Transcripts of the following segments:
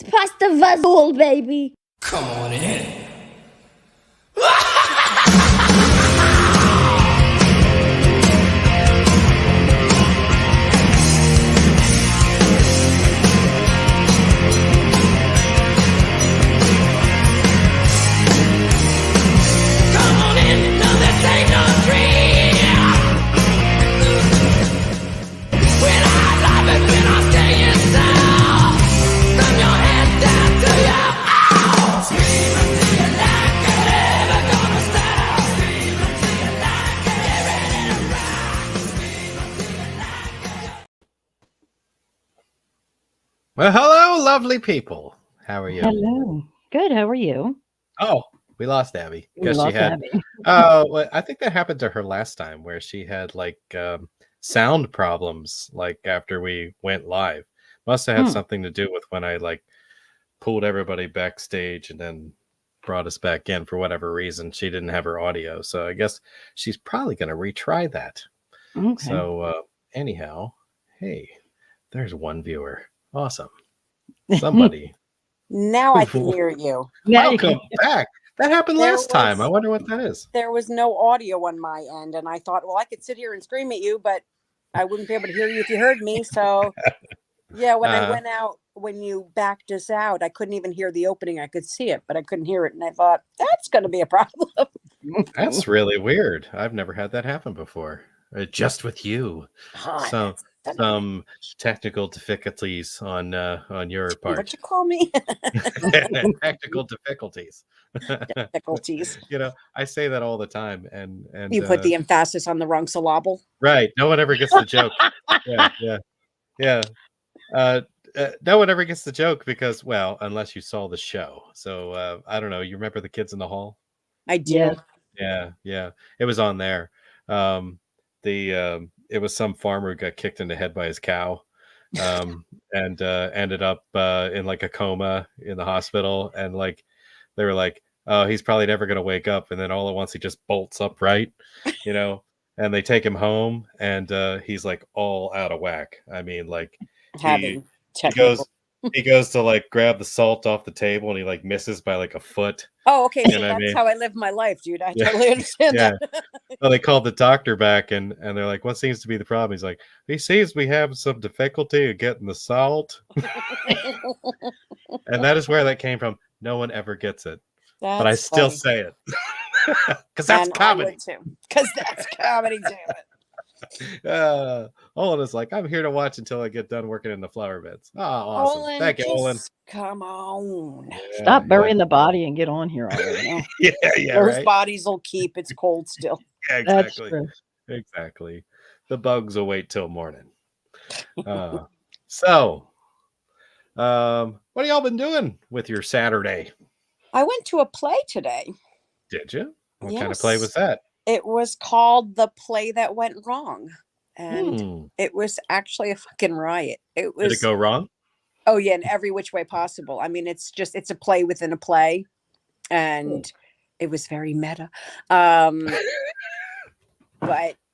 Pass the vazul, baby. Come on in. Come on in, no, this ain't no dream. When I love it, when I stay inside, from your head down to your mouth. Scream until you like it, never gonna stop. Scream until you like it, get ready to rock. Scream until you like it. Well, hello, lovely people. How are you? Hello. Good. How are you? Oh, we lost Abby We because she lost had. Abby. Well, I think that happened to her last time, where she had like sound problems, like after we went live. Must have had something to do with when I like pulled everybody backstage and then brought us back in for whatever reason. She didn't have her audio, so I guess she's probably going to retry that. Okay. So anyhow, hey, there's one viewer. Awesome. Somebody. Now I can hear you. Now you can- Welcome back. That happened There last time. I was- wonder what that is. There was no audio on my end, and I thought, well, I could sit here and scream at you, but I wouldn't be able to hear you if you heard me. So, yeah, when I went out, when you backed us out, I couldn't even hear the opening. I could see it, but I couldn't hear it, and I thought that's going to be a problem. That's really weird. I've never had that happen before. Just with you. So some technical difficulties on your part. What you call me? Technical difficulties. Difficulties. You know, I say that all the time, and You put the emphasis on the wrong syllable. right. No one ever gets the joke. Yeah. No one ever gets the joke because, well, unless you saw the show. So I don't know. You remember The Kids in the Hall? I do. Yeah. It was on there. It was some farmer who got kicked in the head by his cow, and ended up in like a coma in the hospital, and like they were like, oh, he's probably never gonna wake up, and then all at once he just bolts upright, you know, and they take him home, and he's like all out of whack. I mean, like Having he goes to like grab the salt off the table, and he like misses by like a foot. Oh, okay. You So know what I that's mean? how I live my life, dude. I totally understand that. Well, they called the doctor back, and they're like, what seems to be the problem? He's like, he seems we have some difficulty of getting the salt. And that is where that came from. No one ever gets it. But I still say it. Because that's comedy. Because that's comedy, damn it. Olin is like, I'm here to watch until I get done working in the flower beds. Oh, awesome. Olin, Thank you, Olin. Come on. Stop burying the body and get on here already. Yeah, Those right? bodies will keep. It's cold still. Yeah, That's exactly. true. Exactly. The bugs will wait till morning. So, what have y'all been doing with your Saturday? I went to a play today. Did you? What Yes. kind of play was that? It was called The Play That Went Wrong. And it was actually a fucking riot. It was. Did it go wrong? Oh, yeah, in every which way possible. I mean, it's a play within a play. And it was very meta. But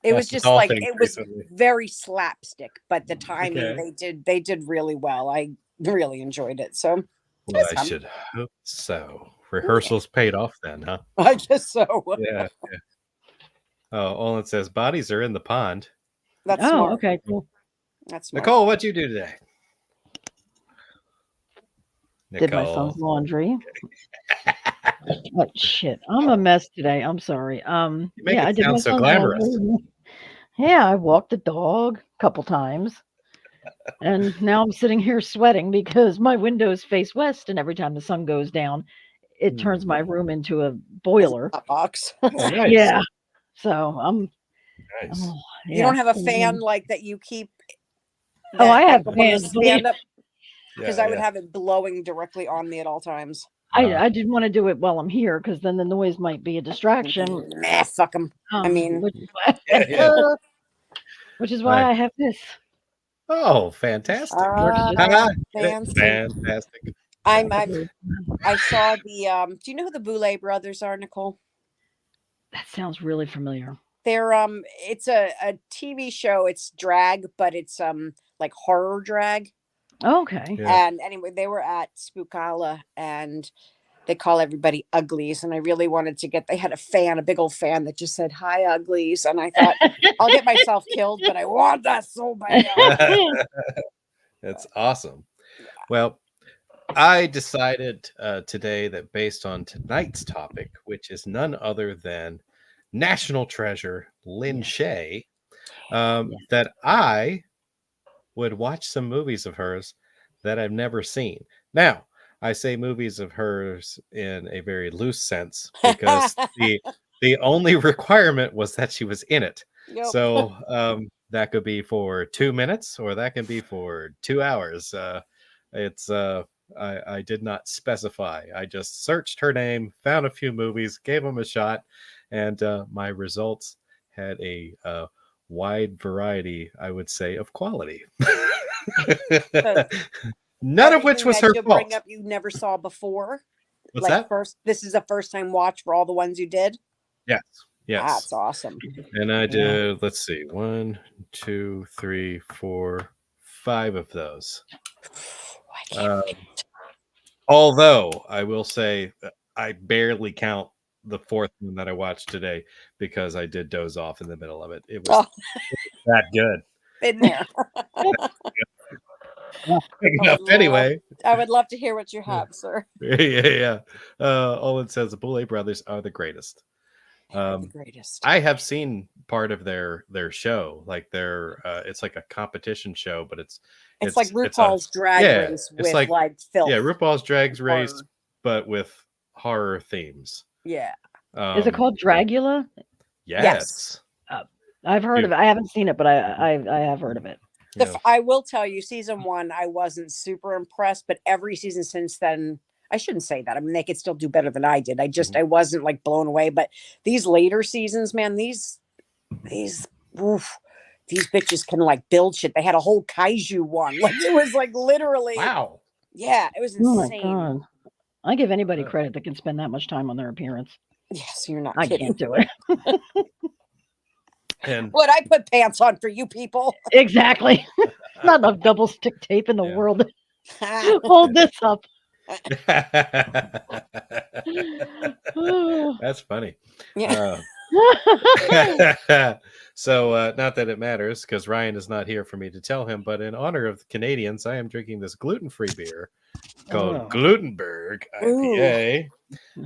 it was just like, it was very slapstick, but the timing, they did really well. I really enjoyed it. So well, I should hope so. Rehearsals paid off then, huh? I guess so. Yeah. Oh, Olin says bodies are in the pond. That's smart. Okay, cool. That's smart. Nicole, what'd you do today? Did my son's laundry. Oh, shit. I'm a mess today. I'm sorry. You make I it did my sound so son's glamorous. laundry. Yeah, I walked the dog a couple times. And now I'm sitting here sweating because my windows face west, and every time the sun goes down, it turns my room into a boiler. A box. Oh, nice. Yeah. So I'm Nice. You don't have a fan like that you keep. Oh, I have fans. fans. Because I would have it blowing directly on me at all times. I didn't want to do it while I'm here because then the noise might be a distraction. Nah, fuck them. I mean, which is why I have this. Oh, fantastic! Fantastic. I saw the. Do you know who the Boulay brothers are, Nicole? That sounds really familiar. They're it's a TV show. It's drag, but it's like horror drag. Okay. Yeah. And anyway, they were at Spookala, and they call everybody uglies. And I really wanted to get, they had a fan, a big old fan that just said, "Hi, uglies." And I thought, I'll get myself killed, but I want that so bad. That's awesome. Well, I decided today that based on tonight's topic, which is none other than national treasure Lin Yes. Shaye, Yes. that I would watch some movies of hers that I've never seen. Now, I say movies of hers in a very loose sense because the only requirement was that she was in it. Yep. So that could be for 2 minutes or that can be for 2 hours. It's I did not specify. I just searched her name, found a few movies, gave them a shot, and my results had a wide variety, I would say, of quality. So None of which everything was that her you'll bring fault. up you never saw before. What's Like that? first, this is a first time watch for all the ones you did. Yes. Yes. That's awesome. And I did, let's see, 1, 2, 3, 4, 5 of those. I can't Although I will say I barely count the fourth one that I watched today because I did doze off in the middle of it. It was that good. been there. Anyway, I would love to hear what you have, sir. yeah. Olin says the Boulay brothers are the greatest. They're the greatest. I have seen part of their show, like their it's like a competition show, but it's like RuPaul's Drag yeah, Race it's with like filth. yeah, RuPaul's Drag Race, Horror. but with horror themes. Yeah. Is it called Dragula? Yes. I've heard of it. I haven't seen it, but I have heard of it. I will tell you, season 1, I wasn't super impressed, but every season since then, I shouldn't say that. I mean, they could still do better than I did. I wasn't like blown away. But these later seasons, man, these bitches can like build shit. They had a whole kaiju one. Like it was like literally. Wow. Yeah, it was Oh my insane. God. I give anybody credit that can spend that much time on their appearance. Yes, you're not I kidding. can't do it. And What I put pants on for you people. Exactly. Not enough double stick tape in the Yeah. world. Hold this up. That's funny. Yeah. So not that it matters because Ryan is not here for me to tell him, but in honor of the Canadians, I am drinking this gluten-free beer called Glutenberg IPA.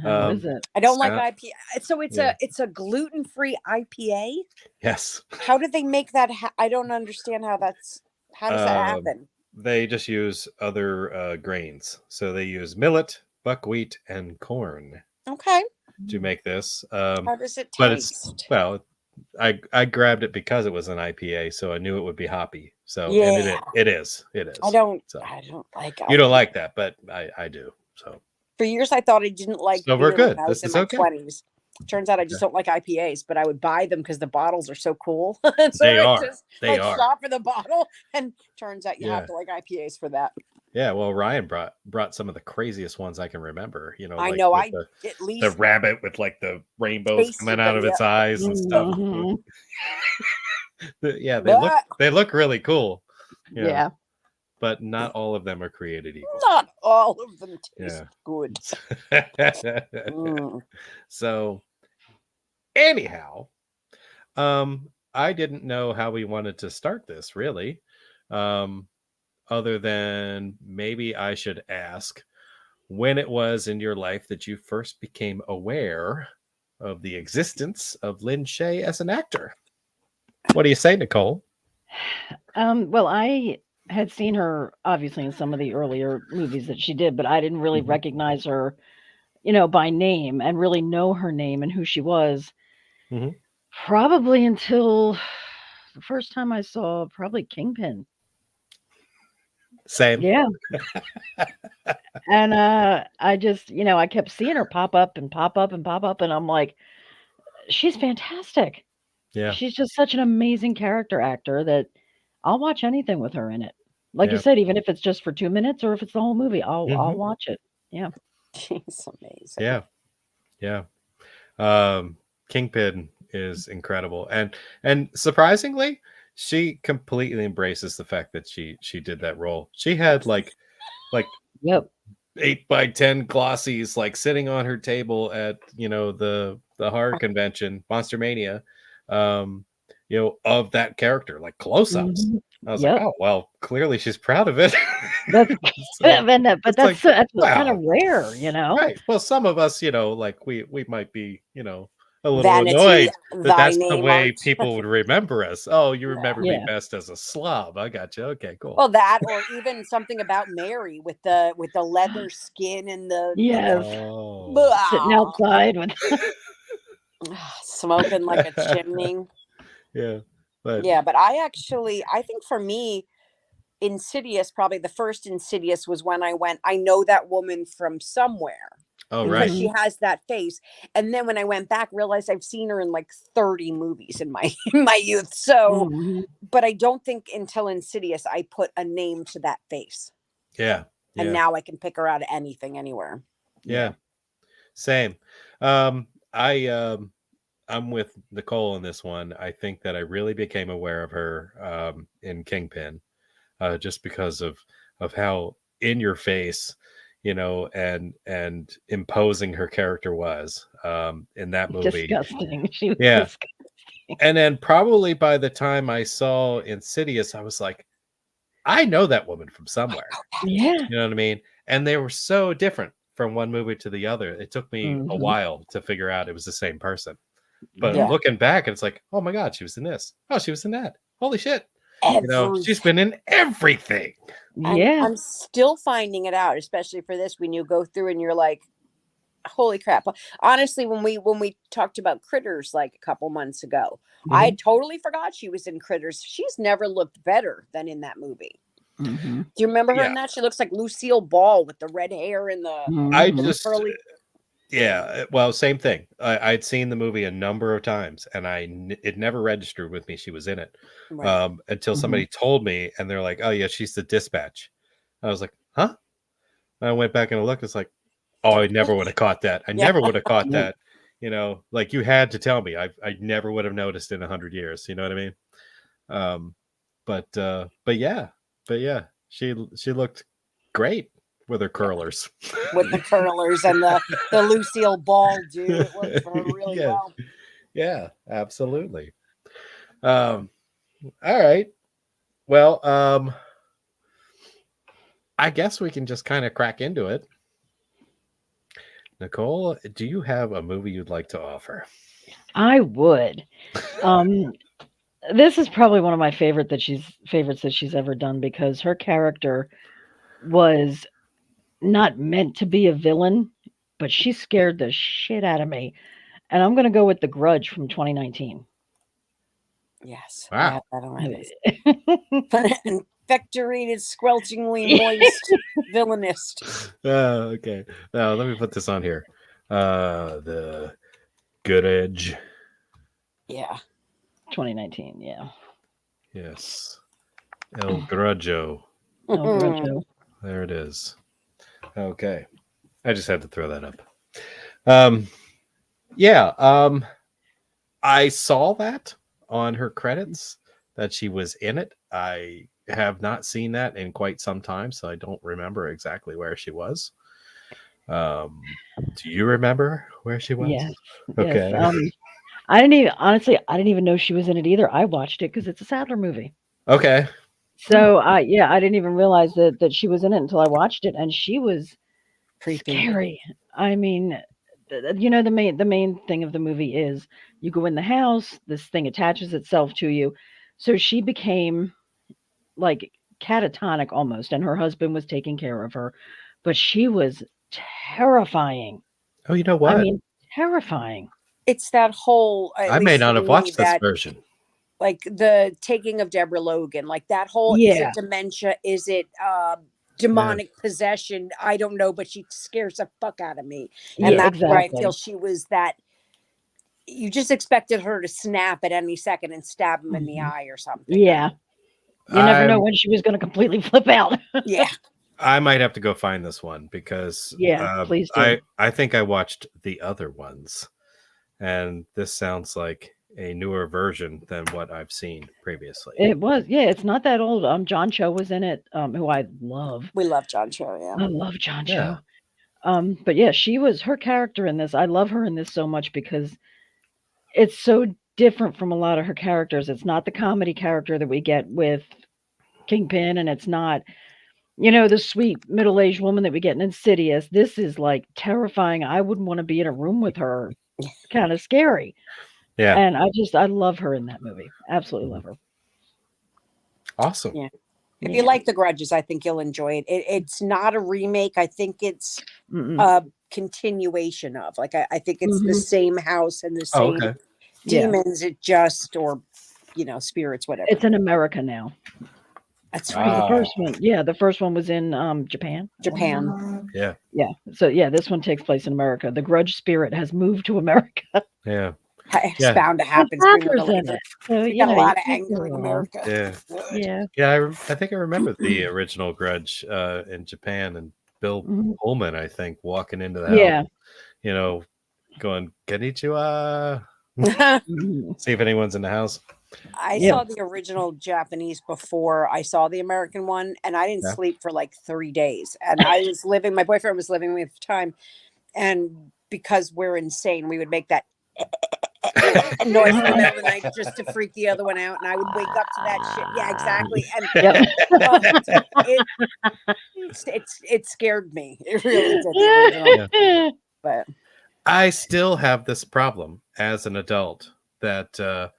How is it? I don't like IPA. So it's a gluten-free IPA. Yes. How did they make that? I don't understand how does that happen? They just use other grains. So they use millet, buckwheat, and corn. Okay. To make this. How does it taste? But it's I grabbed it because it was an IPA, so I knew it would be hoppy. So Yeah. and it is. I don't like IPA. You don't like that, but I do. So for years I thought I didn't like so we're beer good. when I was This in is my okay. 20s. Turns out I just don't like IPAs, but I would buy them because the bottles are so cool. So They I are. just They are. shop for the bottle, and turns out you Yeah. have to like IPAs for that. Yeah, well, Ryan brought some of the craziest ones I can remember. You know, I like know. with I the at least rabbit with like the rainbows tasted coming out them, of its eyes and stuff. Mhm. Yeah, But- they look really cool. you know, Yeah. but not all of them are created equal. not all of them taste Yeah. good. Mm. So anyhow, I didn't know how we wanted to start this really. Other than maybe I should ask when it was in your life that you first became aware of the existence of Lin Shaye as an actor. What do you say, Nicole? Well, I had seen her obviously in some of the earlier movies that she did, but I didn't really recognize her, by name and really know her name and who she was. Mhm. Probably until the first time I saw probably Kingpin. Same. Yeah. And I just, I kept seeing her pop up and pop up and pop up, and I'm like, she's fantastic. Yeah. She's just such an amazing character actor that I'll watch anything with her in it. Like you Yeah. said, even if it's just for 2 minutes or if it's the whole movie, I'll watch it. Yeah. She's amazing. Yeah. Yeah. Kingpin is incredible. And surprisingly, she completely embraces the fact that she did that role. She had like Yep. 8x10 glossies like sitting on her table at the horror convention, Monster Mania, of that character, like close-ups. Mhm. I was like, Yep. oh well, clearly she's proud of it. That's So but it's like, that's kind of wow, rare, you know? right. Well, some of us, like we might be, a little Vanity, annoyed that thy that's the name way art. people would remember us. Oh, you remember me Yeah. best as a slob. I got you. Okay, cool. Well, that or even something about Mary with the leather skin and the Yes. Oh. Sitting blah, outside with smoking like a chimney. Yeah. But Yeah, but I think for me, Insidious, probably the first Insidious was when I know that woman from somewhere oh because right. she has that face. And then when I went back, realized I've seen her in like 30 movies in my in my youth. So, Mhm. but I don't think until Insidious I put a name to that face. Yeah. And Yeah. now I can pick her out of anything, anywhere. Yeah. Same. I'm with Nicole on this one. I think that I really became aware of her in Kingpin, just because of how in your face, and imposing her character was in that movie. Disgusting. She was Yeah. disgusting. And then probably by the time I saw Insidious, I was like, I know that woman from somewhere. Yeah. You know what I mean? And they were so different from one movie to the other. It took me a Mhm. while to figure out it was the same person. But Yeah. looking back, it's like, oh my God, she was in this. Oh, she was in that. Holy shit. Every She's been in everything. Yeah. I'm still finding it out, especially for this when you go through and you're like, holy crap. Honestly, when we talked about Critters like a couple months ago, I Mhm. totally forgot she was in Critters. She's never looked better than in that movie. Mhm. Do you remember her Yeah. in that? She looks like Lucille Ball with the red hair and the I Mhm. just, curly. yeah, well, same thing. I'd seen the movie a number of times, and it never registered with me she was in it Right. until Mhm. somebody told me, and they're like, oh yeah, she's the dispatch. I was like, huh? I went back and looked. It's like, oh, I never would have caught that. I Yeah. never would have caught Yep. that. Like you had to tell me. I never would have noticed in 100 years. You know what I mean? But yeah, she looked great with her curlers. With the curlers and the Lucille Ball dude. It worked for her really Yeah, well. yeah, absolutely. All right. Well, I guess we can just kind of crack into it. Nicole, do you have a movie you'd like to offer? I would. Um, this is probably one of my favorites that she's ever done because her character was not meant to be a villain, but she scared the shit out of me. And I'm gonna go with The Grudge from 2019. Yes. I have Wow. that on my list. Infectorated, squelchingly moist villainist. Okay. Now let me put this on here. The Good Edge. Yeah. 2019, yeah. Yes. El Grudjo. El Grudjo. There it is. Okay. I just had to throw that up. Yeah. I saw that on her credits that she was in it. I have not seen that in quite some time, so I don't remember exactly where she was. Do you remember where she was? Yes. Okay. Yes. I didn't even know she was in it either. I watched it because it's a Sadler movie. Okay. So I didn't even realize that she was in it until I watched it, and she was Creepy. scary. I mean, the main thing of the movie is you go in the house, this thing attaches itself to you. So she became like catatonic almost, and her husband was taking care of her, but she was terrifying. Oh, you know I what? mean, terrifying. It's that whole, at I may least not for have me, watched this that version. like the taking of Deborah Logan, like that whole, is Yeah. it dementia? Is it Yeah. demonic possession? I don't know, but she scares the fuck out of me. And Yeah, that's where I exactly. feel she was that you just expected her to snap at any second and stab him in the Mhm. eye or something. Yeah. You never know I'm when she was going to completely flip out. Yeah. I might have to go find this one because Yeah, please do. I think I watched the other ones, and this sounds like a newer version than what I've seen previously. It was, yeah, it's not that old. John Cho was in it, who I love. We love John Cho, yeah. I love John Yeah. Cho. But yeah, she was her character in this. I love her in this so much because it's so different from a lot of her characters. It's not the comedy character that we get with Kingpin, and it's not, the sweet middle-aged woman that we get in Insidious. This is like terrifying. I wouldn't want to be in a room with her. Kind of scary. Yeah. And I love her in that movie. Absolutely love her. Awesome. Yeah. If you like The Grudges, I think you'll enjoy it. It's not a remake. I think it's a continuation of. Like, I think it's the same house and the same demons. It just, or, spirits, whatever. It's in America now. That's right. The first one, the first one was in Japan. Yeah. Yeah. So this one takes place in America. The Grudge spirit has moved to America. Yeah. It's bound to happen. Sadler's in it. So, we got a lot of anger in America. Yeah. Yeah. Yeah. I think I remember the original Grudge in Japan, and Bill Pullman, I think, walking into the house, going, Konnichiwa. See if anyone's in the house. I saw the original Japanese before I saw the American one, and I didn't sleep for like 3 days. And my boyfriend was living with me at the time. And because we're insane, we would make that noise in the middle of the night just to freak the other one out. And I would wake up to that shit. Yeah, exactly. And it scared me. It really did. But I still have this problem as an adult that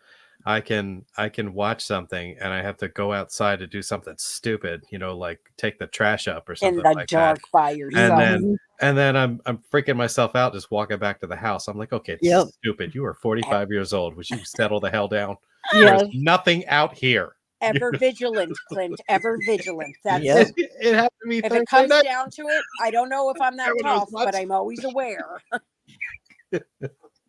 I can watch something and I have to go outside to do something stupid, like take the trash up or something in the dark by yourself. And then I'm freaking myself out just walking back to the house. I'm like, okay, this is stupid. You are 45 years old. Would you settle the hell down? There's nothing out here. Ever vigilant, Clint. Ever vigilant. That's it. It happened to me. If it comes down to it, I don't know if I'm that tough, but I'm always aware.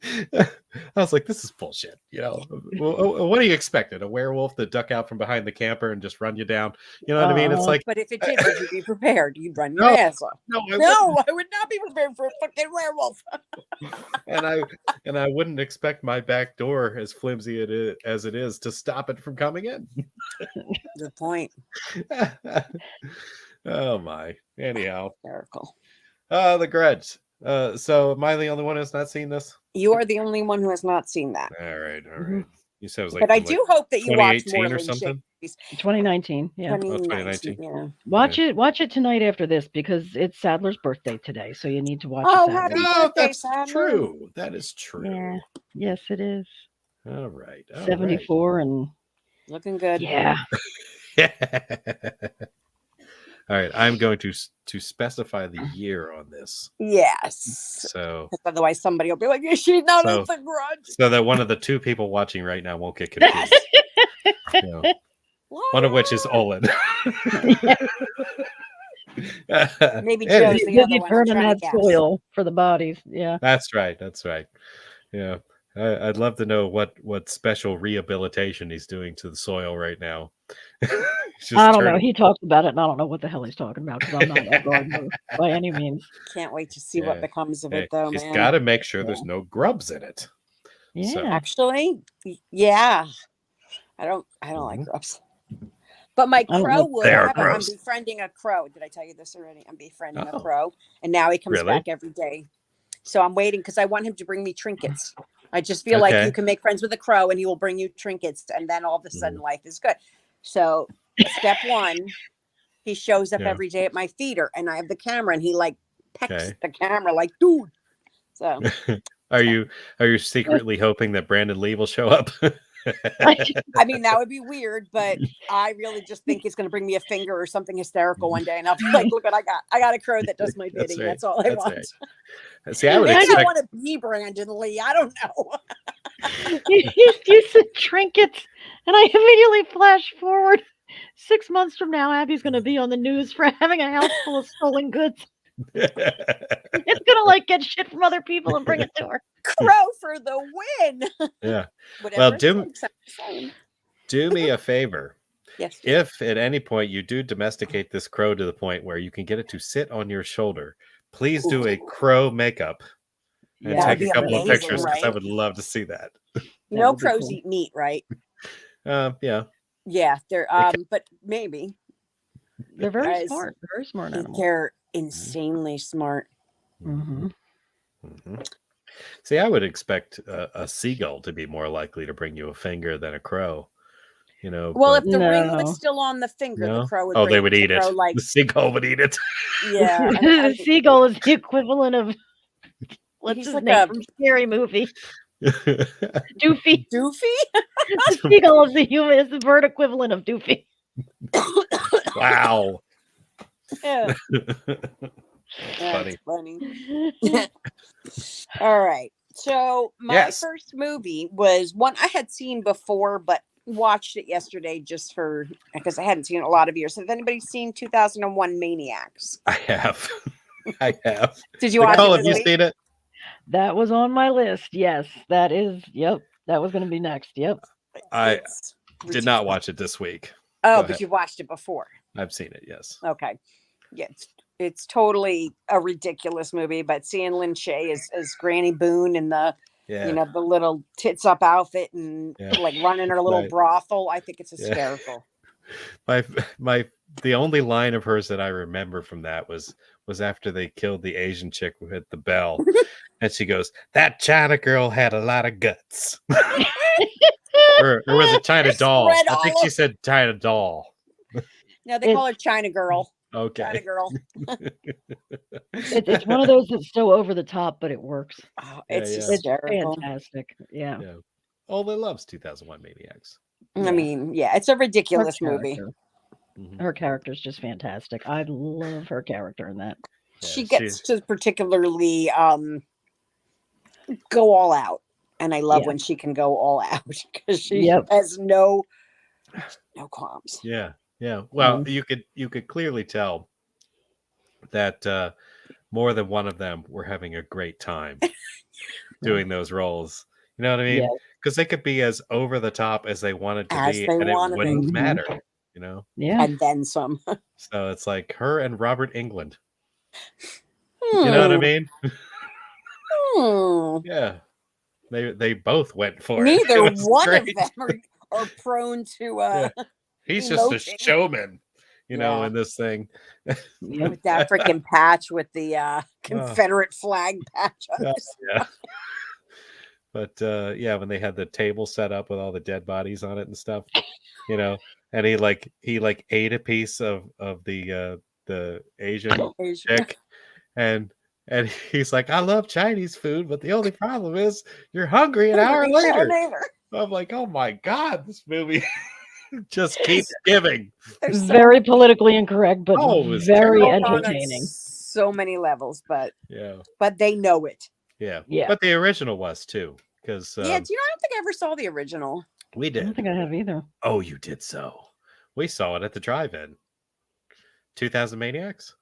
I was like, this is bullshit. What do you expected? A werewolf to duck out from behind the camper and just run you down? You know what I mean? It's like, but if it did, would you be prepared? You'd run your ass off. No, I would not be prepared for a fucking werewolf. and I wouldn't expect my back door, as flimsy as it is, to stop it from coming in. Good point. Oh my. Anyhow. Hysterical. The Grudge. So am I the only one who's not seen this? You are the only one who has not seen that. All right. You said it was like, but I do hope that you watch more or Lin something. Shaye. 2019. Yeah. 2019. Yeah. Watch it tonight after this because it's Sadler's birthday today, so you need to watch it. Happy birthday, that's Sadler. true. That is true. Yeah. Yes, it is. All right. 74 and looking good. Yeah. All right, I'm going to specify the year on this. Yes. So otherwise somebody will be like, she's not in The Grudge. So that one of the two people watching right now won't get confused. One of which is Olin. Maybe Joe's the other one. Burning that soil for the bodies. Yeah. That's right. Yeah. I'd love to know what special rehabilitation he's doing to the soil right now. I don't know. He talks about it, and I don't know what the hell he's talking about because I'm not a gardener by any means. Can't wait to see what becomes of it, though. He's got to make sure there's no grubs in it. Yeah, so. Actually, yeah. I don't like grubs. But my crow would. I'm befriending a crow. Did I tell you this already? I'm befriending a crow, and now he comes back every day. So I'm waiting because I want him to bring me trinkets. I just feel like you can make friends with a crow and he will bring you trinkets, and then all of a sudden life is good. So step one, he shows up every day at my feeder, and I have the camera, and he like pecks the camera like, dude. So are you secretly hoping that Brandon Lee will show up? I mean, that would be weird, but I really just think he's going to bring me a finger or something hysterical one day, and I'll be like, "Look what I got! I got a crow that does my bidding. That's all I want." Right. See, I don't want to be Brandon Lee. I don't know. You said trinkets, and I immediately flashed forward. 6 months from now, Abby's going to be on the news for having a house full of stolen goods. It's gonna get shit from other people and bring it to her. Crow for the win. Yeah. Well, do me a favor. Yes. If at any point you do domesticate this crow to the point where you can get it to sit on your shoulder, please do a crow makeup and take a couple of pictures because I would love to see that. You know, would be crows cool. eat meat, right? Yeah. Yeah, they're They can- but maybe They're very Guys, smart. Very smart animals. they're insanely smart. Mm-hmm. Mhm. See, I would expect a seagull to be more likely to bring you a finger than a crow. You know, Well, but if the ring No. was still on the finger, the no. crow would Oh, bring they would the eat it. crow like The seagull would eat it. yeah. The seagull is the equivalent of what's He's his like name a from Scary Movie? Doofy. doofy. The seagull is the human is the bird equivalent of Doofy. Wow. Yeah, That's that's funny. funny. All right. So my Yes. first movie was one I had seen before, but watched it yesterday just for because I hadn't seen it in a lot of years. Have anybody seen 2001 Maniacs? I have. I have. Did you watch Nicole, it have this you week? seen it? That was on my list. Yes, that is. Yep, that was going to be next. Yep. I It's did not ridiculous. watch it this week. Oh, Go but ahead. you've watched it before. I've seen it, yes. Okay. Yeah, it's totally a ridiculous movie, but seeing Lin Shaye as Granny Boone in the Yeah. the little tits up outfit and Yeah. like running her little Right. brothel, I think it's Yeah. hysterical. The only line of hers that I remember from that was after they killed the Asian chick who hit the bell. And she goes, "That China girl had a lot of guts." or was it China doll? Spread I think all she said China doll. No, they call her China Girl. China Okay. Girl. It's one of those that's so over the top, but it works. Oh, Yeah, it's yeah. It's hysterical. fantastic. Yeah. Yeah. Ole loves 2001 Maniacs. I Yeah. mean, yeah, it's a Her ridiculous movie. character. Mhm. Her character's just fantastic. I love her character in that. Yeah, She gets to particularly go all out. And I love Yeah. when she can go all out because she Yep. has no qualms. Yeah. Yeah. Well, Mm. you could clearly tell that more than one of them were having a great time doing those roles. You know what I mean? Yeah. Because they could be as over the top as they wanted to As be, they and it want to be. wouldn't Mhm. matter. You know? Yeah. And then some. So it's like her and Robert England. You know what I mean? Hmm. Yeah. They both went for Neither it. It was one of great. them are prone to Yeah. He's just a emoting. showman, you know, Yeah. in this thing. Yep. with that freaking patch with the Confederate flag patch on Oh, his yeah. But yeah, when they had the table set up with all the dead bodies on it and stuff, you know, and he ate a piece of the Asian Asian. chick, and he's like, "I love Chinese food, but the only problem is you're hungry an hour later." I'm like, "Oh my god, this movie just keeps giving." There's Very politically incorrect, but Oh, it was very terrible. entertaining. so many levels, but Yeah, they know it. yeah, Yeah. But the original was too, because Yeah, do you know? I don't think I ever saw the original. we I don't did. think I have either. Oh, you did so. We saw it at the drive-in. 2000 Maniacs.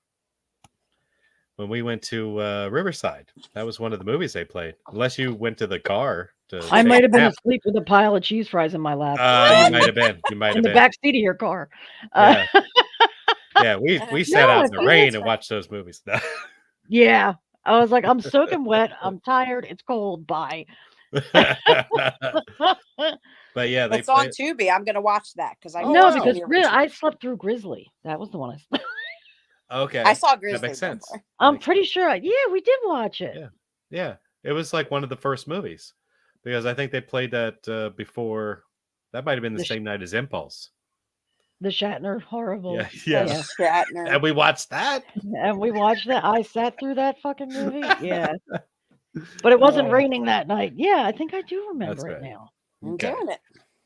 When we went to Riverside, that was one of the movies they played. Unless you went to the car to. I take might a have been nap. asleep with a pile of cheese fries in my lap. You might have been. You might in have the been. back seat of your car. Yeah. Yeah, we sat No, out I in the think rain that's and right. watched those movies. Yeah. I was like, I'm soaking wet. I'm tired. It's cold. Bye. But yeah, they It's on played. Tubi. I'm gonna watch that because I Oh, No, wow. because the original. I slept through Grizzly. That was the one I slept. Okay, I saw that Grizzly. makes sense. before. I'm Makes pretty sense. sure. Yeah, we did watch it. Yeah. Yeah, it was like one of the first movies because I think they played that before. That might have been the The sh- same night as Impulse. The Shatner horrible. Yeah, yeah. Shatner. And we watched that. And we watched that. I sat through that fucking movie. Yeah. But it wasn't Oh. raining that night. Yeah, I think I do remember That's it right. now. I'm Okay. doing it.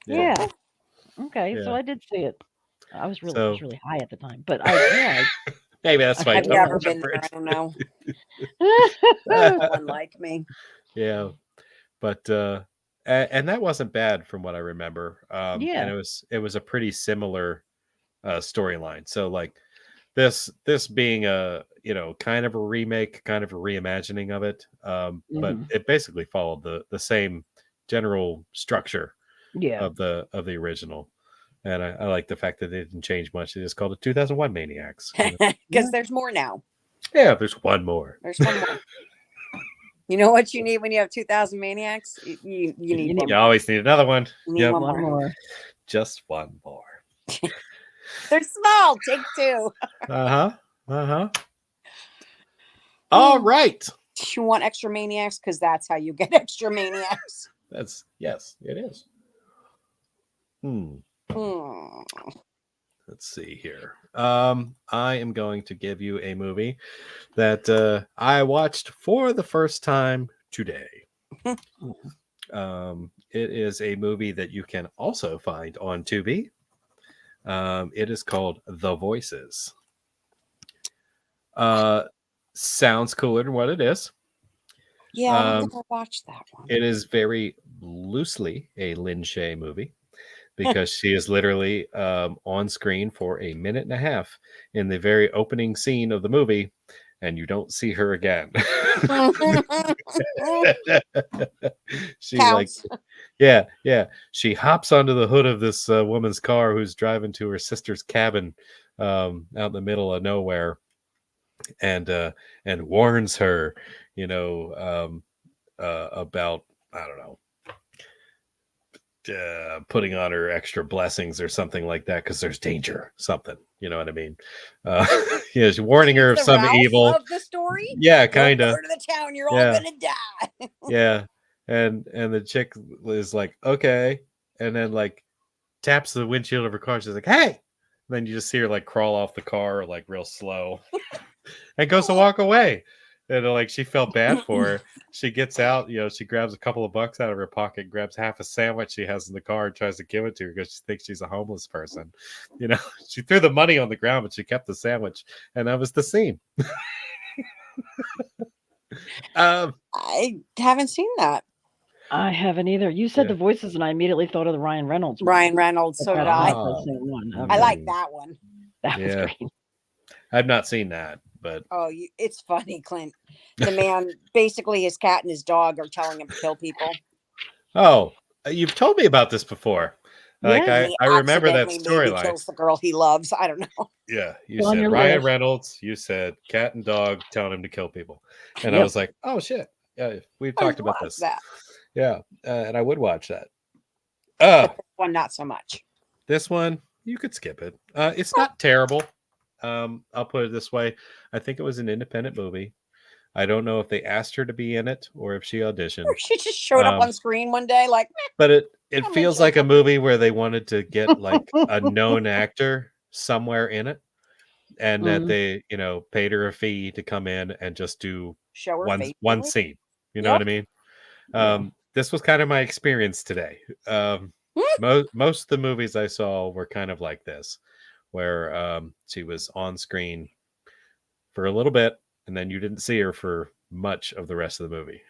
Yeah. Okay, so Yeah. I did see it. I was So- really high at the time, but I Maybe that's why I I've don't never been remember there. I it. don't know. yeah. No one like me. Yeah, but and that wasn't bad from what I remember. And Yeah. it was a pretty similar storyline. So like this being a kind of a remake, kind of a reimagining of it, but Mhm. it basically followed the same general structure Yeah. of the original. And I like the fact that they didn't change much. They just called it 2001 Maniacs. Because there's more now. Yeah, there's one more. There's one more. You know what you need when you have 2,000 maniacs? You need one You more. always need another one. You need Yep. one One more. more. Just one more. They're small. Take 2. All right. You want extra maniacs? Because that's how you get extra maniacs. Yes, it is. Hmm. Let's see here. I am going to give you a movie that I watched for the first time today. It is a movie that you can also find on Tubi. It is called The Voices. Sounds cooler than what it is. Yeah, I don't think I watched that one. It is very loosely a Lin Shaye movie because she is literally on screen for 1.5 minutes in the very opening scene of the movie, and you don't see her again. She Counts. yeah. She hops onto the hood of this woman's car who's driving to her sister's cabin out in the middle of nowhere, and warns her, about, I don't know, putting on her extra blessings or something like that because there's danger, something, you know what I mean? She's warning her of The some Ralph evil. of the story. Yeah, Don't kind of. go to the town. You're all Yeah. gonna die. Yeah, and the chick is like, okay, and then like taps the windshield of her car. She's like, hey. And then you just see her like crawl off the car like real slow and goes to walk away. And like she felt bad for her. She gets out, she grabs a couple of bucks out of her pocket, grabs half a sandwich she has in the car and tries to give it to her because she thinks she's a homeless person. She threw the money on the ground, but she kept the sandwich, and that was the scene. I haven't seen that. I haven't either. You said Yeah. The Voices, and I immediately thought of the Ryan Reynolds one. Ryan Reynolds. But So did that's I. not the same one. I Okay. like that one. That was Yeah. great. I've not seen that, but Oh, it's funny, Clint. The man, basically, his cat and his dog are telling him to kill people. You've told me about this before. Like Yeah. He I remember that accidentally maybe storyline. kills the girl he loves. I don't know. Yeah, you On said your Ryan list. Reynolds. You said cat and dog telling him to kill people, and I Yep. was like, oh shit, yeah, we've I talked about watched this. that. Yeah, and I would watch that. But this one, not so much. This one you could skip it. It's not terrible. I'll put it this way: I think it was an independent movie. I don't know if they asked her to be in it or if she auditioned. Or she just showed up on screen one day, like, But it I'm feels gonna like a movie where they wanted to get like a known actor somewhere in it, and that they paid her a fee to come in and just do show her one face. scene. You know what I mean? This was kind of my experience today. Most of the movies I saw were kind of like this, where she was on screen for a little bit and then you didn't see her for much of the rest of the movie.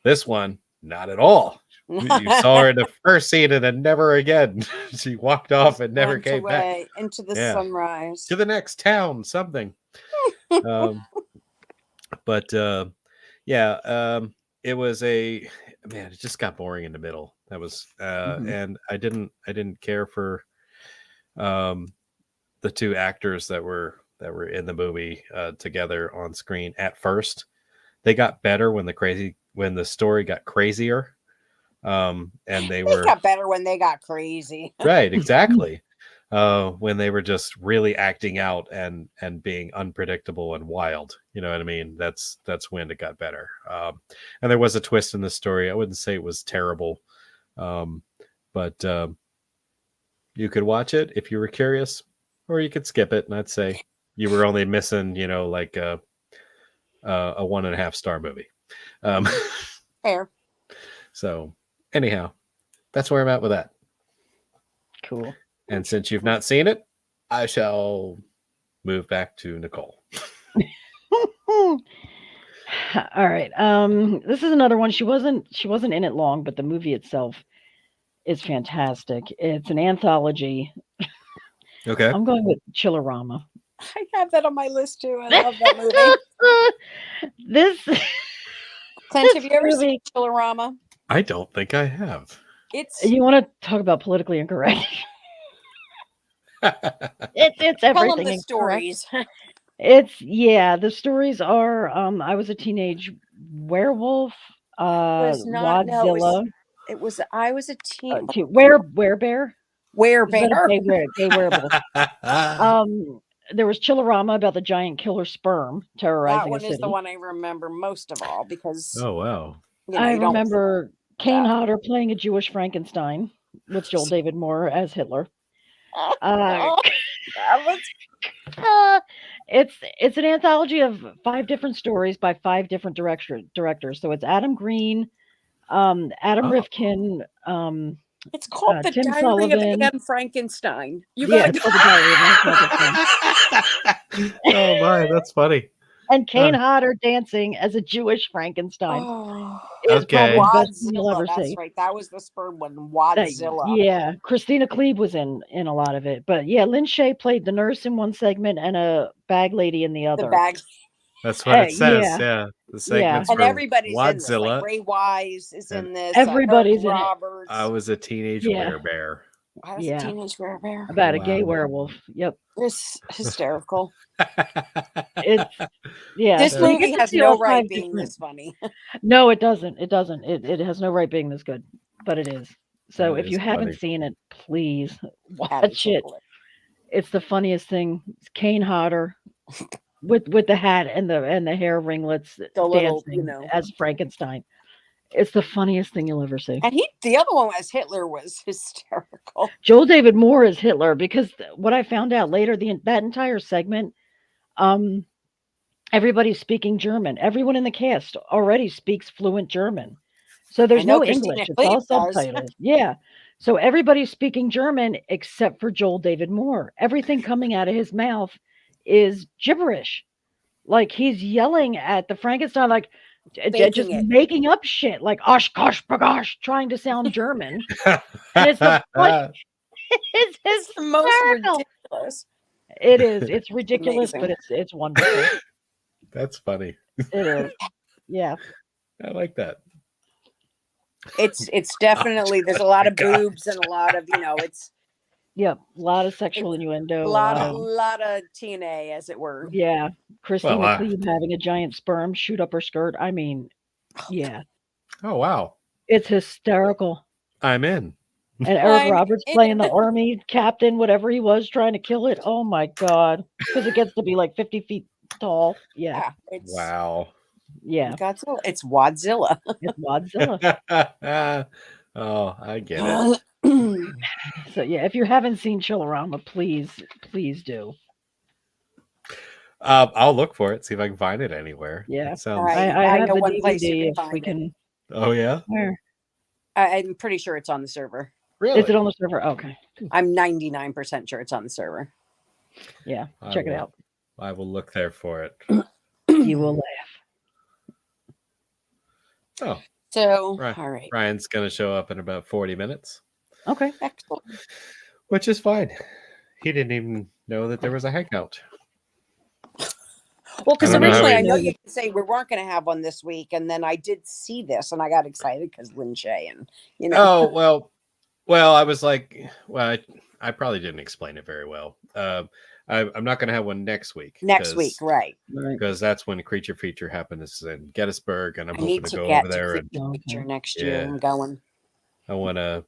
This one, not at all. You saw her in the first scene and then never again. She walked off and never Went came back. away into the sunrise. To the next town, something. But it was it just got boring in the middle. That was and I didn't care for the two actors that were in the movie together on screen at first. They got better when the story got crazier. And they got better when they got crazy. Right, exactly. When they were just really acting out and being unpredictable and wild, you know what I mean? That's when it got better. And there was a twist in the story. I wouldn't say it was terrible, but you could watch it if you were curious, or you could skip it. And I'd say you were only missing, like a 1.5 star movie. Fair. So anyhow, that's where I'm at with that. Cool. And since you've not seen it, I shall move back to Nicole. All right. This is another one. She wasn't in it long, but the movie itself is fantastic. It's an anthology. Okay. I'm going with Chillerama. I have that on my list too. I love that movie. This Clint, have you ever seen Chillerama? I don't think I have. You want to talk about politically incorrect? It's everything. Tell them the stories. The stories are I was a teenage werewolf, Was not. No, Wadzilla, it was. I was a teen. werebear. Were Is that a bear. gay werewolf? There was Chillerama about the giant killer sperm That terrorizing a one is the city. one I remember most of all because Oh wow. I you don't. remember Kane that. Hodder playing a Jewish Frankenstein with Joel David Moore as Hitler. Uh, That was it's an anthology of 5 different stories by 5 different directors. So it's Adam Green, Adam Oh. Rifkin, It's called The Tim Diary of Sullivan. Anne Frankenstein. You Yeah, gotta it's go. called The Diary of Anne Frankenstein. Oh my, that's funny. And Kane Hodder dancing as a Jewish Frankenstein Oh, is probably the best thing you'll Wadzilla. ever That's see. right. That was the sperm one. That, Wadzilla. yeah, Christina Klebe was in a lot of it, but yeah, Lin Shaye played the nurse in one segment and a bag lady in the The other. bag. That's what it says. Yeah, Yeah. The yeah. segments And for everybody's in this. Like Wadzilla. Ray Wise is And in this. Everybody's Eric in it. Roberts. I was a teenage Yeah. werebear. I was a Yeah. teenage bear. About a gay Wow. werewolf. Yep. It's hysterical. It's yeah. This so you movie get to has see no all right 5 being different. this funny. No, it doesn't. It doesn't. It has no right being this good, but it is. So That if is you haven't funny. seen it, please watch Absolutely. it. It's the funniest thing. It's Kane Hodder with the hat and the hair ringlets The little, dancing as Frankenstein. It's the funniest thing you'll ever see. And the other one as Hitler was hysterical. Joel David Moore is Hitler because what I found out later, that entire segment, everybody's speaking German. Everyone in the cast already speaks fluent German. So there's know no Christina English. It's Klebe all does. subtitles. Yeah. So everybody's speaking German except for Joel David Moore. Everything coming out of his mouth is gibberish. Like he's yelling at the Frankenstein, like just Faking it. making up shit, like osh gosh bagosh, trying to sound German. And it's the it's It's the most hysterical. ridiculous. It is. It's ridiculous, but Amazing. it's wonderful. That's funny. It is. Yeah. I like that. It's definitely there's a lot of God. boobs and a lot of it's Yep. A lot of sexual innuendo. a lot of TNA, as it were. Yeah. Christina Well, Klebe having a giant sperm shoot up her skirt. I mean, yeah. Oh wow. It's hysterical. I'm in. And Eric I'm Roberts playing the army captain, whatever he was, trying to kill it. Oh my God. Because it gets to be like 50 feet tall. Yeah. It's Wow. Yeah. Godzilla. It's Wadzilla. It's Wadzilla. Oh, I get it. So yeah, if you haven't seen Chillerama, please do. I'll look for it, see if I can find it anywhere. Yeah. That sounds... I I have know the one place you DVD can if find we it. can. Oh yeah. Where I'm pretty sure it's on the server. Really? is it on the server? Okay. I'm 99% sure it's on the server. Yeah. I Check it will. out. I will look there for it. You will laugh. Oh, So, right. all right. Ryan's gonna show up in about 40 minutes, Okay. Excellent. which is fine. He didn't even know that there was a hangout. Well, because I don't know how originally we- I know you did say we weren't going to have one this week, and then I did see this, and I got excited because Lin Shaye, and Oh well. I was like, well, I probably didn't explain it very well. I'm not going to have one next week. next week, right? Right. Because that's when Creature Feature happens in Gettysburg, and I'm I hoping need to to go get over there to and Creature Feature Okay. next year. Yeah. I'm going. I want to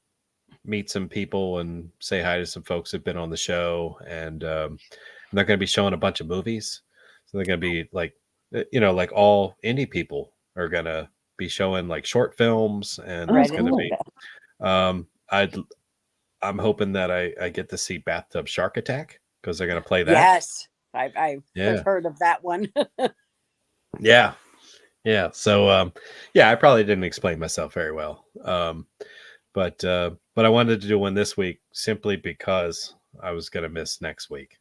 meet some people and say hi to some folks who've been on the show, and they're going to be showing a bunch of movies, so they're going to be like, like all indie people are going to be showing like short films, and there's going to be. I'm hoping that I get to see Bathtub Shark Attack because they're going to play that. Yes, I've Yeah. heard of that one. Yeah. So I probably didn't explain myself very well. But I wanted to do one this week simply because I was going to miss next week.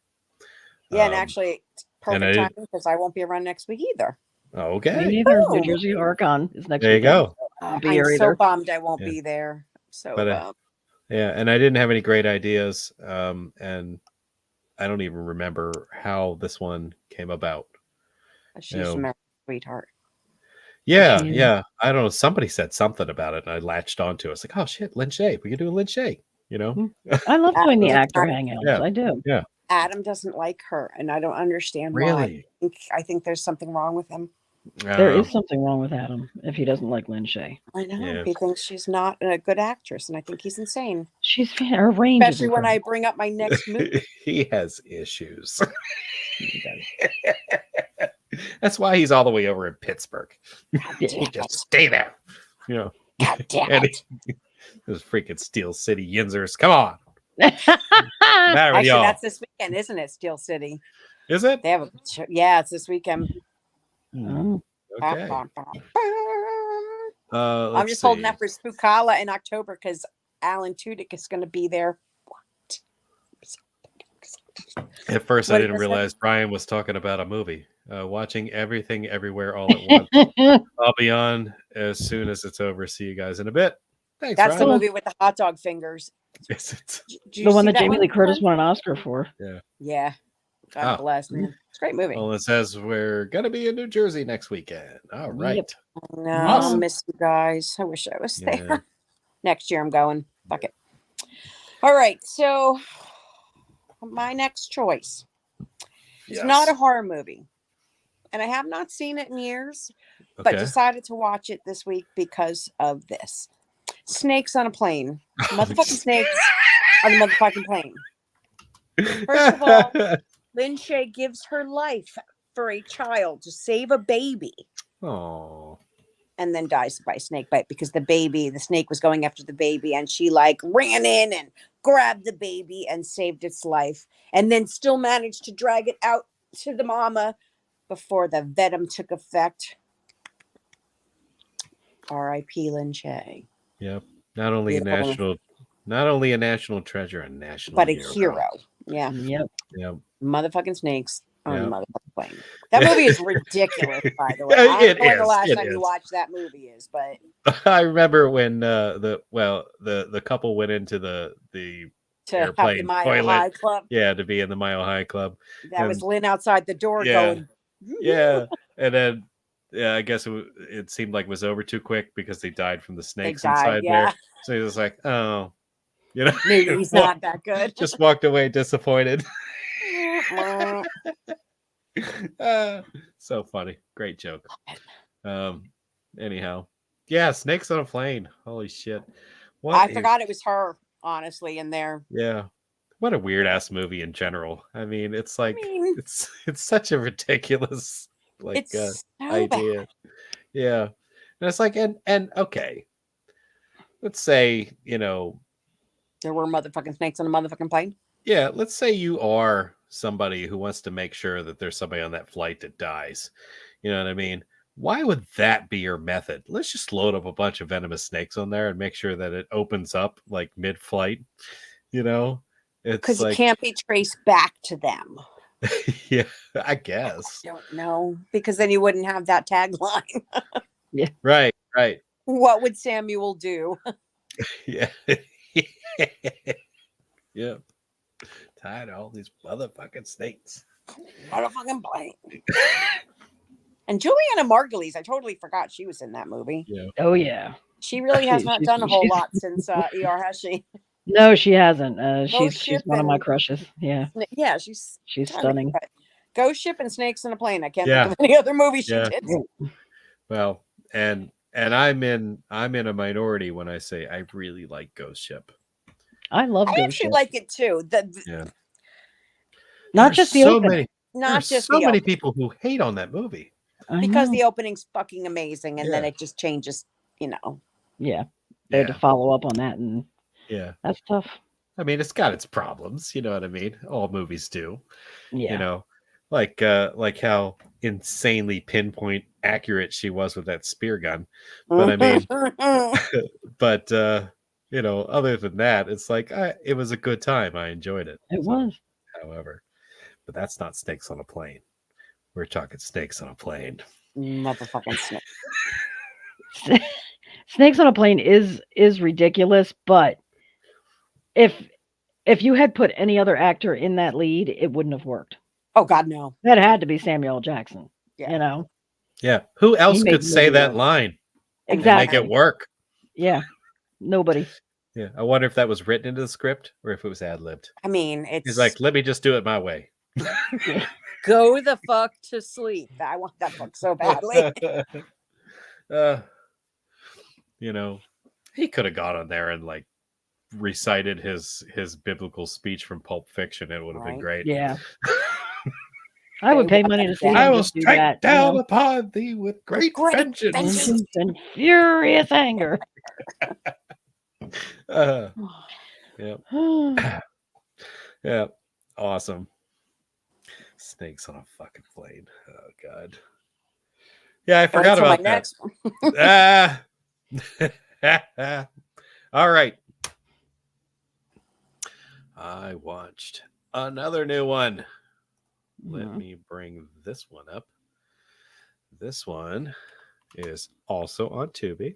Yeah, and actually, it's and perfect time because I won't be around next week either. Me Okay. neither. Oh. New Jersey Orcon is next There you weekend. go. I'll be I'm here so either. bummed I won't Yeah. be there. So But, Yeah, and I didn't have any great ideas, and I don't even remember how this one came about. she's American sweetheart. Yeah, She is. yeah. I don't know. Somebody said something about it, and I latched onto it. It's like, oh shit, Lin Shaye. We could do a Lin Shaye. I love doing the Yeah. actor hangouts. Yeah. I do. Adam doesn't like her, and I don't understand why. Really? I think there's something wrong with him. There is something wrong with Adam if he doesn't like Lin Shaye. I know. Yeah. He thinks she's not a good actress, and I think he's insane. Her range is Especially when I incredible. bring up my next movie. He has issues. He does. That's why he's all the way over in Pittsburgh. damn He it. just stay there. You know. God damn And it. those freaking Steel City Yinzers. Come on. Matter with Actually, y'all. that's this weekend, isn't it? Steel City. Is it? They have a yeah, it's this weekend. Oh, Okay. I'm just holding out for Spookala in October because Alan Tudyk is going to be there. At first, What I did didn't you say? realize Brian was talking about a movie. Watching Everything Everywhere All at Once. I'll be on as soon as it's over. See you guys in a bit. Thanks, That's the Ryan. movie with the hot dog fingers. Is it? Did you the one see that Jamie Lee Curtis won an Oscar for. Yeah. God Oh. bless, man. It's a great movie. Well, it says we're going to be in New Jersey next weekend. All right. Yep. No, Awesome. I miss you guys. I wish I was Yeah. there. Next year I'm going. Fuck it. All right. So my next choice is not a horror movie. And I have not seen it in years, but Okay. decided to watch it this week because of this. Snakes on a plane. Motherfucking snakes on the motherfucking plane. First of all, Lin Shaye gives her life for a child to save a baby Oh. and then dies by snake bite because the snake was going after the baby and she like ran in and grabbed the baby and saved its life and then still managed to drag it out to the mama before the venom took effect. R.I.P. Lin Shaye. Yep. Not only a national treasure, a national But a hero. Yeah. Yep. Yep. Motherfucking snakes on the Yeah. motherfucking plane. That movie is ridiculous, by the way. Yeah, I don't know when it the is, last it time you is. watched that movie is, but I remember when the couple went into the to have the airplane Mile toilet. High Club, to be in the Mile High Club. that was And- Lynn outside the door Yeah. going, Yeah, and then I guess it seemed like it was over too quick because they died from the snakes died, inside yeah. there. So he was like, oh, you know, maybe he's not that good. just walked away disappointed. So funny, great joke. Anyhow, yeah, snakes on a plane. Holy shit! I forgot it was her, honestly, in there. Yeah, what a weird ass movie in general. I mean, it's like it's such a ridiculous It's so idea. bad. Yeah, and it's like and okay, let's say There were motherfucking snakes on a motherfucking plane. yeah, let's say you are somebody who wants to make sure that there's somebody on that flight that dies. You know what I mean? Why would that be your method? Let's just load up a bunch of venomous snakes on there and make sure that it opens up like mid-flight. It's Because like it can't be traced back to them. yeah, I guess. I don't know. Because then you wouldn't have that tagline. Right. What would Samuel do? Yeah. Yep. Tired of all these motherfucking snakes. Motherfucking plane. And Juliana Margulies, I totally forgot she was in that movie. Yeah. Oh yeah. She really has not done a whole lot since ER, has she? No, she hasn't. Ghost She's Ship one of my and- crushes. Yeah, Yeah, she's she's tiny, stunning. but Ghost Ship and Snakes in a Plane. I can't Yeah. think of any other movie she Yeah. did. Well, and I'm in a minority when I say I really like Ghost Ship. I love I Ghost actually Ship. like it too. Yeah. Not There's just the so opening. many Not there's just so the many opening, people who hate on that movie. I because know. the opening's fucking amazing, and then Yeah. it just changes. Yeah, they had to Yeah. follow up on that, and Yeah. that's tough. I mean, it's got its problems, you know what I mean? All movies do. Yeah, Like how insanely pinpoint accurate she was with that spear gun. But I mean, but other than that, it's like it was a good time. I enjoyed it. it So, was. however, but that's not Snakes on a Plane. We're talking Snakes on a Plane. motherfucking snake. Snakes on a Plane is ridiculous, but if you had put any other actor in that lead, it wouldn't have worked. Oh God, no. That had to be Samuel L. Jackson. Yeah. You know, Yeah, who else made could the say movie that work. line and Exactly. make it work? Yeah, nobody. Yeah, I wonder if that was written into the script or if it was ad libbed. I mean, it's He's like, let me just do it my way. Go the fuck to sleep. I want that book so badly. You know, he could have gone on there and like recited his biblical speech from Pulp Fiction. It would have been Right. great. Yeah. I would pay money to see I him will just do strike that. down upon thee with great, vengeance. Vengeance and furious anger. Yeah. Yeah. Awesome. Snakes on a fucking plane. Oh god. Yeah, I forgot Until my about that. next one. All right. I watched another new one. Let me bring this one up. This one is also on Tubi.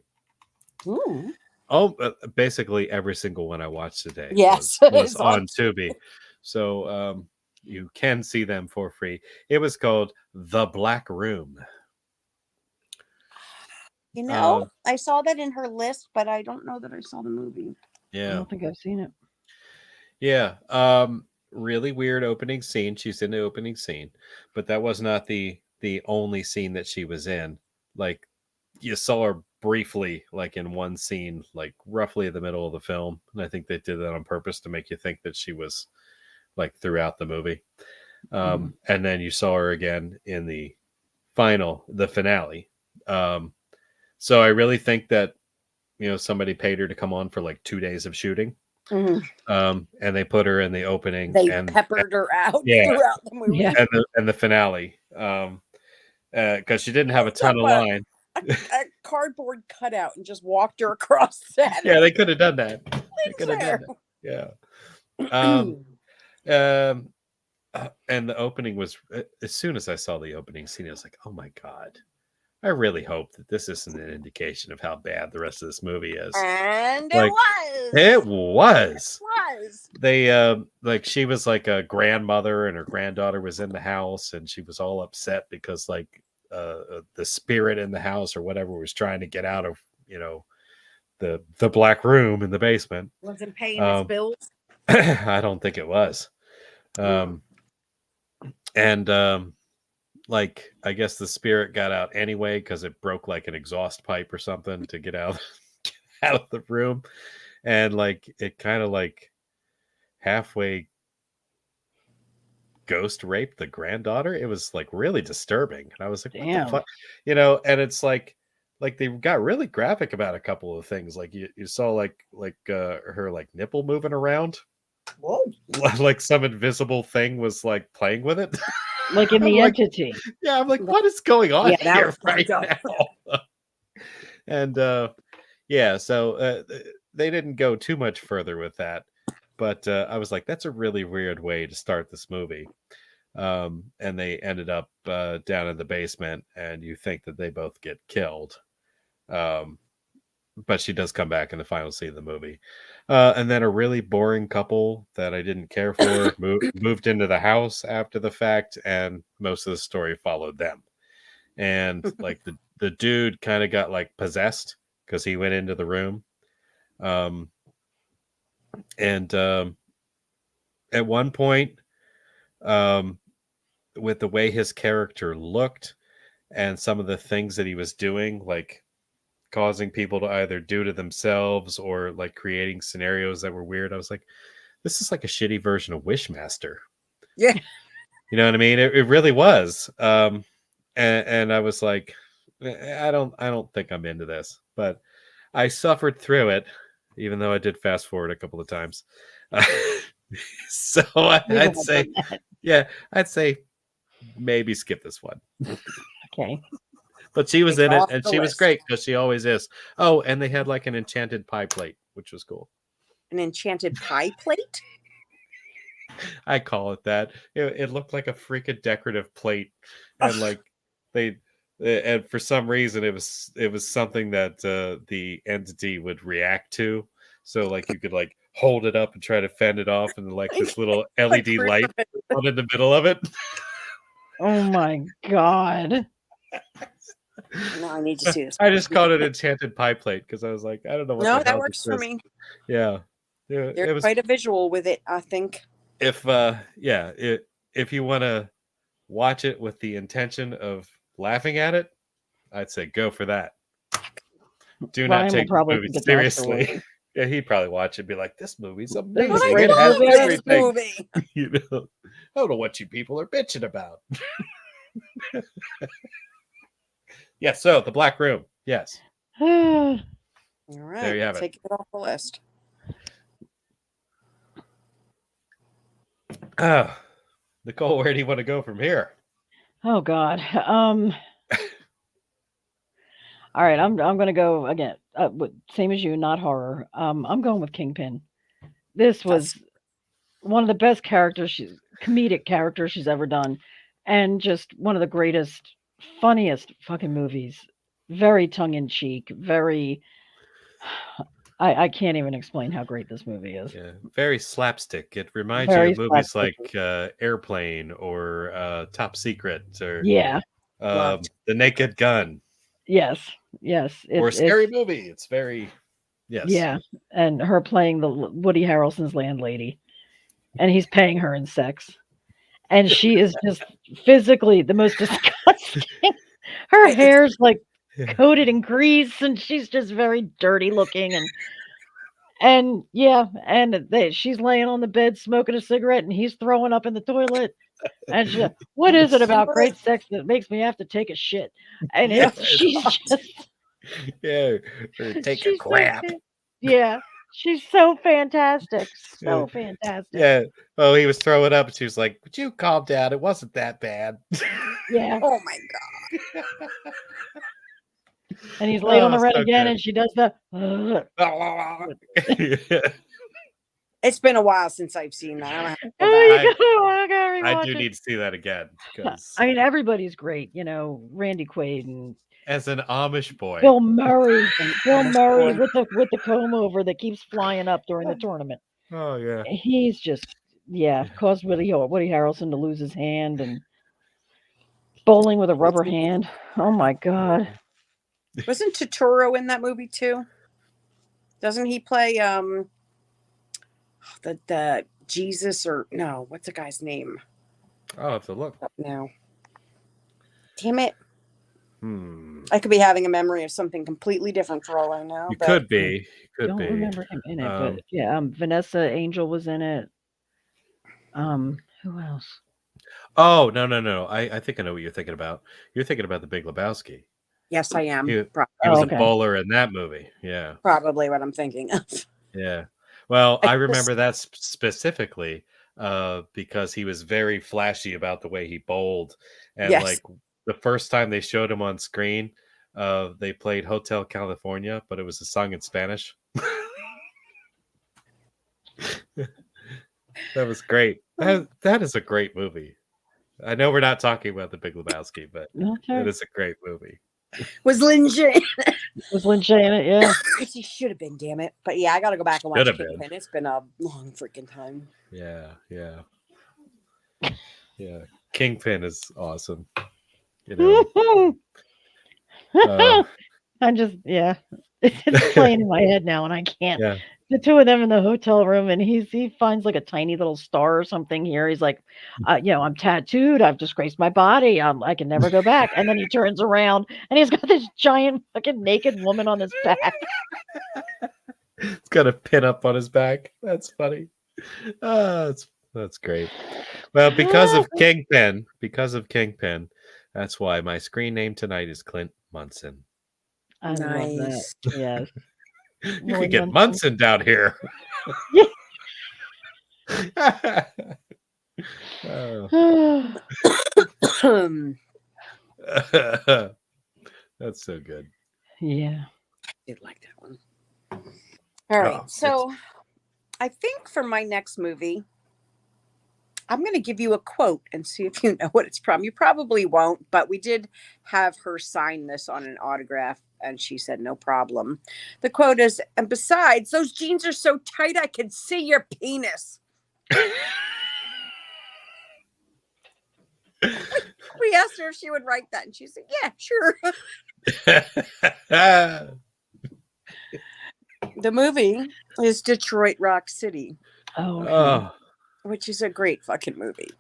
Ooh. Oh, basically every single one I watched today Yes, was it's on Tubi. So you can see them for free. It was called The Black Room. You know, I saw that in her list, but I don't know that I saw the movie. I Yeah. don't think I've seen it. Yeah. Really weird opening scene. She's in the opening scene, but that was not the only scene that she was in. Like you saw her briefly, like in one scene, like roughly in the middle of the film. And I think they did that on purpose to make you think that she was like throughout the movie. And then you saw her again in the finale. So I really think that, somebody paid her to come on for like 2 days of shooting. And they put her in the opening. They and peppered her out yeah, throughout the movie. Yeah. and the finale. Because she didn't have a ton of line. A cardboard cutout and just walked her across that. Yeah, they could have done that. They could have there. done that. Yeah. And the opening was, as soon as I saw the opening scene, I was like, oh my God. I really hope that this isn't an indication of how bad the rest of this movie is. And Like, it was. It was. It was. They like she was like a grandmother and her granddaughter was in the house and she was all upset because like the spirit in the house or whatever was trying to get out of the black room in the basement. Wasn't paying his bills. I don't think it was. And like I guess the spirit got out anyway because it broke like an exhaust pipe or something to get out of the room, and like it kind of like halfway ghost raped the granddaughter. It was like really disturbing, and I was like, damn. what the fuck? And it's like they got really graphic about a couple of things. Like you saw like her like nipple moving around. Whoa. Like some invisible thing was like playing with it. Like in the like, Entity. Yeah, I'm like, what is going on that here was right fucked now? And yeah, so they didn't go too much further with that, but I was like, that's a really weird way to start this movie. And they ended up down in the basement, and you think that they both get killed. But she does come back in the final scene of the movie. And then a really boring couple that I didn't care for moved into the house after the fact, and most of the story followed them. And like the dude kind of got like possessed because he went into the room. And at one point, with the way his character looked and some of the things that he was doing, like causing people to either do to themselves or like creating scenarios that were weird, I was like, this is like a shitty version of Wishmaster. Yeah. You know what I mean? It really was. And I was like, I don't think I'm into this, but I suffered through it, even though I did fast forward a couple of times. So I'd say, I'd say maybe skip this one. Okay. But she was It's in it, off and the she was list. great because she always is. Oh, and they had like an enchanted pie plate, which was cool. An enchanted pie plate? I call it that. It looked like a freaking decorative plate, and like and for some reason it was something that the entity would react to. So like you could like hold it up and try to fend it off, and like this little LED light on in the middle of it. Oh my God. No, I need to see this. I just called it enchanted pie plate because I was like, I don't know what the No, hell that works this for is. me. Yeah, There's it was quite a visual with it, I think. if you want to watch it with the intention of laughing at it, I'd say go for that. Do not Ryan will take this probably movie think it's seriously. Oscar-worthy. Yeah, he'd probably watch it and be like, this movie's This is amazing. the But I It greatest has love movie ever. this everything. movie. You know, I don't know what you people are bitching about. Yeah, so The Black Room. Yes. All There right, you have it. taking it off the list. Nicole, where do you want to go from here? Oh God. All right, I'm gonna go again. Same as you, not horror. I'm going with Kingpin. This was That's one of the best comedic characters she's ever done, and just one of the greatest, funniest fucking movies. Very tongue in cheek. Very. I can't even explain how great this movie is. Yeah, very slapstick. It reminds you Very of movies like slapsticky. Airplane or Top Secret or Yeah. loved. The Naked Gun Yes. Yes. or It's Scary Movie. It's very yes. yeah, and her playing the Woody Harrelson's landlady, and he's paying her in sex, and she is just physically the most disgusting. Her It's hair's like coated in grease, and she's just very dirty looking, and yeah, and she's laying on the bed smoking a cigarette, and he's throwing up in the toilet. And she, what is it about great sex that makes me have to take a shit? And Yeah. she's just Yeah, or take a she's so crap. yeah, she's so fantastic, so Yeah. fantastic. Yeah. Oh, he was throwing up, and she was like, "Would you calm down? It wasn't that bad." Yeah, Oh my god. and he's laid on the Oh, red so again, good. and she does the. Yeah. It's been a while since I've seen that. I'm gonna have to go Oh, back. you go, I gotta I rewatch do it. need to see that again because I mean, everybody's great, Randy Quaid and as an Amish boy, Bill Murray. Bill Amish Murray boy. with the comb over that keeps flying up during the tournament. oh yeah, He's just caused Woody Harrelson to lose his hand and bowling with a rubber hand. Oh my god. Wasn't Totoro in that movie too? Doesn't he play the Jesus or no? What's the guy's name? I'll have to look. No. Damn it! Hmm. I could be having a memory of something completely different for all I know. You but could be. You could Don't be. remember him in it, but yeah, Vanessa Angel was in it. Who else? Oh no! I think I know what you're thinking about. You're thinking about The Big Lebowski. Yes, I am. He was Oh, a okay. bowler in that movie. Yeah. Probably what I'm thinking of. Yeah. Well, I I remember that specifically because he was very flashy about the way he bowled. And Yes. like the first time they showed him on screen, they played Hotel California, but it was a song in Spanish. That was great. That is a great movie. I know we're not talking about The Big Lebowski, but Okay. it is a great movie. Was Lin Shaye? Was Lin Shaye in it? Yeah. She should have been, damn it. But yeah, I got to go back and watch Should have been. Kingpin. It's been a long freaking time. Yeah. Kingpin is awesome. I'm just it's playing in my head now, and I can't. Yeah. The two of them in the hotel room, and he finds like a tiny little star or something here. He's like, I'm tattooed. I've disgraced my body. I can never go back. And then he turns around, and he's got this giant fucking naked woman on his back. It's got a pin up on his back. That's funny. That's great. Well, because of Kingpin, that's why my screen name tonight is Clint Munson. I love that. Nice. Yes. You can get Munson down here. That's so good. Yeah. I did like that one. All right. So I think for my next movie, I'm going to give you a quote and see if you know what it's from. You probably won't, but we did have her sign this on an autograph, and she said, no problem. The quote is, and besides, those jeans are so tight I can see your penis. We asked her if she would write that, and she said, yeah, sure. The movie is Detroit Rock City. Oh, okay. Which is a great fucking movie.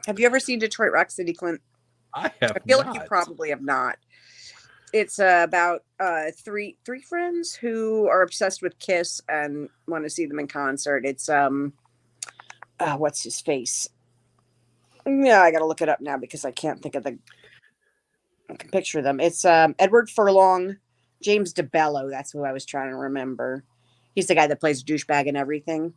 Have you ever seen Detroit Rock City, Clint? I have I feel like you not. probably have not. It's about three friends who are obsessed with Kiss and want to see them in concert. It's what's his face? Yeah, I gotta look it up now because I can't think of the. I can picture them. It's Edward Furlong, James DeBello. That's who I was trying to remember. He's the guy that plays douchebag and everything.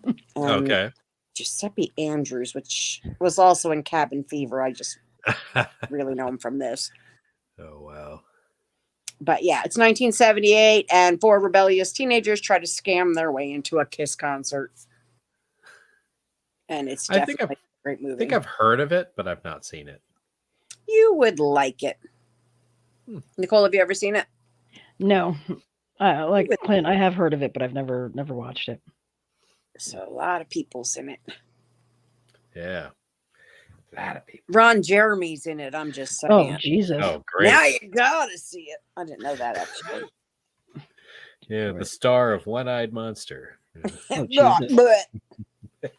And Okay. Giuseppe Andrews, which was also in Cabin Fever. I just really know him from this. Oh wow. But yeah, it's 1978, and four rebellious teenagers try to scam their way into a Kiss concert. And it's I think definitely a great I movie. think I've heard of it, but I've not seen it. You would like it. Nicole, have you ever seen it? No, like Clint, I have heard of it, but I've never watched it. So a lot of people's in it. Yeah. A lot of people. Ron Jeremy's in it. I'm just saying. Oh Jesus! Oh, great. Now you gotta see it. I didn't know that actually. Yeah, the star of One-Eyed Monster. Oh, Jesus. But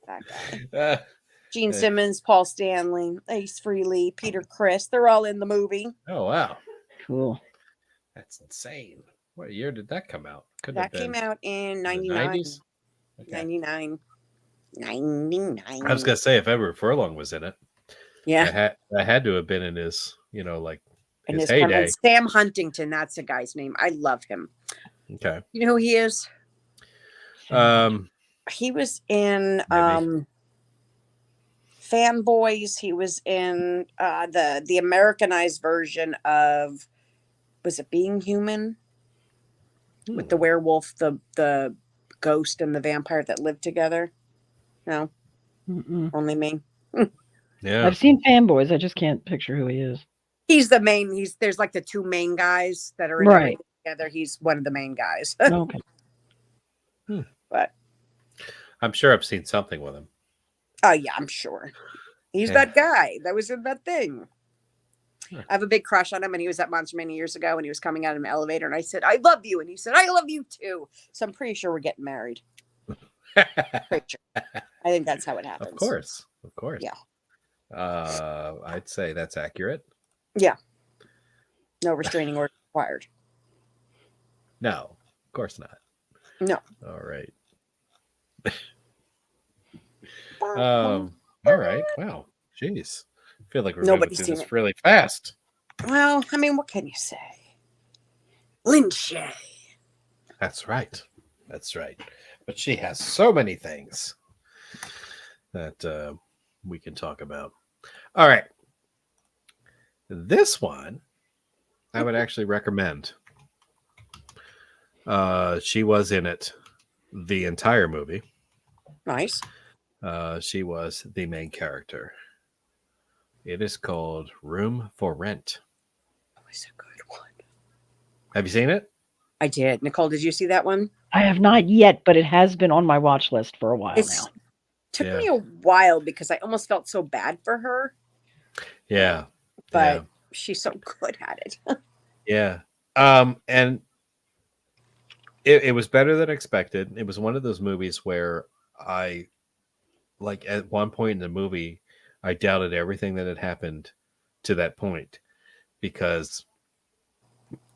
that guy. Uh, Gene Simmons, Paul Stanley, Ace Frehley, Peter Criss. They're all in the movie. oh wow. Cool. That's insane. What year did that come out? Could That have been came out in the 99. 90s? Okay. 99. 99. I was gonna say if Edward Furlong was in it, Yeah. that had to have been in his, like And his his prime- heyday. and Sam Huntington, that's the guy's name. I love him. Okay. You know who he is? He was in Fanboys. He was in the Americanized version of, was it Being Human? With the werewolf, the ghost, and the vampire that lived together. No, only me. Yeah. I've seen Fanboys. I just can't picture who he is. He's the main. There's like the two main guys that are in Right. everything together. He's one of the main guys. Okay. But I'm sure I've seen something with him. oh yeah, I'm sure he's Yeah. that guy that was in that thing. Huh. I have a big crush on him, and he was at Monster many years ago, and he was coming out of an elevator, and I said, "I love you," and he said, "I love you too." So I'm pretty sure we're getting married. Pretty sure. I think that's how it happens. Of course. Yeah. I'd say that's accurate. Yeah. No restraining order required. No, of course not. No. All right. All right. Wow. Jeez. I feel like we're Nobody's moving through seen this it. really fast. Well, I mean, what can you say? Lin Shaye. That's right. But she has so many things that we can talk about. All right. This one I would actually recommend. She was in it the entire movie. Nice. She was the main character. It is called Room for Rent. Oh, it's a good one. Have you seen it? I did. Nicole, did you see that one? I have not yet, but it has been on my watch list for a while It's now. took Yeah. me a while because I almost felt so bad for her, Yeah. but she's so good at it. Yeah. And it was better than expected. It was one of those movies where I, like, at one point in the movie, I doubted everything that had happened to that point, because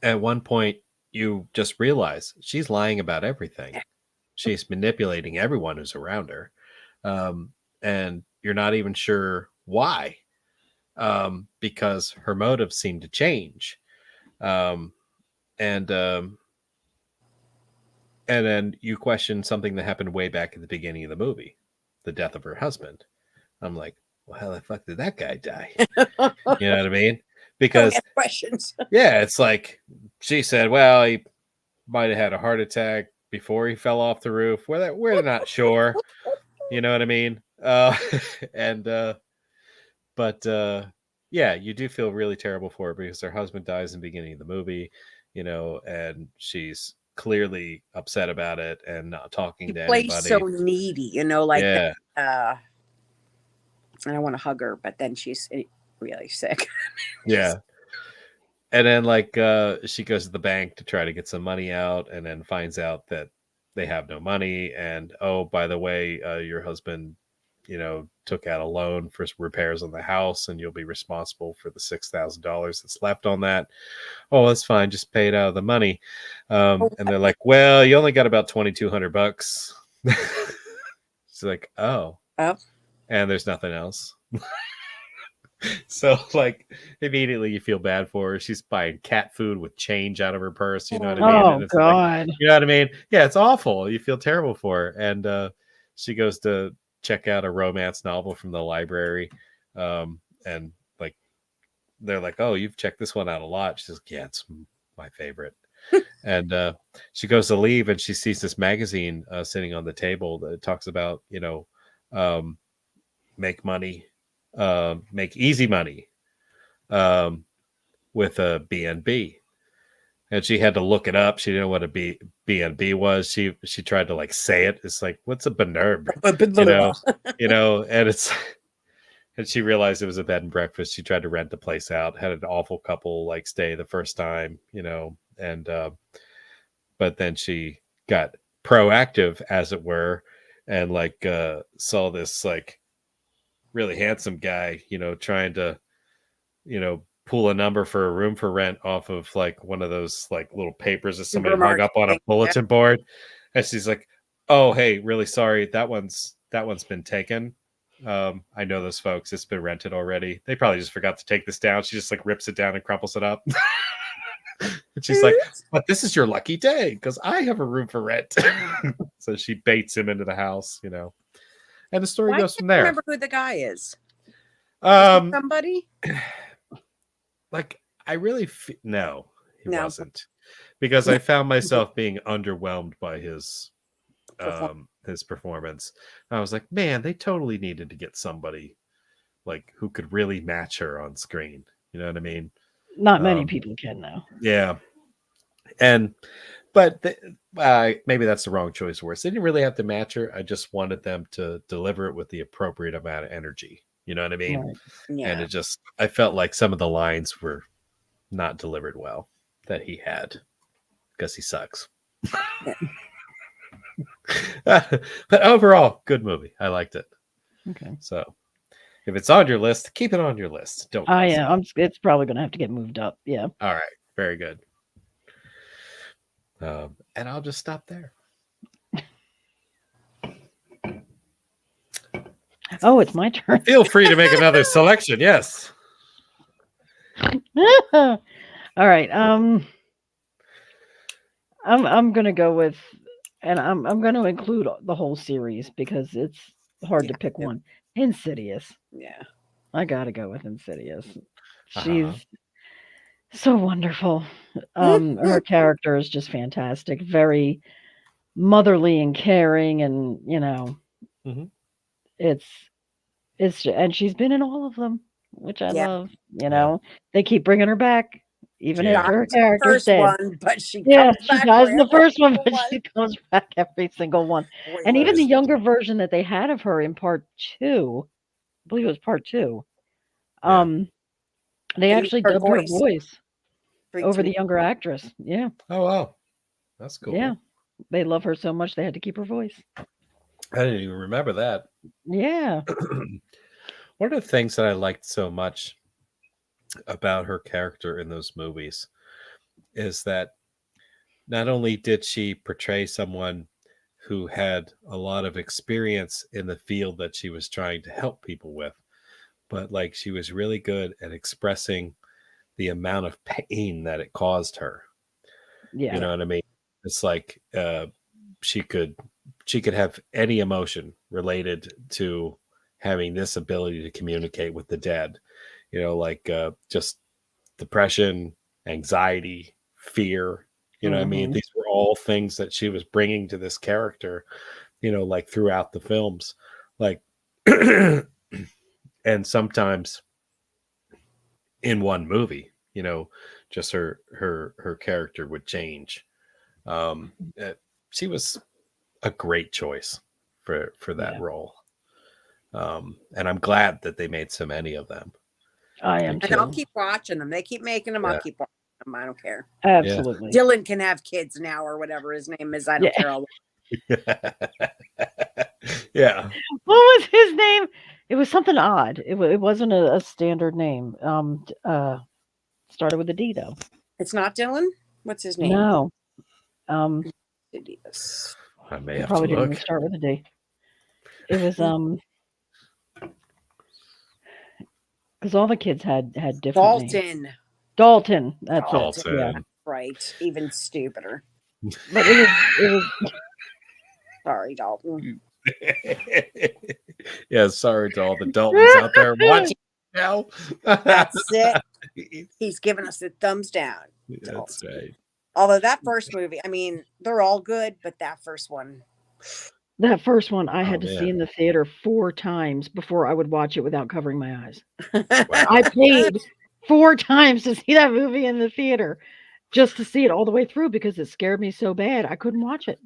at one point you just realize she's lying about everything. She's manipulating everyone who's around her. And you're not even sure why, because her motives seem to change. And then you question something that happened way back at the beginning of the movie, the death of her husband. I'm like, well, how the fuck did that guy die? You know what I mean? Because Don't ask questions. yeah, it's like she said, well, he might have had a heart attack before he fell off the roof. We're not sure. You know what I mean? But yeah, you do feel really terrible for her because her husband dies in the beginning of the movie, and she's clearly upset about it and not talking She to plays anybody. so needy, like yeah. that. And I want to hug her, but then she's really sick. Yeah. And then she goes to the bank to try to get some money out, and then finds out that they have no money. And oh, by the way, your husband took out a loan for repairs on the house, and you'll be responsible for the $6,000 that's left on that. Oh, that's fine. Just pay it out of the money. And they're like, well, you only got about $2,200. She's like, oh, and there's nothing else. So like immediately you feel bad for her. She's buying cat food with change out of her purse. You know what I mean? Oh And it's God. you know what I mean? Yeah, it's awful. You feel terrible for her. And she goes to check out a romance novel from the library. And like they're like, oh, you've checked this one out a lot. She's like, yeah, it's my favorite. And she goes to leave, and she sees this magazine sitting on the table that talks about, make money, make easy money with a B&B. And she had to look it up. She didn't know what a B&B was. She tried to like say it. It's like, what's a Benerb? And it's and she realized it was a bed and breakfast. She tried to rent the place out, had an awful couple like stay the first time, and but then she got proactive, as it were, and like saw this like really handsome guy, trying to, pull a number for a room for rent off of like one of those like little papers that somebody hung up on a bulletin board. And she's like, oh, hey, really sorry. That one's been taken. I know those folks. It's been rented already. They probably just forgot to take this down. She just like rips it down and crumples it up. And she's like, but this is your lucky day because I have a room for rent. So she baits him into the house, and the story goes from there. Remember who the guy is? Somebody? Like, I really no, he wasn't, because I found myself being underwhelmed by his performance. I was like, man, they totally needed to get somebody like who could really match her on screen. You know what I mean? Not many people can now. Yeah, but maybe that's the wrong choice of words. They didn't really have to match her. I just wanted them to deliver it with the appropriate amount of energy. You know what I mean? Right. Yeah. And I felt like some of the lines were not delivered well that he had because he sucks. But overall, good movie. I liked it. Okay. So if it's on your list, keep it on your list. Don't. Yeah, it's probably going to have to get moved up. Yeah. All right. Very good. And I'll just stop there. Oh, it's my turn. Feel free to make another selection. Yes. All right. I'm gonna go with, and I'm gonna include the whole series because it's hard to pick one. Insidious. Yeah. I gotta go with Insidious. She's so wonderful. Her character is just fantastic. Very motherly and caring, and it's and she's been in all of them, which I love. They keep bringing her back, even after her character's dead. One, but she she dies in the first one, but she comes back every single one. And even the younger version that they had of her in part 2, I believe it was part 2. They actually dubbed her voice over the younger actress. Yeah. Oh wow, that's cool. Yeah, they love her so much they had to keep her voice. I didn't even remember that. Yeah. One of the things that I liked so much about her character in those movies is that not only did she portray someone who had a lot of experience in the field that she was trying to help people with, but like she was really good at expressing the amount of pain that it caused her. Yeah. You know what I mean? It's like she could have any emotion related to having this ability to communicate with the dead, like just depression, anxiety, fear, what I mean? These were all things that she was bringing to this character, like throughout the films, like, and sometimes in one movie, just her character would change. She was a great choice for that role. And I'm glad that they made so many of them. I am too. And I'll keep watching them. They keep making them. I'll keep watching them. I don't care. Absolutely. Dylan can have kids now or whatever his name is. I don't care. Yeah. What was his name? It was something odd. It wasn't a standard name. Started with a D though. It's not Dylan. What's his name? No. Um, Insidious. I may it have to probably didn't even look. start with a D. It was because all the kids had different names. Dalton. Dalton. That's it. Dalton. Yeah. Right. Even stupider. But it was Sorry, Dalton. Yeah, sorry to all the Daltons out there watching now. That's it. He's giving us the thumbs down. That's right. Although that first movie, I mean, they're all good, but that first one. that first one I had Oh, to see man. in the theater 4 times before I would watch it without covering my eyes. Wow. I paid 4 times to see that movie in the theater just to see it all the way through because it scared me so bad I couldn't watch it.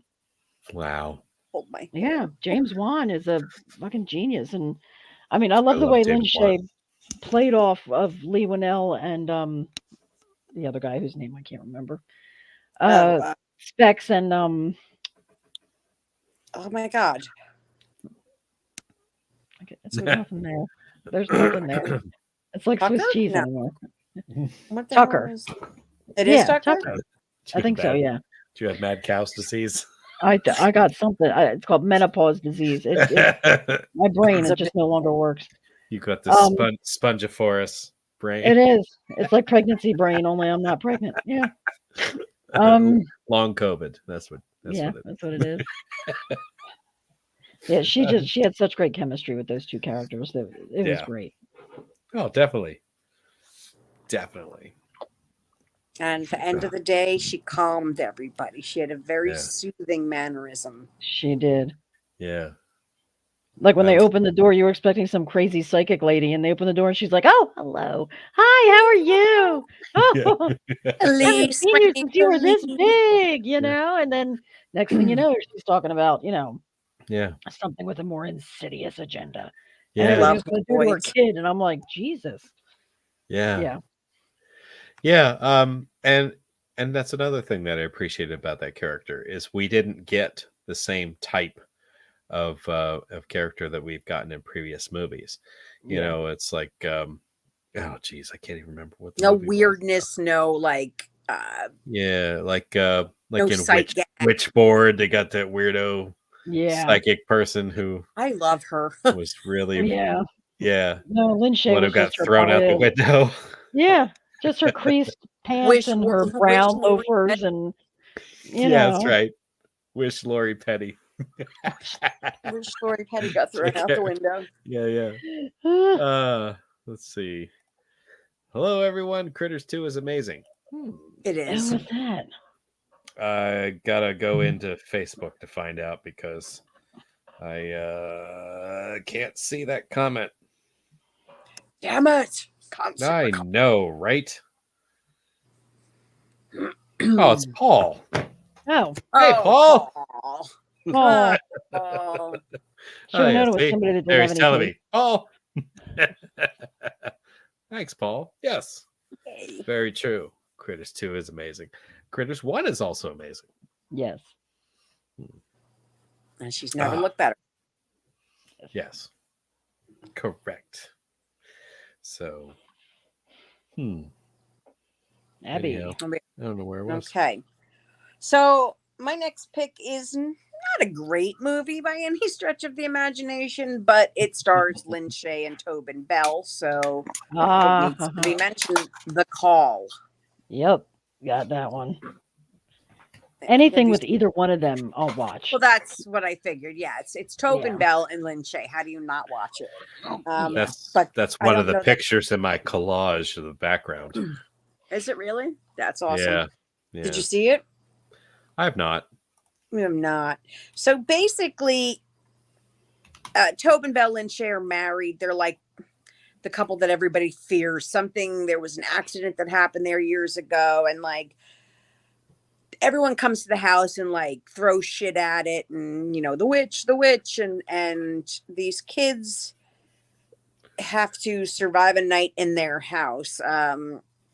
Wow. Oh my. Yeah, James Wan is a fucking genius, and I mean, I love I the love way Lin James Wan. Shaye played off of Lee Winnell and the other guy whose name I can't remember. Specs and oh my God. there's nothing there. There's nothing there. It's like Swiss Tucker? cheese No. anymore. What the Tucker. hell is it? Is Yeah, Tucker? Tucker. I think so. Yeah. Do you have mad cow's disease? I got something. It's called menopause disease. My brain It's it a just no longer works. You got the spongiforous brain. It is. It's like pregnancy brain, only I'm not pregnant. Yeah. Um. Long COVID. That's what Yeah, it is. that's what it is. Yeah, she had such great chemistry with those two characters that it was Yeah. great. Oh, definitely. Definitely. And at the end of the day, she calmed everybody. She had a very Yeah. soothing mannerism. She did. Yeah. Like when they That's- opened the door, you were expecting some crazy psychic lady, and they open the door, and she's like, "Oh, hello, hi, how are you? Oh, I haven't Elise, seen you since you were this Elise. big, you Yeah. know." And then next thing you know, she's talking about Yeah. something with a more insidious agenda. Yeah. And everything was Love going to do to her boys. kid, and I'm like, Jesus. Yeah. Yeah. Yeah. And that's another thing that I appreciated about that character is we didn't get the same type of character that we've gotten in previous movies. You Yeah. know, it's like oh geez, I can't even remember what the No movie was. weirdness, no like Yeah, like no in sight gag. Witchboard, they got that weirdo Yeah. psychic person who I love her. was really Yeah. yeah, No, Lin Shaye would was have got just her thrown out the bias. window. Yeah, just her creased pants Wish and her Lori- brown wish Lori loafers, and Yeah, that's right. Wish Lori Petty. Wish Lori Petty got thrown out the window. Yeah. Let's see. Hello, everyone. Critters 2 is amazing. It Who is. was that? I gotta go into Facebook to find out because I can't see that comment. Damn it. I know, right? Oh, it's Paul. Oh, Hey, Paul. Paul. Paul. Oh. Should have known yes, it was see? somebody that There didn't he's have telling any me. Paul. Thanks, Paul. Yes, Okay. very true. Critters 2 is amazing. Critters 1 is also amazing. Yes. And she's never looked better. Yes. Correct. So, Abby. anyhow, I don't know where it was. Okay. So my next pick is not a great movie by any stretch of the imagination, but it stars Lin Shaye and Tobin Bell, so it needs to be mentioned. The Call. Yep. Got that one. Anything Have you with either one of them, I'll watch. Well, that's what I figured. Yeah, it's Tobin Yeah. Bell and Lin Shaye. How do you not watch it? But That's I one don't of the know that- pictures in my collage of the background. Is it really? That's awesome. Yeah. Did you see it? I have not. I'm not. So basically, Tobin Bell and Shaye are married. They're like the couple that everybody fears. There was an accident that happened there years ago, and like everyone comes to the house and like throws shit at it, and the witch, and these kids have to survive a night in their house.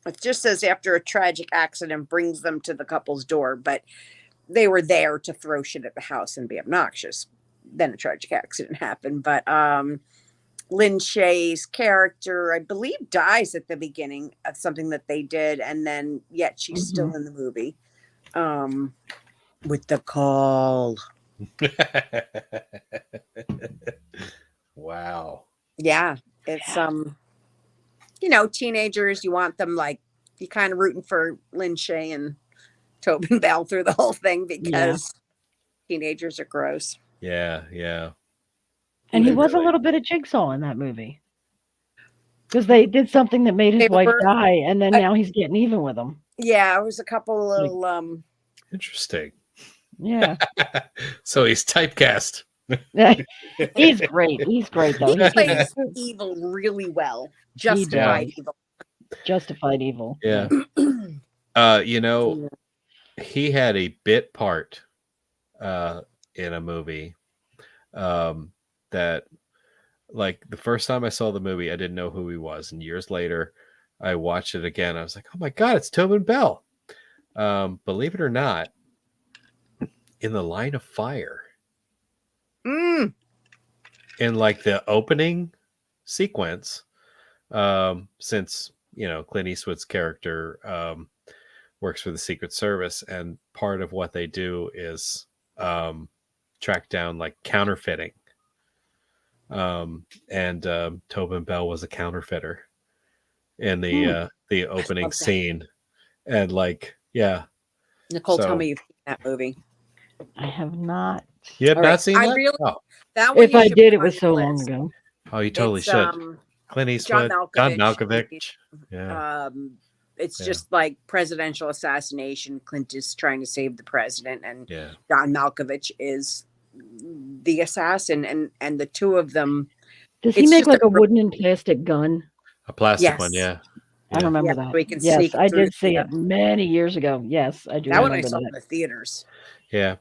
It just says after a tragic accident brings them to the couple's door, but they were there to throw shit at the house and be obnoxious. then a tragic accident happened. But Lin Shaye's character, I believe, dies at the beginning of something that they did, and then yet she's still in the movie. With the call. Wow. Yeah, it's teenagers. You want them you kind of rooting for Lin Shaye and Tobin Bell through the whole thing because teenagers are gross. Yeah. And he They was a really- little bit of Jigsaw in that movie. Because they did something that made his They wife were- die, and then now he's getting even with him. Yeah, it was a couple little Interesting. Yeah. So he's typecast. He's great. He's great, though. he plays evil really well. Justified evil. Justified evil. Yeah. He had a bit part in a movie that, like, the first time I saw the movie, I didn't know who he was, and years later I watched it again. I was like, oh my god, it's Tobin Bell. Believe it or not, in The Line of Fire, in like the opening sequence, since Clint Eastwood's character works for the Secret Service, and part of what they do is track down like counterfeiting. And Tobin Bell was a counterfeiter in the opening scene, and Nicole, tell me you've seen that movie. I have not. You have not seen I that? really Oh. that one. If you I should did, put it on was your so long list. ago. Oh, you totally It's, should. Clint Eastwood, John Malkovich. Yeah. It's just like presidential assassination. Clint is trying to save the president, and Yeah. John Malkovich is the assassin, and the two of them. Does he It's make just like a wooden and plastic gun? A plastic Yes. one, yeah. I remember Yeah, that. we can Yes, sneak I through did see it many years ago. Yes, I do That one I remember saw in that. the theaters. Yeah.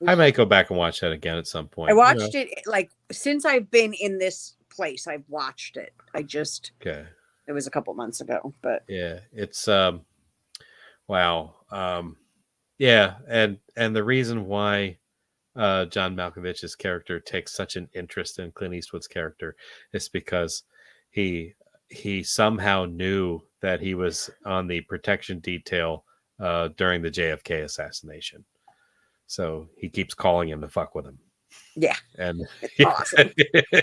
I might go back and watch that again at some point. I watched it since I've been in this place. I've watched it. Okay. It was a couple months ago, but Yeah, it's wow. Yeah, and the reason why John Malkovich's character takes such an interest in Clint Eastwood's character is because he somehow knew that he was on the protection detail during the JFK assassination. So he keeps calling him to fuck with him. Yeah. And awesome.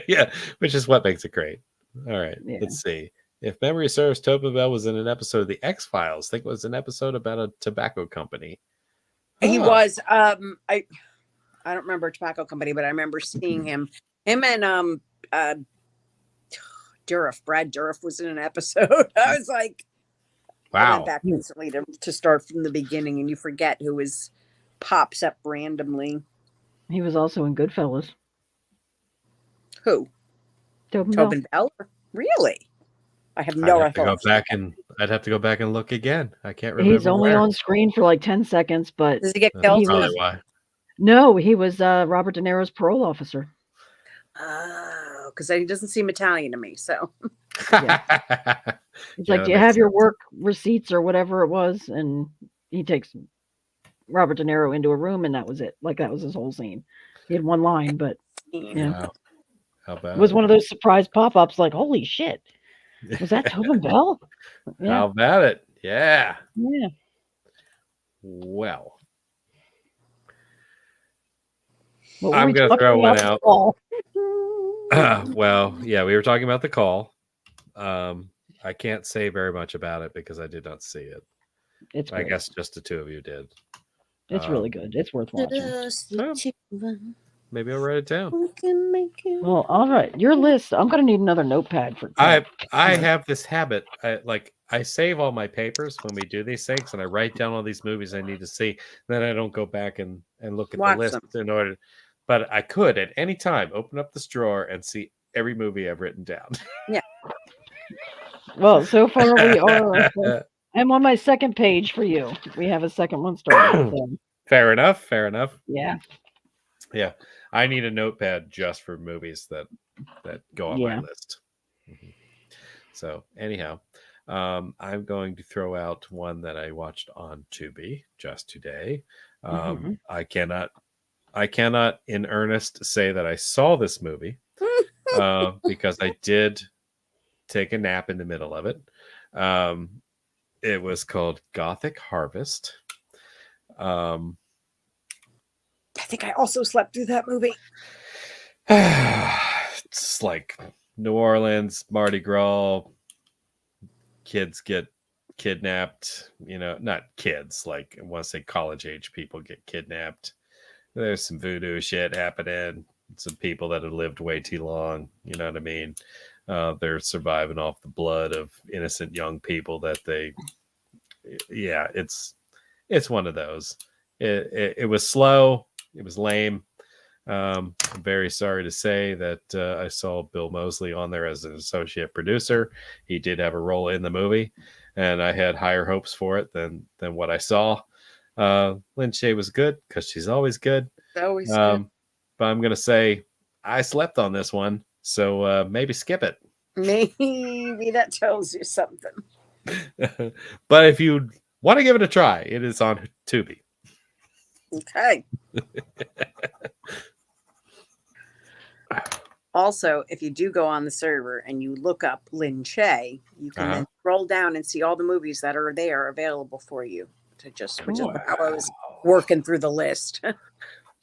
Yeah, which is what makes it great. All right, Yeah. let's see. If memory serves, Tobin Bell was in an episode of The X-Files. I think it was an episode about a tobacco company. He was I don't remember tobacco company, but I remember seeing him and Brad Dourif was in an episode. I was like, I Wow. went back recently to start from the beginning, and you forget who pops up randomly. He was also in Goodfellas. Who? Tobin Bell? Really? I have no I'd have to go back and look again. I can't remember. He's only on screen for like 10 seconds, but does he get That's killed? probably why. No, he was Robert De Niro's parole officer. Oh, because he doesn't seem Italian to me. So It's like, do you have your work receipts or whatever it was? And he takes Robert De Niro into a room, and that was it. Like, that was his whole scene. He had one line, but yeah. Wow. How about It was one of those surprise pop-ups, like, holy shit. Was that Tobin Bell? Yeah. How about it? Yeah. Yeah. Well, I'm going to throw one out. Well, yeah, we were talking about The Call. I can't say very much about it because I did not see it. It's great. I guess just the two of you did. It's really good. It's worth watching. Maybe I'll write it down. Well, all right. Your list. I'm going to need another notepad for I have this habit. I save all my papers when we do these things, and I write down all these movies I need to see. Then I don't go back and look at the list in order. But I could at any time open up this drawer and see every movie I've written down. Yeah. Well, so far we are. I'm on my second page for you. We have a second one started. So. Fair enough. Yeah. Yeah. I need a notepad just for movies that go on my list. Mm-hmm. So anyhow, I'm going to throw out one that I watched on Tubi just today. I cannot I cannot in earnest say that I saw this movie because I did take a nap in the middle of it. It was called Gothic Harvest. I think I also slept through that movie. It's like New Orleans, Mardi Gras, kids get kidnapped, not kids, like I want to say college age people get kidnapped. There's some voodoo shit happening. Some people that have lived way too long, you know what I mean? They're surviving off the blood of innocent young people that it's one of those. It was slow. It was lame. I'm very sorry to say that I saw Bill Moseley on there as an associate producer. He did have a role in the movie, and I had higher hopes for it than what I saw. Lin Shaye was good because she's always good. Always good. But I'm gonna say I slept on this one, so maybe skip it. Maybe that tells you something. But if you want to give it a try, it is on Tubi. Okay. Also, if you do go on the server and you look up Lin Shaye, you can then scroll down and see all the movies that are there available for you which is how I was working through the list.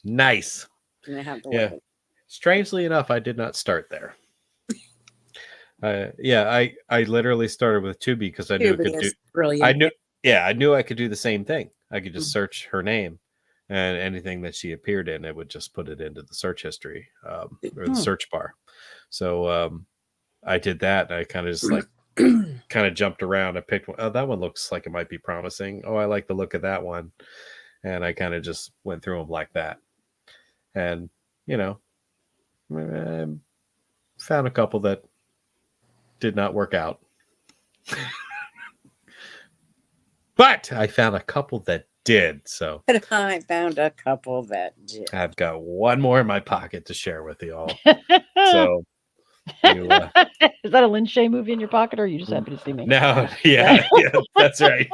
Nice. And I have the Yeah. link. Strangely enough, I did not start there. I literally started with Tubi because I knew it could do. Brilliant. I knew I could do the same thing. I could just search her name, and anything that she appeared in, it would just put it into the search history or the search bar. So I did that. And I kind of just kind of jumped around. I picked one. Oh, that one looks like it might be promising. Oh, I like the look of that one, and I kind of just went through them like that, and found a couple that did not work out. But I found a couple that did. So I found a couple that did. I've got one more in my pocket to share with you all. So is that a Lin Shaye movie in your pocket, or are you just happy to see me? No, yeah, that's right.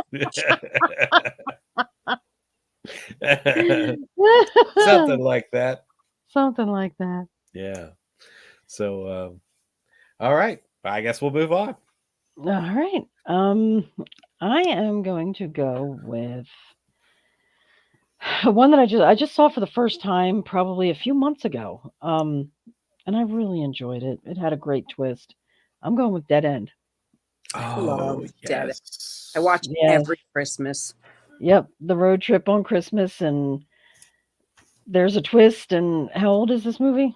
Something like that. Something like that. Yeah. So all right. I guess we'll move on. All right. I am going to go with one that I just saw for the first time probably a few months ago. And I really enjoyed it. It had a great twist. I'm going with Dead End. Oh, Dead End. I watch it every Christmas. Yep, the road trip on Christmas, and there's a twist. And how old is this movie?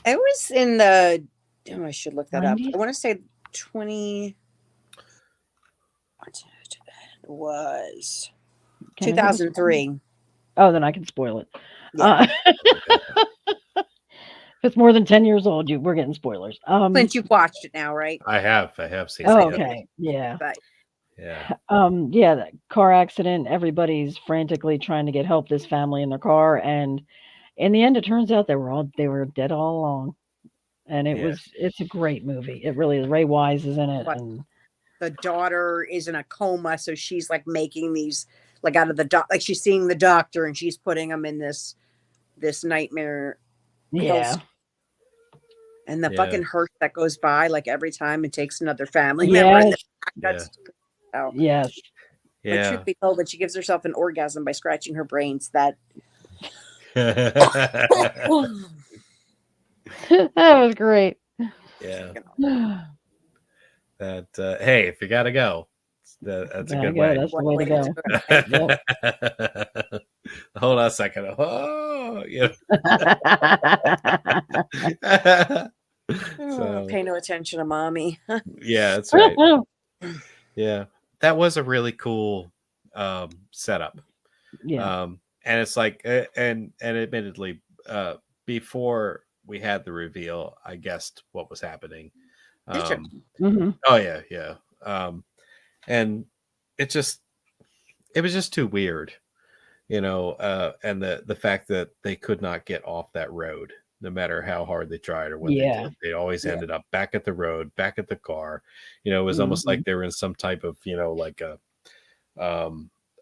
It was in the. Oh, I should look that 90s? up. I want to say 20. It was 2003. Oh, then I can spoil it. Yeah. If it's more than 10 years old, we're getting spoilers. Clint, you've watched it now, right? I have seen it. Oh, okay. Yeah. But, yeah. That car accident. Everybody's frantically trying to get help. This family in their car, and in the end, it turns out they were dead all along. And it's a great movie. It really is. Ray Wise is in it. And the daughter is in a coma, so she's like making these like out of the like she's seeing the doctor and she's putting them in this nightmare. Yeah. And the fucking hearse that goes by like every time it takes another family member. Yes. Yes. But truth be told, when she gives herself an orgasm by scratching her brains, that that was great. Yeah. That hey, if you gotta go, that's a good way. That's the way to go. Hold on a second. Oh, yeah. Pay no attention to mommy. Yeah, that's right. Yeah, that was a really cool setup. Yeah. And it's like, and admittedly, before we had the reveal, I guessed what was happening. Oh yeah. And it was just too weird, and the fact that they could not get off that road, no matter how hard they tried or what they did. They always ended up back at the road, back at the car. It was almost like they were in some type of, like a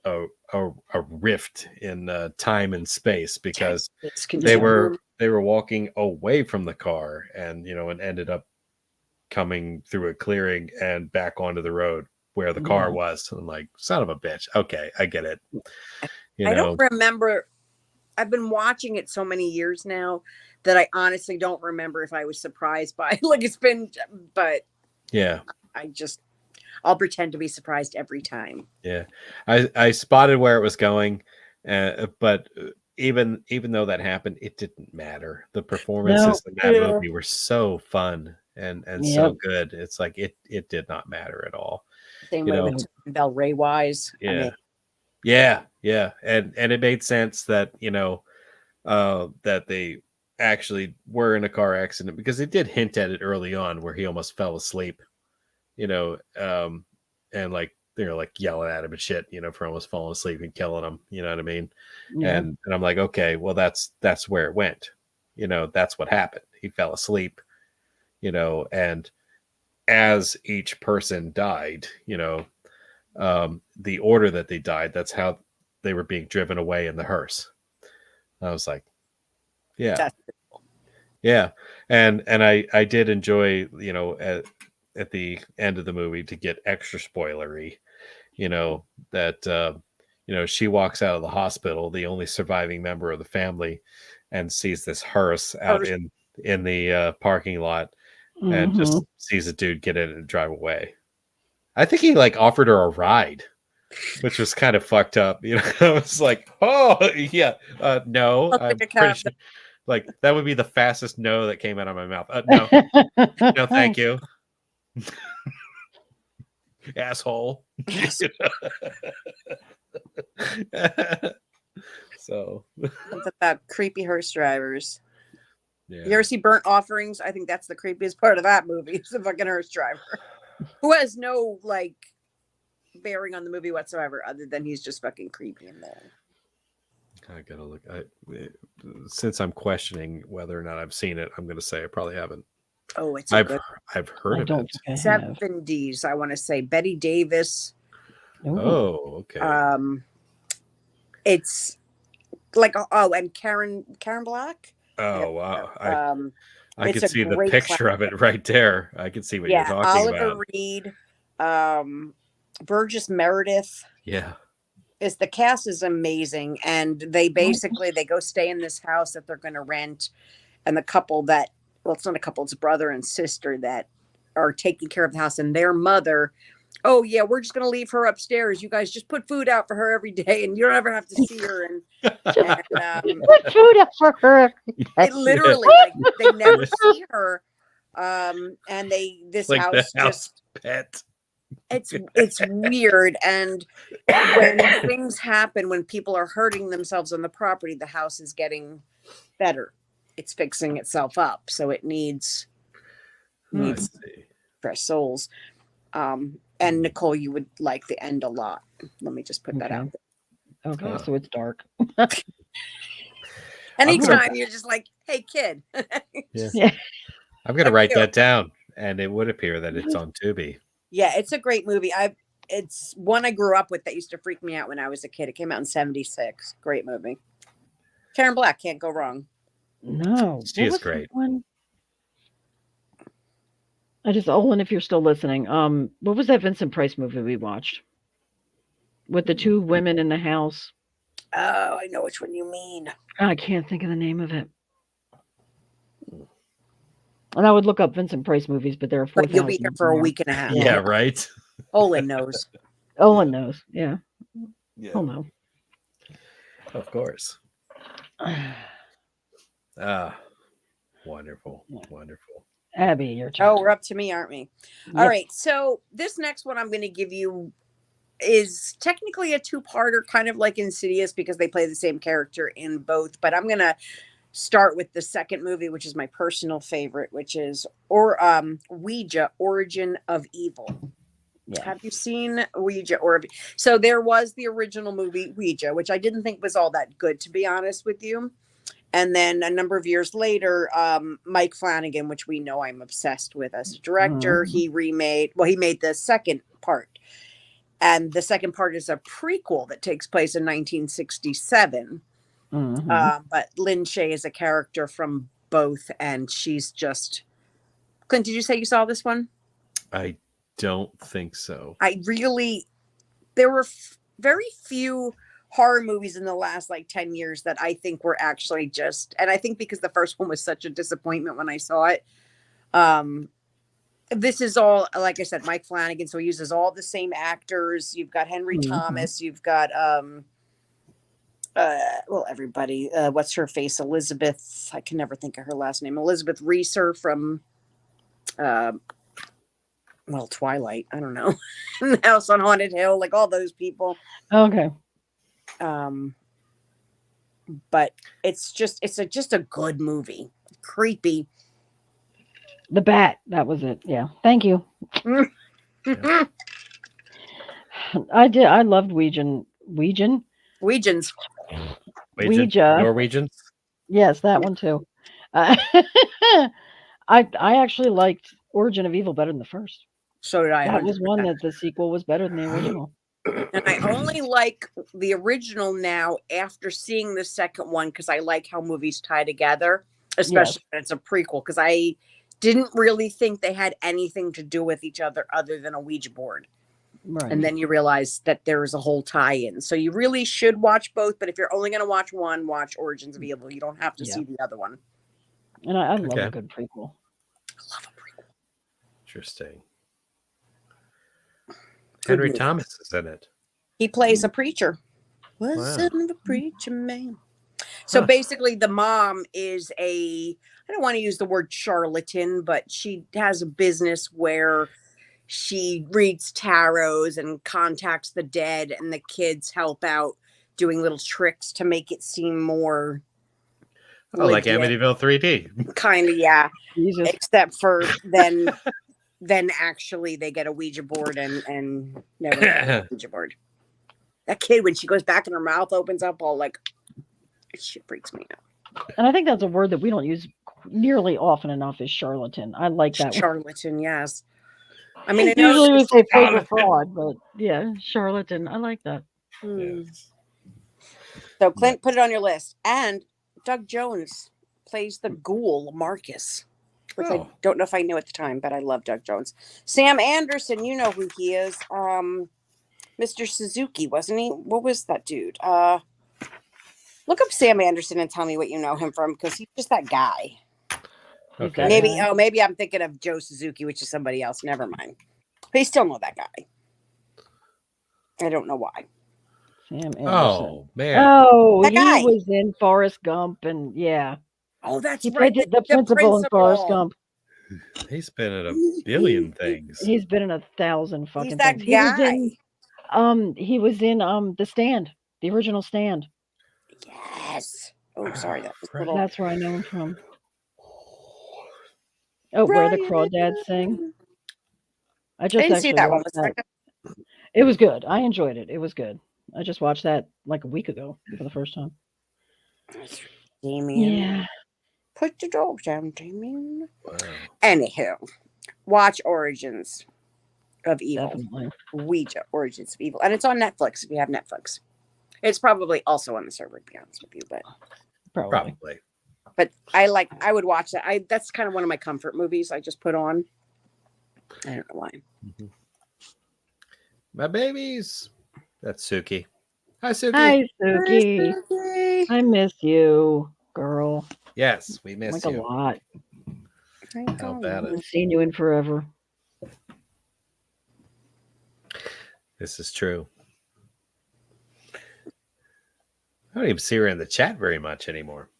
a rift in time and space because It's they continuum. were walking away from the car and and ended up coming through a clearing and back onto the road where the car Yeah. was. I'm like, son of a bitch. Okay, I get it. I don't remember. I've been watching it so many years now that I honestly don't remember if I was surprised by like it's been, but yeah. I'll pretend to be surprised every time. Yeah, I spotted where it was going, but even though that happened, it didn't matter. The performances in that Yeah. movie were so fun and so Yep. good. It's like it did not matter at all. Same You way know, with Bell Ray Wise. I mean, yeah, and it made sense that that they actually were in a car accident because they did hint at it early on where he almost fell asleep. And like they're like yelling at him and shit, for almost falling asleep and killing him. You know what I mean? Yeah. And I'm like, okay, well that's where it went. That's what happened. He fell asleep. And as each person died, the order that they died, that's how they were being driven away in the hearse. I was like, yeah, that's yeah, and I did enjoy, at the end of the movie to get extra spoilery, that she walks out of the hospital, the only surviving member of the family, and sees this hearse out Hearse. in the parking lot, and just sees a dude get in and drive away. I think he like offered her a ride, which was kind of fucked up. I was like, oh yeah, no, I'll I'm take a pretty cab. sure. Like that would be the fastest no that came out of my mouth. No, no, thank you, asshole. Yes. So Something about creepy hearse drivers. yeah, You ever see Burnt Offerings? I think that's the creepiest part of that movie. It's the fucking hearse driver who has no like bearing on the movie whatsoever, other than he's just fucking creepy in there. I gotta look. Since I'm questioning whether or not I've seen it, I'm gonna say I probably haven't. Oh, it's I've good I've heard I of don't it. think I have. 70s. I want to say Betty Davis. Ooh. Oh, okay. It's like and Karen Black. Oh wow. I It's could a see the great picture of it right there. I can see what you're talking Oliver about. Reed, Burgess Meredith. Yeah. The cast is amazing, and they go stay in this house that they're going to rent, and the couple that, well, it's not a couple, it's a brother and sister that are taking care of the house, and their mother, oh yeah, we're just going to leave her upstairs, you guys just put food out for her every day and you don't ever have to see her. And Put food up for her. it literally like they never see her, and this like house the house just pet. it's weird. And when things happen, when people are hurting themselves on the property, the house is getting better, it's fixing itself up, so it needs fresh souls. And Nicole, you would like the end a lot. Let me just put that out there. Okay, so it's dark. Anytime you're just like, hey kid. Yeah. I'm gonna write that down, and it would appear that it's on Tubi. Yeah, it's a great movie. It's one I grew up with that used to freak me out when I was a kid. It came out in 1976. Great movie. Karen Black, can't go wrong. No. She is great. Olin, if you're still listening, what was that Vincent Price movie we watched? With the two women in the house? Oh, I know which one you mean. I can't think of the name of it. And I would look up Vincent Price movies, but there are 4,000. You'll be here for a week and a half. Yeah, right. Olin knows. Olin knows. Yeah. Yeah. Oh no. Of course. Wonderful. Wonderful. Abby, your turn. Oh, we're up to me, aren't we? Yep. All right. So this next one I'm going to give you is technically a two-parter, kind of like Insidious, because they play the same character in both. But I'm going to start with the second movie, which is my personal favorite, which is Ouija, Origin of Evil. Yeah. Have you seen Ouija? So there was the original movie Ouija, which I didn't think was all that good, to be honest with you. And then a number of years later, Mike Flanagan, which we know I'm obsessed with as a director, he made the second part. And the second part is a prequel that takes place in 1967. But Lin Shaye is a character from both, and she's just. Clint, did you say you saw this one? I don't think so. There were very few horror movies in the last like 10 years that I think were actually just, and I think because the first one was such a disappointment when I saw it. This is all, like I said, Mike Flanagan. So he uses all the same actors. You've got Henry Thomas. You've got, everybody. What's her face? Elizabeth. I can never think of her last name. Elizabeth Reeser from, Twilight. I don't know. House on Haunted Hill. Like all those people. Okay. But it's just a good movie. Creepy. The Bat. That was it. Yeah. Thank you. Yeah. I loved Ouija. Ouijans. Ouija. Norwegians. Yes, that one too. I actually liked Origin of Evil better than the first. So did I. That 100%. was one that the sequel was better than the original. And I only like the original now after seeing the second one because I like how movies tie together, especially when it's a prequel, because I didn't really think they had anything to do with each other than a Ouija board. Right. And then you realize that there's a whole tie-in. So you really should watch both, but if you're only going to watch one, watch Origins of Evil. You don't have to see the other one. And I love a good prequel. I love a prequel. Interesting. Henry Thomas is in it. He plays a preacher. Wasn't a preacher man. So basically the mom is I don't want to use the word charlatan, but she has a business where she reads tarots and contacts the dead, and the kids help out doing little tricks to make it seem more like Amityville 3D. Kind of, yeah. Jesus. Except for then actually they get a Ouija board and never get a Ouija board. That kid, when she goes back and her mouth opens up, all like, shit freaks me out. And I think that's a word that we don't use nearly often enough is charlatan. I like that charlatan, yes. I mean, I know usually we say fake or fraud, but yeah, charlatan. I like that. So Clint, put it on your list. And Doug Jones plays the ghoul Marcus, which I don't know if I knew at the time, but I love Doug Jones. Sam Anderson, you know who he is. Mr. Suzuki, wasn't he? What was that dude? Look up Sam Anderson and tell me what you know him from, because he's just that guy. Okay. Maybe I'm thinking of Joe Suzuki, which is somebody else. Never mind. But you still know that guy. I don't know why. Sam Anderson. Oh, man. Oh, that guy. He was in Forrest Gump, and yeah. Oh, that's he right. Played the principal in Forrest Gump. He's been in a billion things. He's been in 1,000 fucking He's that things. guy. He was in The Stand, the original Stand. Yes. Oh, sorry. That's where I know him from. Oh, where the crawdads sing. I didn't see that one. It was good. I enjoyed it. It was good. I just watched that like a week ago for the first time. Damien. Yeah. Put the dog down, Damien. Wow. Anywho, watch Origins of Evil. Definitely. Ouija, Origins of Evil. And it's on Netflix if you have Netflix. It's probably also on the server, to be honest with you, but probably. But I would watch that. That's kind of one of my comfort movies I just put on. I don't know why. Mm-hmm. My babies. That's Suki. Hi, Suki. Hi, Suki. I miss you, girl. Yes, we miss you. A lot. How bad I haven't seen you in forever. This is true. I don't even see her in the chat very much anymore.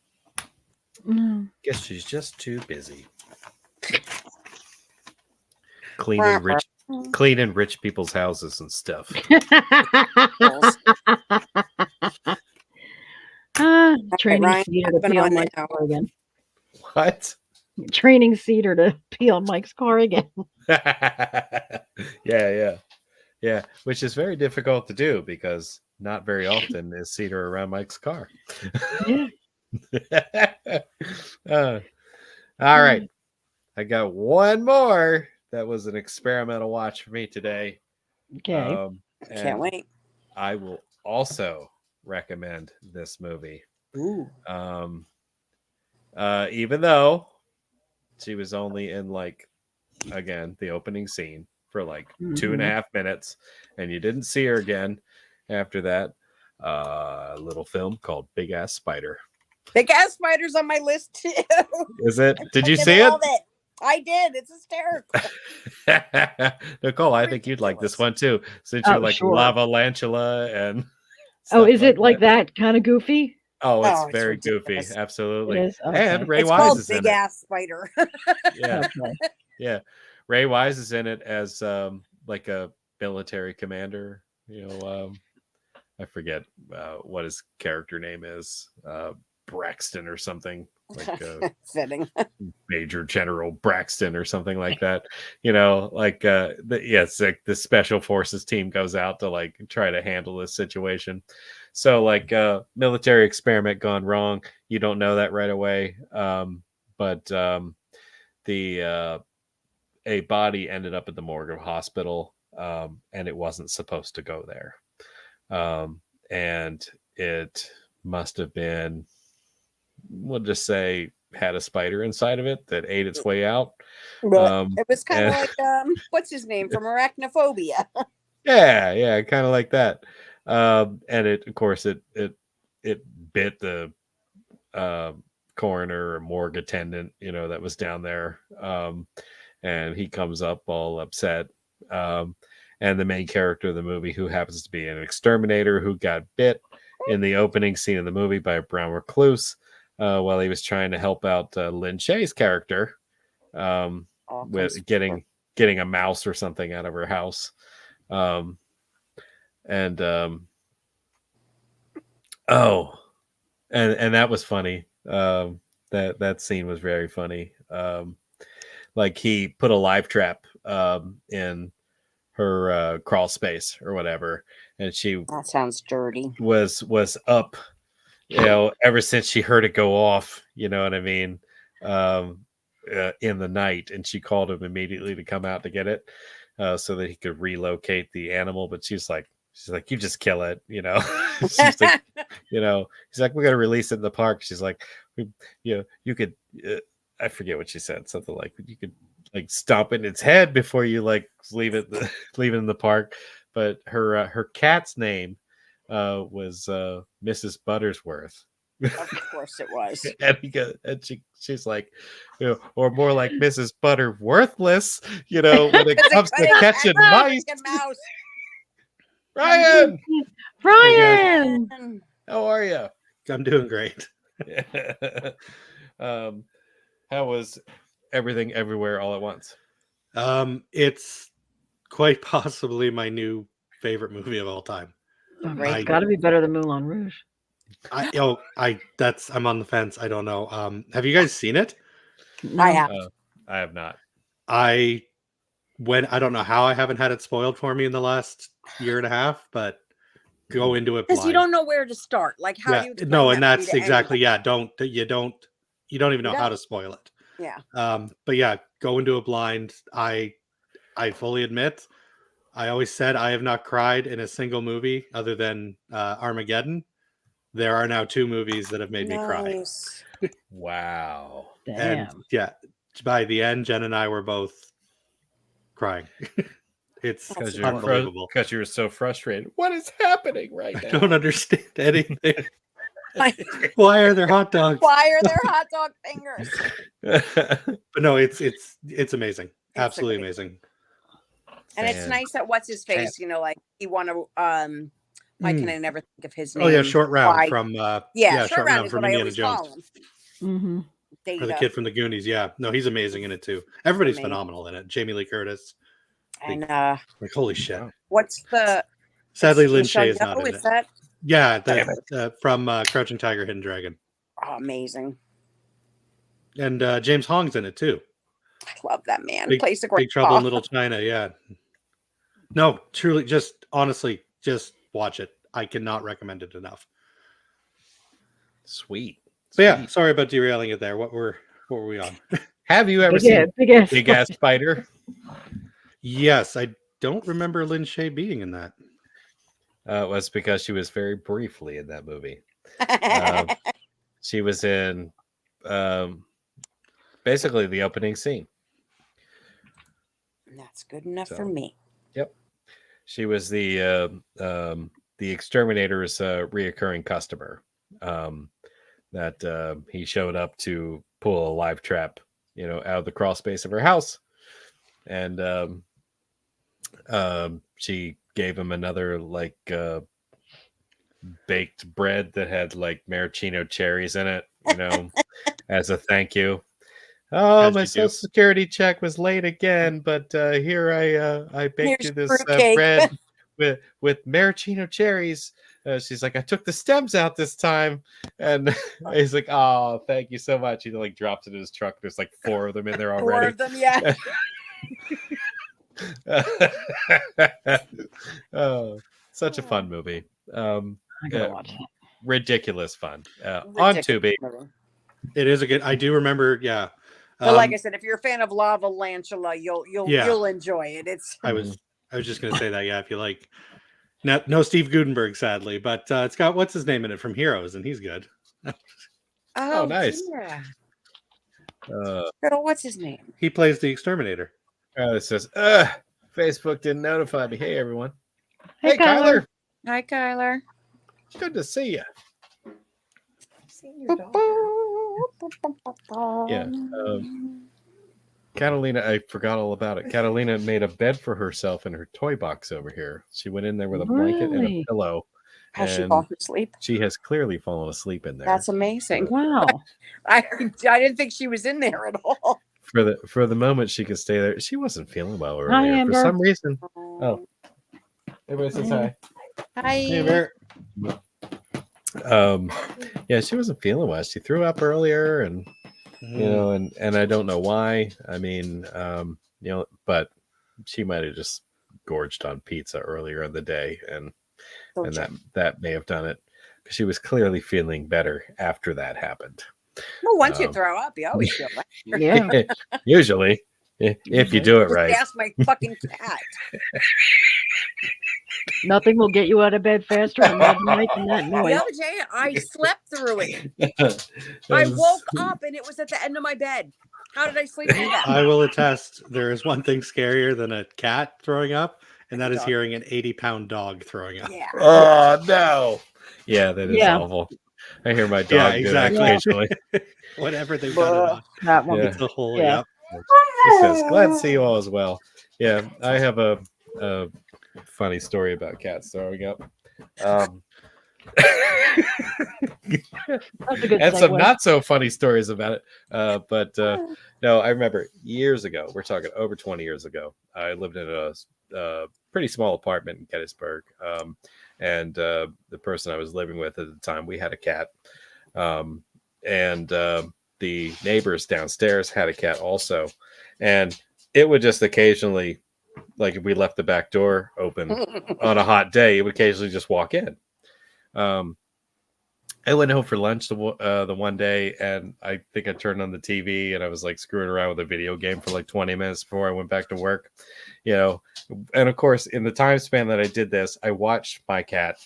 No. Guess she's just too busy. Cleaning rich people's houses and stuff. Training Cedar to pee on Mike's car again. What? Training Cedar to pee on Mike's car again. Yeah. Which is very difficult to do because not very often is Cedar around Mike's car. Yeah. All right. I got one more. That was an experimental watch for me today. Okay. Can't And wait. I will also recommend this movie. Ooh. Even though she was only in like, again, the opening scene for like 2.5 minutes, and you didn't see her again after that. A little film called Big Ass Spider. Big ass spiders on my list too. Is it? Did you I see it? love it? I did. It's hysterical. Nicole, I think you'd like this one too, since Oh, you like sure. Lava Lantula and Oh, stuff is it like that kind of goofy? Oh, it's Oh, it's very goofy. ridiculous. Absolutely. It is? Okay. And Ray It's Wise called is in Big it. Ass Spider. Yeah. Okay. Yeah. Ray Wise is in it as like a military commander. I forget what his character name is. Braxton or something. Like Fitting. Major General Braxton or something like that. It's like the special forces team goes out to like try to handle this situation. So like military experiment gone wrong. You don't know that right away. But a body ended up at the morgue of a hospital, and it wasn't supposed to go there. And it must have been, we'll just say, had a spider inside of it that ate its way out. It was kind of and- like what's his name from Arachnophobia? yeah, kind of like that. And it, of course, it bit the coroner or morgue attendant, that was down there. And he comes up all upset. And the main character of the movie, who happens to be an exterminator who got bit in the opening scene of the movie by a brown recluse while he was trying to help out Lin Shaye's character with getting a mouse or something out of her house. And that was funny. That scene was very funny. Like he put a live trap in her crawl space or whatever, and she That sounds dirty. was up, ever since she heard it go off. You know what I mean? In the night, and she called him immediately to come out to get it, so that he could relocate the animal. But she's like, you just kill it, She's like, he's like, we're gonna release it in the park. She's like, you could. I forget what she said. Something like you could like stomp it in its head before you like leave it in the park. But her cat's name was Mrs. Buttersworth. Of course it was. and she's like, or more like Mrs. Butterworthless, when it comes to catching mice. Mouse. Ryan, Ryan! how are you? I'm doing great. How was Everything Everywhere All at Once? It's quite possibly my new favorite movie of all time. It's got to be better than Moulin Rouge. I'm on the fence. I don't know. Have you guys seen it? No. I have. I have not. I don't know how I haven't had it spoiled for me in the last year and a half, but go into it Because blind. you don't know where to start. Like how do you explain no, that and that's movie to exactly anyone? you don't even know how to spoil it. Yeah. But yeah, go into it blind. I fully admit, I always said I have not cried in a single movie other than Armageddon. There are now 2 movies that have made me cry. Nice. Wow. Damn. And yeah, by the end, Jen and I were both crying. It's That's unbelievable. Because you were so frustrated. What is happening right I now? don't understand anything. Why are there hot dogs? Why are there hot dog fingers? But no, it's amazing. It's Absolutely a great- amazing. And it's nice that what's his face, like he won a why can I never think of his name? Oh yeah, Short Round Why- from Short Round is from what I Indiana always call Jones. him. Mm-hmm. Or the Data. kid from the Goonies. Yeah, no, he's amazing in it too. Everybody's Amazing. phenomenal in it. Jamie Lee Curtis. And Like holy shit. what's the Sadly, Lin Michelle Shaye is not Yeoh, in is it. that Yeah, from Crouching Tiger, Hidden Dragon, amazing? and James Hong's in it too. I love that man. Big, Plays a great Big Trouble in part. Little China. Yeah. No, truly, just honestly, just watch it. I cannot recommend it enough. Sweet. So yeah, sorry about derailing it there. What were we on? Have you ever seen Big ass. Big Ass Spider? Yes, I don't remember Lin Shaye being in that. was because she was very briefly in that movie. She was in um, basically the opening scene. That's good enough for So, me. yep, she was the exterminator's reoccurring customer. That he showed up to pull a live trap, out of the crawl space of her house, and she gave him another like baked bread that had like maraschino cherries in it, as a thank you. Oh, As my you do. social security check was late again, but here I baked Here's you this fruitcake. bread with maraschino cherries. She's like, I took the stems out this time, and he's like, oh, thank you so much. He like drops it in his truck. There's like 4 of them in there 4 already. of them, yeah. Oh, such a fun movie. I gotta watch that. Ridiculous fun. On Ridiculous Tubi. movie. It is a good. I do remember. Yeah. But like I said, if you're a fan of Lava Lantula, Yeah. you'll enjoy it. It's I was just gonna say that. Yeah, if you like. No Steve Gutenberg, sadly, but it's got what's his name in it from Heroes, and he's good. Oh, nice. Yeah. Uh, What's his name? He plays the exterminator. it says, Facebook didn't notify me. Hey, everyone. Hey, Kyler. Hi, Kyler. Good to see you. Yeah. Catalina, I forgot all about it. Catalina made a bed for herself in her toy box over here. She went in there with a blanket and a Really? pillow. Has she and fallen asleep? She has clearly fallen asleep in there. That's amazing. Wow. I didn't think she was in there at all. For the moment she could stay there. She wasn't feeling well earlier. Hi, For Amber. some reason. Oh. Everybody says hi. Hi. Amber. Yeah, she wasn't feeling well. She threw up earlier, and and I don't know why. I mean, but she might have just gorged on pizza earlier in the day, and that may have done it. Because she was clearly feeling better after that happened. Well, once you throw up, you always feel better. Yeah. Usually, if you do it right. Ask my fucking cat. Nothing will get you out of bed faster in the night than that The noise. other day, I slept through it. I woke up and it was at the end of my bed. How did I sleep through that? I will attest. There is one thing scarier than a cat throwing up, and that is hearing an 80-pound dog throwing up. Yeah. Oh no! Yeah, that is awful. I hear my dog do that occasionally. Whatever they've got it on. That one. It's a whole Yeah. It says, glad to see you all as well. Yeah, I have a funny story about cats throwing up. That's a good And some segue. not so funny stories about it. But no, I remember years ago, we're talking over 20 years ago, I lived in a pretty small apartment in Gettysburg. And the person I was living with at the time, we had a cat. And the neighbors downstairs had a cat also. And it would just occasionally, like if we left the back door open on a hot day, it would occasionally just walk in. I went home for lunch the one day, and I think I turned on the TV, and I was like screwing around with a video game for like 20 minutes before I went back to work, And of course, in the time span that I did this, I watched my cat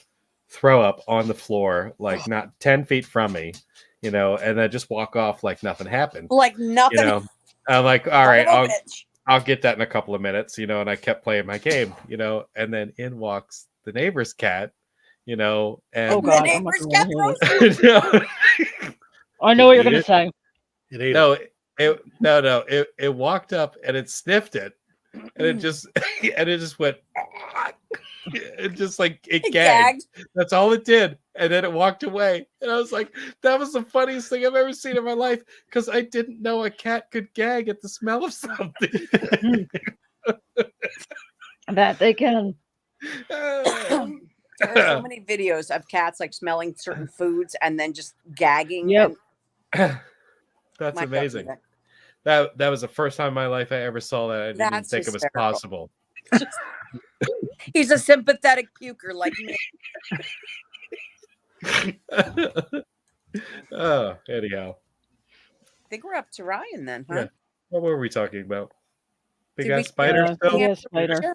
throw up on the floor, like not 10 feet from me, and then just walk off like nothing happened. Like nothing. I'm like, all right, Son of a bitch. I'll get that in a couple of minutes, and I kept playing my game, and then in walks the neighbor's cat, and Oh The God, I'm not neighbor's gonna cat hear throws this. I know what you're gonna say. It ate no, it walked up and it sniffed it, and it just went, it just like it gagged. That's all it did, and then it walked away, and I was like, that was the funniest thing I've ever seen in my life, because I didn't know a cat could gag at the smell of something. That they can. There are so many videos of cats like smelling certain foods and then just gagging. Yep. That's My amazing. God. That was the first time in my life I ever saw that. I didn't even That's think it was hysterical. possible. He's a sympathetic puker like me. Oh, anyhow. I think we're up to Ryan then, huh? Yeah. What were we talking about? Big Did we- ass spider still? Yeah, spider.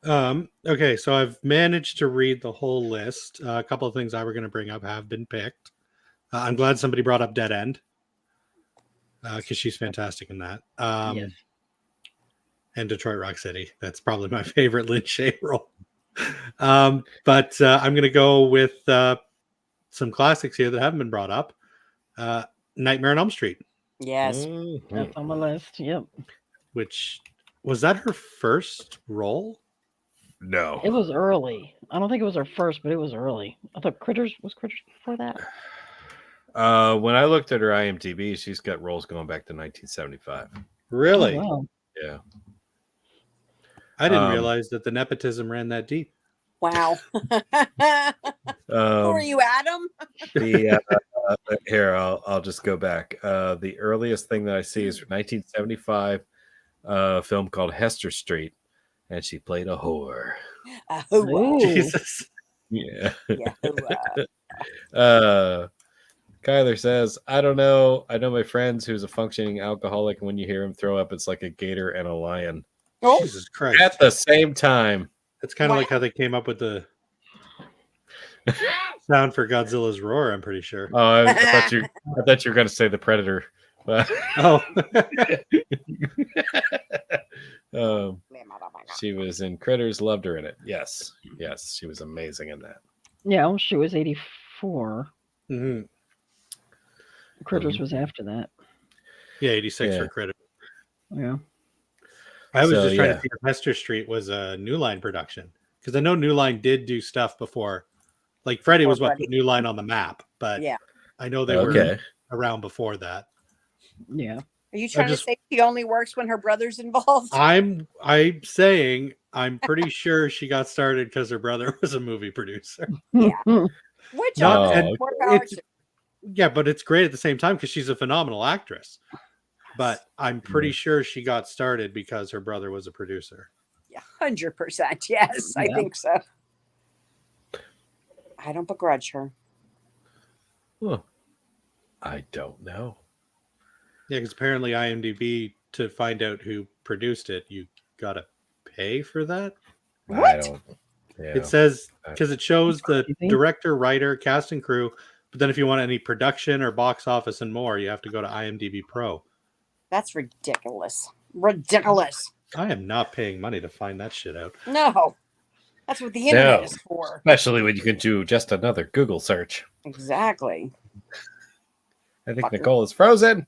Okay, so I've managed to read the whole list. A couple of things I were going to bring up have been picked. I'm glad somebody brought up Dead End because she's fantastic in that. Yes. And Detroit Rock City. That's probably my favorite Lin Shaye role. But I'm going to go with some classics here that haven't been brought up. Nightmare on Elm Street, Yes. That's on my list. Yep. which was that her first role? No. It was early. I don't think it was her first, but it was early. I thought Critters was Critters before that. When I looked at her IMDb, she's got roles going back to 1975. Really? Oh, wow. Yeah. I didn't realize that the nepotism ran that deep. Wow. Who are you, Adam? The here, I'll just go back. The earliest thing that I see is from 1975, a film called Hester Street, and she played a whore. Ooh. Jesus. Yeah. Yeah. Kyler says, I don't know. I know my friends who's a functioning alcoholic, and when you hear him throw up, it's like a gator and a lion Oh, Jesus Christ. at the same time. It's kind of Wow. like how they came up with the sound for Godzilla's roar, I'm pretty sure. Oh, I thought you were going to say the Predator. But Oh. she was in Critters. Loved her in it. Yes, she was amazing in that. Yeah, she was 84. Mhm. Critters was after that. Yeah, 86 Yeah. for credit. Yeah. I was So, just trying yeah. to see if Hester Street was a New Line production because I know New Line did do stuff before. Like Freddie was what put New Line on the map, but Yeah. I know they were around before that. Yeah. Are you trying to say she only works when her brother's involved? I'm saying I'm pretty sure she got started because her brother was a movie producer. Yeah. Which Not- honestly, and more power it's- to- Yeah, but it's great at the same time because she's a phenomenal actress. But I'm pretty sure she got started because her brother was a producer. Yeah, 100%. Yes, I Yeah. think so. I don't begrudge her. Huh. I don't know. Yeah, because apparently IMDb, to find out who produced it, you gotta pay for that. I What? don't. Yeah. It says because it shows the Crazy. director, writer, cast, and crew. But then if you want any production or box office and more, you have to go to IMDb Pro. That's ridiculous. Ridiculous. I am not paying money to find that shit out. No. That's what the internet No. is for. Especially when you can do just another Google search. Exactly. I think Nicole is frozen.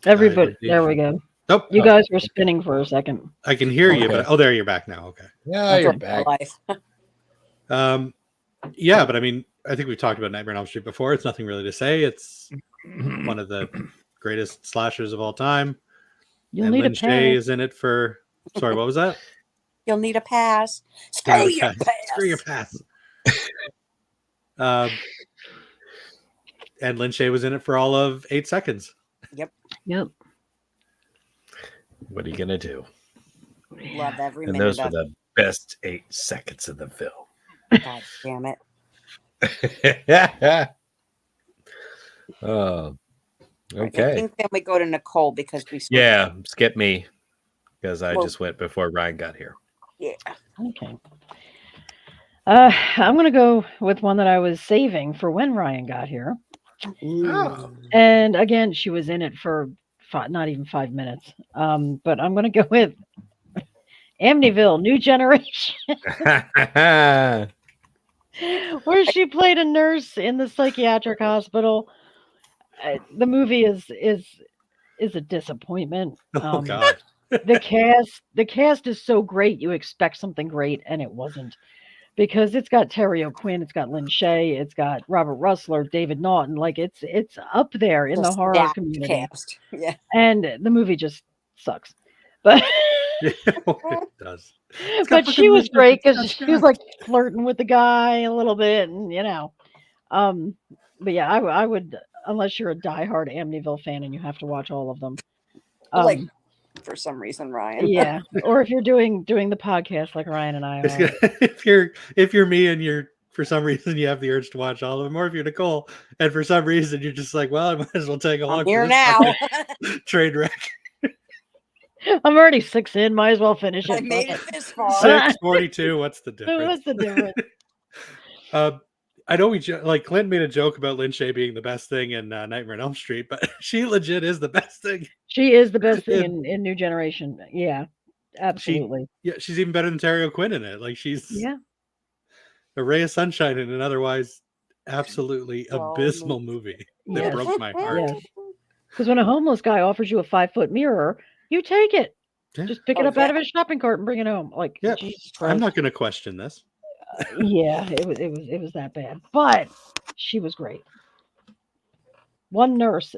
Everybody. There we go. Nope. You guys were spinning for a second. I can hear you, Okay. but there you're back now. Okay. Yeah, you're That's back. my life. Yeah, but I mean, I think we've talked about Nightmare on Elm Street before. It's nothing really to say. It's one of the greatest slashers of all time. You'll And need Lin a Shaye pen. is in it for. Sorry, what was that? You'll need a pass. Screw your pass. Screw your pass. And Lin Shaye was in it for all of 8 seconds. Yep. What are you gonna do? Love every And minute those were of the best 8 seconds of the film. it. God damn it. Oh, I okay. think then we go to Nicole because we switched. Yeah, skip me because I Well- just went before Ryan got here. Yeah. Okay. I'm going to go with one that I was saving for when Ryan got here. Oh. And again, she was in it for not even 5 minutes. But I'm going to go with Amityville, New Generation, where she played a nurse in the psychiatric hospital. The movie is a disappointment. Oh God. The cast is so great, you expect something great, and it wasn't, because it's got Terry O'Quinn, it's got Lin Shaye, it's got Robert Russler, David Naughton. Like it's up there in the Just horror stacked community, cast. Yeah. and the movie just sucks. But It does. but she was great because she was like flirting with the guy a little bit, and but yeah, I would, unless you're a diehard Amityville fan and you have to watch all of them. Like, for some reason, Ryan. Yeah, or if you're doing the podcast like Ryan and I are. if you're me and you're for some reason you have the urge to watch all of them, or if you're Nicole and for some reason you're just like, well, I might as well take along. I'm here now. Train wreck. I'm already 6 in. Might as well finish it. I made fuck it this far. 6:42. What's the difference? What's the difference? I know like Clint made a joke about Lin Shaye being the best thing in Nightmare on Elm Street, but she legit is the best thing. She is the best thing And in New Generation. Yeah, absolutely. she's even better than Terry O'Quinn in it. Like she's Yeah. a ray of sunshine in an otherwise absolutely Well, abysmal movie that Yes. broke my heart. Yes. Because when a homeless guy offers you a 5-foot mirror, you take it. Yeah. Just pick it Oh, up out of yeah. his shopping cart and bring it home. Like, Yeah, Jesus I'm Christ. not going to question this. Yeah, it was that bad. But she was great. One nurse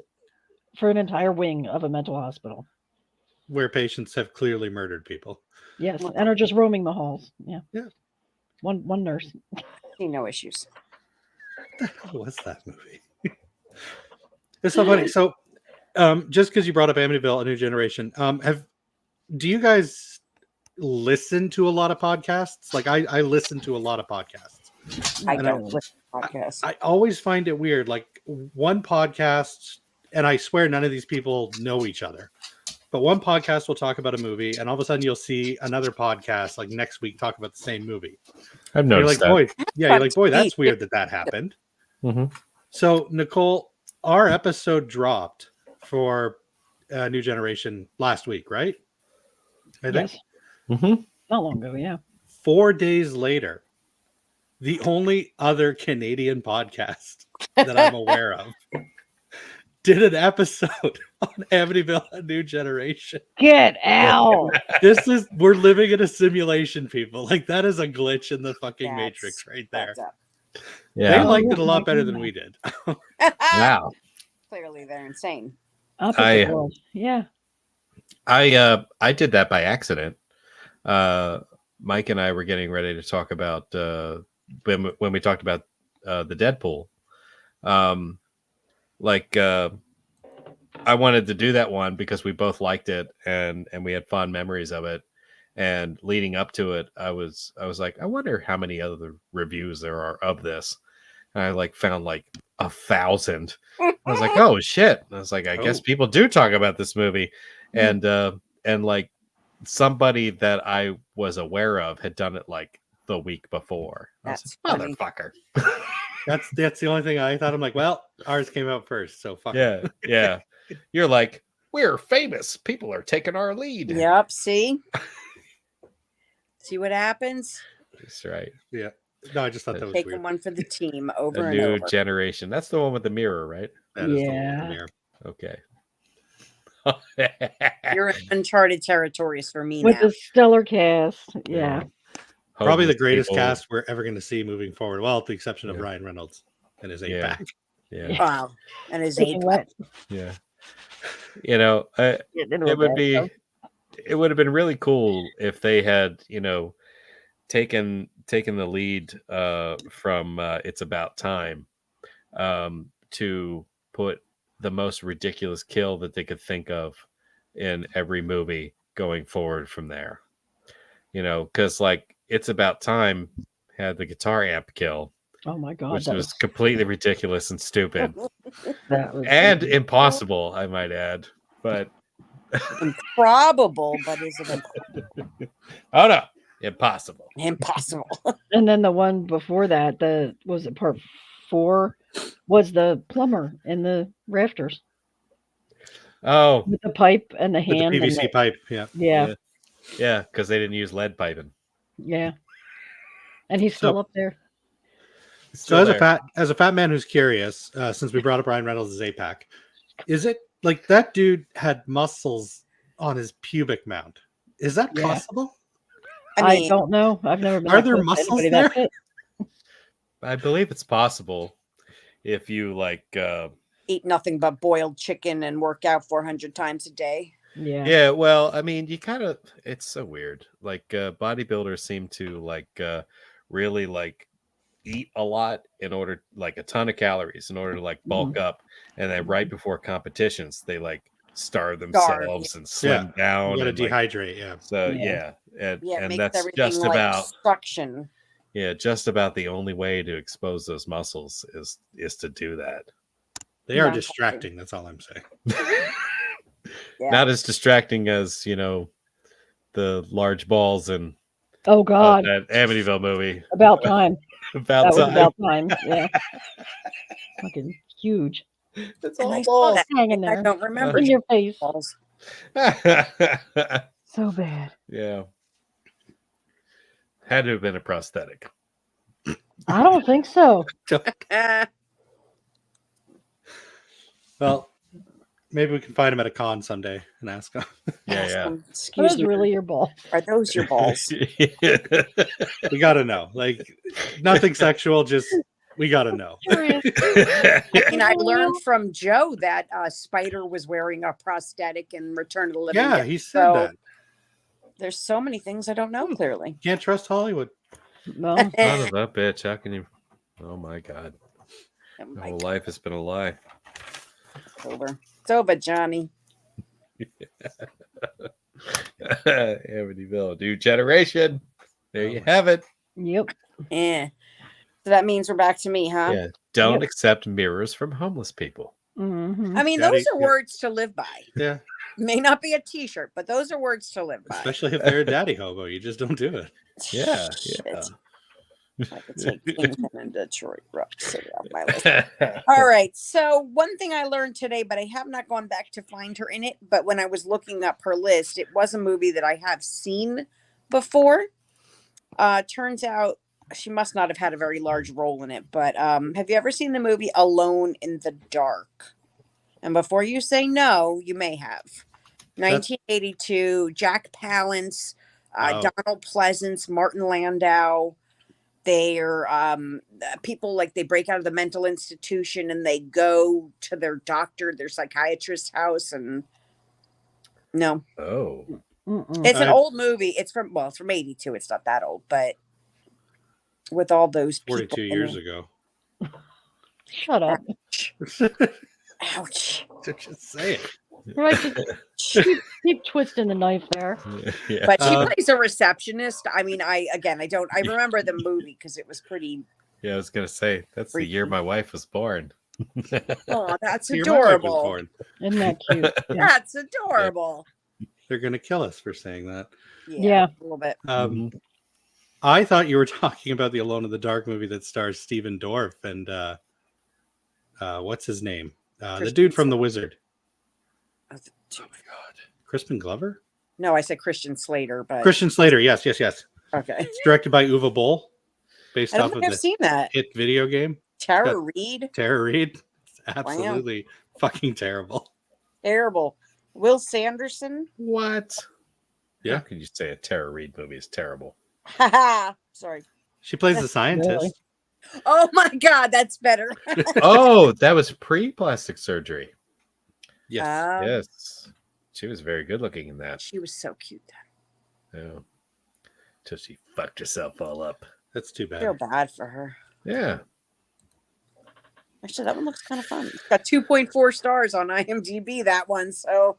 for an entire wing of a mental hospital. Where patients have clearly murdered people. Yes, and are just roaming the halls. Yeah. Yeah. One nurse. See no issues. What's that movie? It's so funny. So, just because you brought up Amityville, A New Generation, do you guys listen to a lot of podcasts? Like I listen to a lot of podcasts. I And don't listen to podcasts. I always find it weird. Like one podcast, and I swear none of these people know each other, but one podcast will talk about a movie, and all of a sudden you'll see another podcast like next week talk about the same movie. I've And you're noticed like, boy, yeah, you're like, boy, Funny. that's weird that happened. that. So, Nicole, our episode dropped for New Generation last week, right? I think Yes. Mm-hmm. Not long ago, yeah. 4 days later, the only other Canadian podcast that I'm aware of did an episode on Amityville: A New Generation. Get out. We're living in a simulation, people. Like that is a glitch in the fucking That's Matrix right there. fucked up. They Yeah. liked it a Oh, lot my better than goodness. we did. Wow. Clearly, they're insane. Opposite world. Yeah. I did that by accident. Mike and I were getting ready to talk about when we talked about the Deadpool. I wanted to do that one because we both liked it and we had fond memories of it. And leading up to it, I was like, I wonder how many other reviews there are of this. And I found 1,000. I was like, oh shit. And I was like, I guess people do talk about this movie. And somebody that I was aware of had done it the week before. That's I was funny. like, motherfucker. That's the only thing I thought. I'm like, well, ours came out first, so fuck. Yeah, yeah. You're like, we're famous. People are taking our lead. Yep. See what happens? That's right. Yeah. No, I just thought that was Taking weird. one for the team A over and New over. Generation. That's the one with the mirror, right? That is the one Yeah. from here. Okay. You're in uncharted territories for me With now. the stellar cast. Yeah. Probably the Homeless greatest people. cast we're ever going to see moving forward. Well, with the exception of Yeah. Ryan Reynolds and his Yeah. 8-pack. Yeah, Wow. And his Taking eight. wet. yeah. You know, Getting into a it would bad be, stuff. it would have been really cool if they had, taken the lead from It's About Time to put the most ridiculous kill that they could think of in every movie going forward from there. Because It's About Time had the guitar amp kill, Oh my God. which that was completely ridiculous and stupid that was and impossible, I might add. But Improbable, but is it oh no, impossible. impossible? And then the one before that, was it part 4? Was the plumber in the rafters Oh with the pipe and the With the hand. and PVC pipe. Yeah. yeah, yeah, because they didn't use lead piping. yeah. And he's So- still up there. So as Still a fat man who's curious, since we brought up Ryan Reynolds' 8-pack, is it like that dude had muscles on his pubic mound? Is that Yeah. possible? I I mean, don't know. I've never been. Are that there close to muscles anybody that there? fit. I believe it's possible if you eat nothing but boiled chicken and work out 400 times a day. Yeah. yeah, well, I mean, you kind of, it's so weird. Bodybuilders seem to really eat a lot in order, a ton of calories in order to bulk up, and then right before competitions they starve themselves and slim down. You got to and, dehydrate. Yeah. so Yeah. and Yeah, it and makes that's everything just about suction. just about the only way to expose those muscles is to do that. They are Yeah. distracting. That's all I'm saying. Yeah. Not as distracting as the large balls in Oh God, that Amityville movie. about time. About That was time. about time. Yeah, fucking huge, It's And all I saw that. hanging I there don't remember in your face. balls. So bad. Yeah. Had to have been a prosthetic. I don't think so. Eh, Well, maybe we can find him at a con someday and ask him. ask Yeah, them, Are excuse those me, really your balls? are those your balls? yeah. We gotta know. Like, nothing sexual, just we gotta know. Curious. I mean, I Oh, learned from Joe that Spider was wearing a prosthetic in Return of the Living Yeah, Dead. he said So that. there's so many things I don't know clearly. Can't trust Hollywood. No. Son of a bitch. How can you? Oh my God. Oh My my whole God, life has been a lie. it's over. It's over, Johnny. Amityville, new generation. There you have it. Yep. Eh. So that means we're back to me, huh? Yeah. Don't Yep. accept mirrors from homeless people. Mm-hmm. I mean, Daddy- those are words to live by. Yeah, May not be a T-shirt, but those are words to live by. especially if they're a daddy hobo. You just don't do it. Yeah. Shit. Yeah. I could take Kingpin and Detroit Rock City off my list. All right. So one thing I learned today, but I have not gone back to find her in it. But when I was looking up her list, it was a movie that I have seen before. Turns out she must not have had a very large role in it. But have you ever seen the movie Alone in the Dark? And before you say no, you may have. 1982, Jack Palance, Oh. Donald Pleasance, Martin Landau. They're people, like, they break out of the mental institution and they go to their doctor, their psychiatrist's house, and no, Oh. Mm-mm. it's an I've- old movie. It's from 82. It's not that old, but with all those people 42 in years it. ago. Shut up. Ouch. Just say it. Right. Just keep twisting the knife there. Yeah. But she plays a receptionist. I mean, I remember the movie because it was pretty. Yeah, I was gonna say that's the year Freaky. my wife was born. Oh, that's Your my wife was adorable. born. Isn't that cute? Yeah. That's adorable. They're gonna kill us for saying that. Yeah. A little bit. Mhm. I thought you were talking about the Alone in the Dark movie that stars Steven Dorff and what's his name? The Christian dude from The Wizard. Oh Oh my God, Crispin Glover? No, I said Christian Slater, but Christian Slater. Yes. okay. It's directed by Uwe Boll, based I don't off of think I've the seen that. hit video game Tara Reid, Tara Reid. It's absolutely fucking terrible. terrible. Will Sanderson, What? Yeah. How can you say a Tara Reid movie is terrible? haha. Sorry. She plays the scientist. Really? Oh my God, that's better. Oh, that was pre-plastic surgery. Yes. Yes. She was very good looking in that. She was so cute. Yeah. Till she fucked herself all up. That's too I feel bad. bad for her. Yeah. Actually, that one looks kind of fun. It's got 2.4 stars on IMDb. That one. So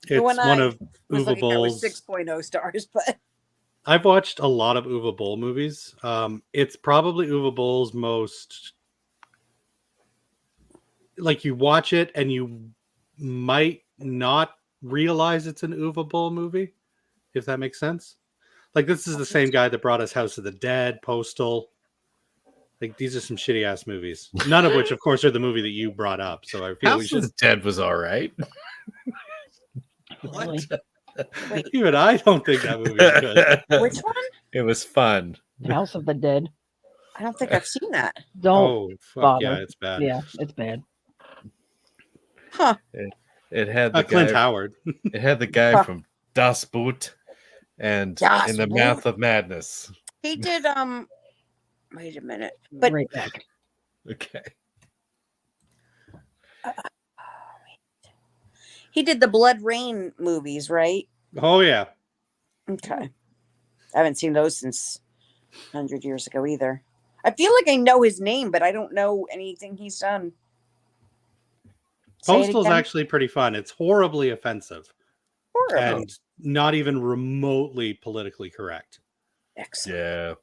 It's one one I of was Uwe looking at was Boll's. 6.0 stars, but I've watched a lot of Uwe Boll movies. It's probably Uwe Boll's most, like, you watch it and you might not realize it's an Uwe Boll movie, if that makes sense. Like, this is the same guy that brought us House of the Dead, Postal. Like, these are some shitty ass movies. None of which, of course, are the movie that you brought up. So I feel we House should. of the Dead was all right. Really? wait, Even I don't think that movie is good. which one? It was fun. House of the Dead. I don't think I've seen that. Don't. Oh, fuck bother. yeah, it's bad. Yeah, it's bad. Huh. It had the Clint guy. Howard. It had the guy from Das Boot and Das In the Boot? Mouth of Madness. He did. Wait a minute. But Right back. Okay. he did the Blood Rain movies, right? Oh yeah. Okay. I haven't seen those since 100 years ago either. I feel like I know his name, but I don't know anything he's done. Say it Postal's again. actually pretty fun. It's horribly offensive Horrible. and not even remotely politically correct. Excellent. Yeah.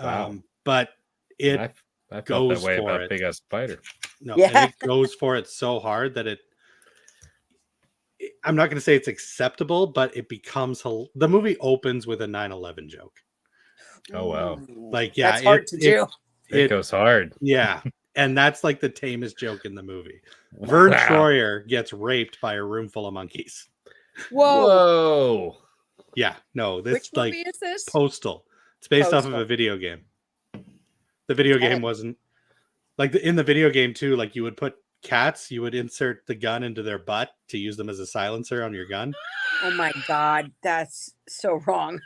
Wow. But it I felt goes that way for about it. Big Ass Spider. no, Yeah. and it goes for it so hard that I'm not going to say it's acceptable, but it becomes the movie opens with a 9/11 joke. Oh, wow. Ooh, Like, yeah, that's hard to do. It goes hard. Yeah, and that's like the tamest joke in the movie. Vern Wow. Troyer gets raped by a room full of monkeys. Whoa. Whoa. Yeah, no, this Which like movie is this? Postal. It's based off of Postal. a video game. The video game wasn't like in the video game too. Like you would put cats, you would insert the gun into their butt to use them as a silencer on your gun. Oh my God, that's so wrong.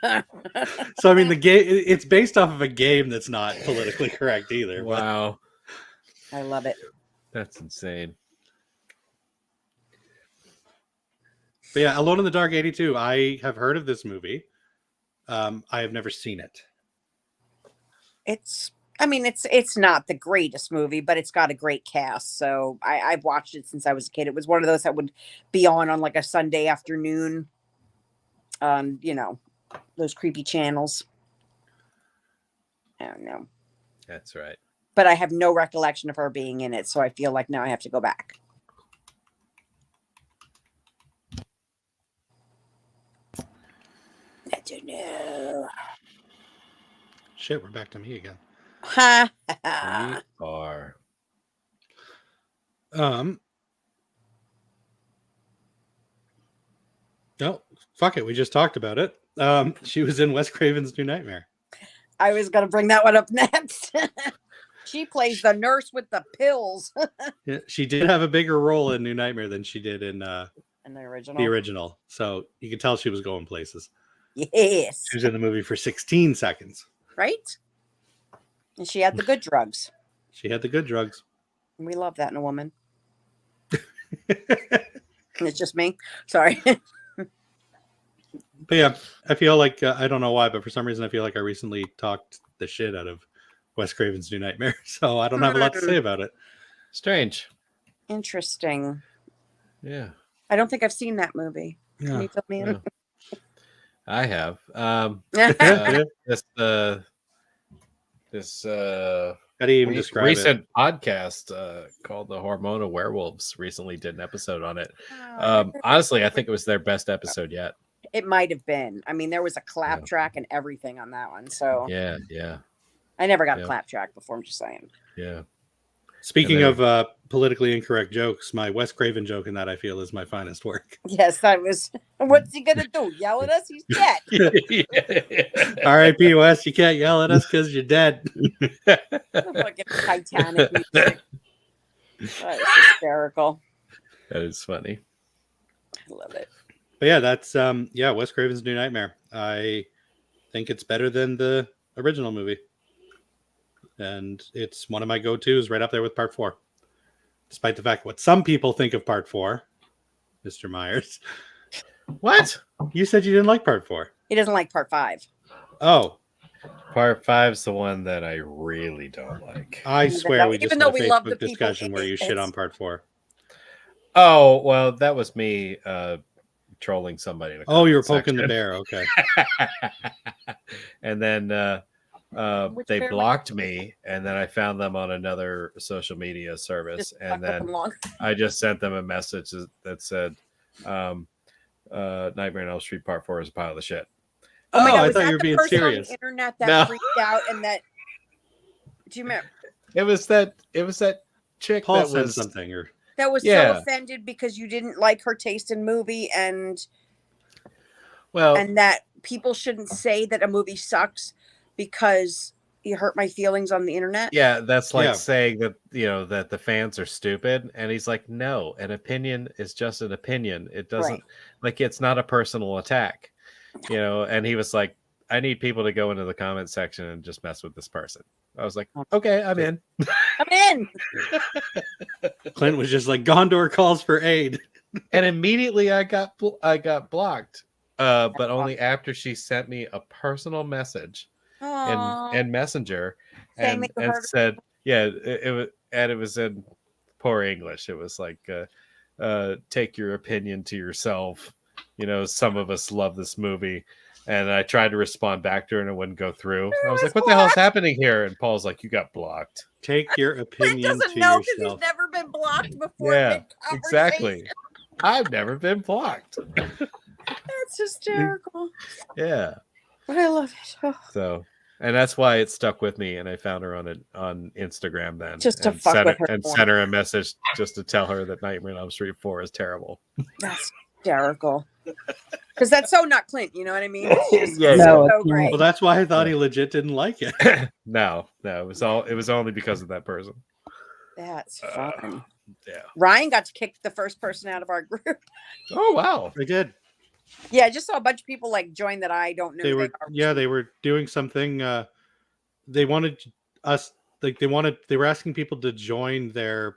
So I mean, the game it's based off of a game that's not politically correct either. Wow. I love it. That's insane. But yeah, Alone in the Dark 82. I have heard of this movie. I have never seen it. It's not the greatest movie, but it's got a great cast. So I've watched it since I was a kid. It was one of those that would be on like a Sunday afternoon. Those creepy channels. I don't know. That's right. But I have no recollection of her being in it, so I feel like now I have to go back. I don't know. Shit, we're back to me again. Ha We ha. are. No, fuck it. We just talked about it. She was in Wes Craven's New Nightmare. I was gonna bring that one up next. She plays the nurse with the pills Yeah, she did have a bigger role in New Nightmare than she did in in the original. the original. So you can tell she was going places. Yes. She was in the movie for 16 seconds. Right? And she had the good drugs. She had the good drugs. And we love that in a woman. It's just me. Sorry. But yeah, I feel like, I don't know why, but for some reason I feel like I recently talked the shit out of Wes Craven's New Nightmare. So I don't have a lot to say about it. Strange. Interesting. Yeah. I don't think I've seen that movie. Can Yeah. you fill me in? Yeah. I have. This How do you even describe recent podcast called The Hormonal Werewolves recently did an episode on it. Honestly, I think it was their best episode yet. It might have been. I mean, there was a clap track and everything on that one. So Yeah. I never got a Yeah. clap track before. I'm just saying. Yeah. Speaking of politically incorrect jokes, my Wes Craven joke in that I feel is my finest work. Yes, that was. What's he gonna do? Yell at us? He's dead. R.I.P. Wes, you can't yell at us because you're dead. Fucking Titanic music. That is hysterical. That is funny. I love it. But yeah, that's Wes Craven's New Nightmare. I think it's better than the original movie. And it's one of my go-tos right up there with part 4. Despite the fact what some people think of part 4, Mr. Myers. What? You said you didn't like part 4. He doesn't like part 5. Oh, Part 5's the one that I really don't like. I swear we just even had though a we love the Facebook people discussion in where you it, shit it's- on part 4. Oh, well, that was me trolling somebody. In a Oh, you were comment poking the section. bear. Okay. And then Which they bear? blocked me, and then I found them on another social media service, Just and fuck with then him long. I just sent them a message that said, Nightmare on Elm Street Part 4 is a pile of shit. Oh my God, I was thought that you were the being person serious. on the internet that No. freaked out and that? Do you remember? It was that chick Paul that said was something. Or That was Yeah. so offended because you didn't like her taste in movie and well, that people shouldn't say that a movie sucks because you hurt my feelings on the internet. yeah, that's like Yeah. saying that that the fans are stupid, and he's like, no, an opinion is just an opinion. It doesn't Right. like it's not a personal attack, And he was like, I need people to go into the comment section and just mess with this person. I was like, okay, I'm in. I'm in. Clint was just like, Gondor calls for aid. And immediately I got blocked, but only after she sent me a personal message Aw. and Messenger Saying and that you heard- said, it was in poor English. It was like, take your opinion to yourself. Some of us love this movie. And I tried to respond back to her and it wouldn't go through. I was like, what the hell's happening here? And Paul's like, you got blocked. Take your Clint opinion doesn't to know because he's yourself. never been blocked before. Yeah, mid-conversation. exactly. I've never been blocked. That's hysterical. Yeah. But I love it. Oh, So, and that's why it stuck with me. And I found her on Instagram then, just to and fuck sent with her her. and more. sent her a message just to tell her that Nightmare on Elm Street 4 is terrible. That's hysterical. Because that's so not Clint, you know what I mean? It's just Yeah, it's yeah. No, so it's not. great. Well, that's why I thought he legit didn't like it. No, it was only because of that person. That's fun. Yeah. Ryan got to kick the first person out of our group. Oh wow. I did. Yeah, I just saw a bunch of people like join that I don't know. They who were they were doing something. They wanted us like they were asking people to join their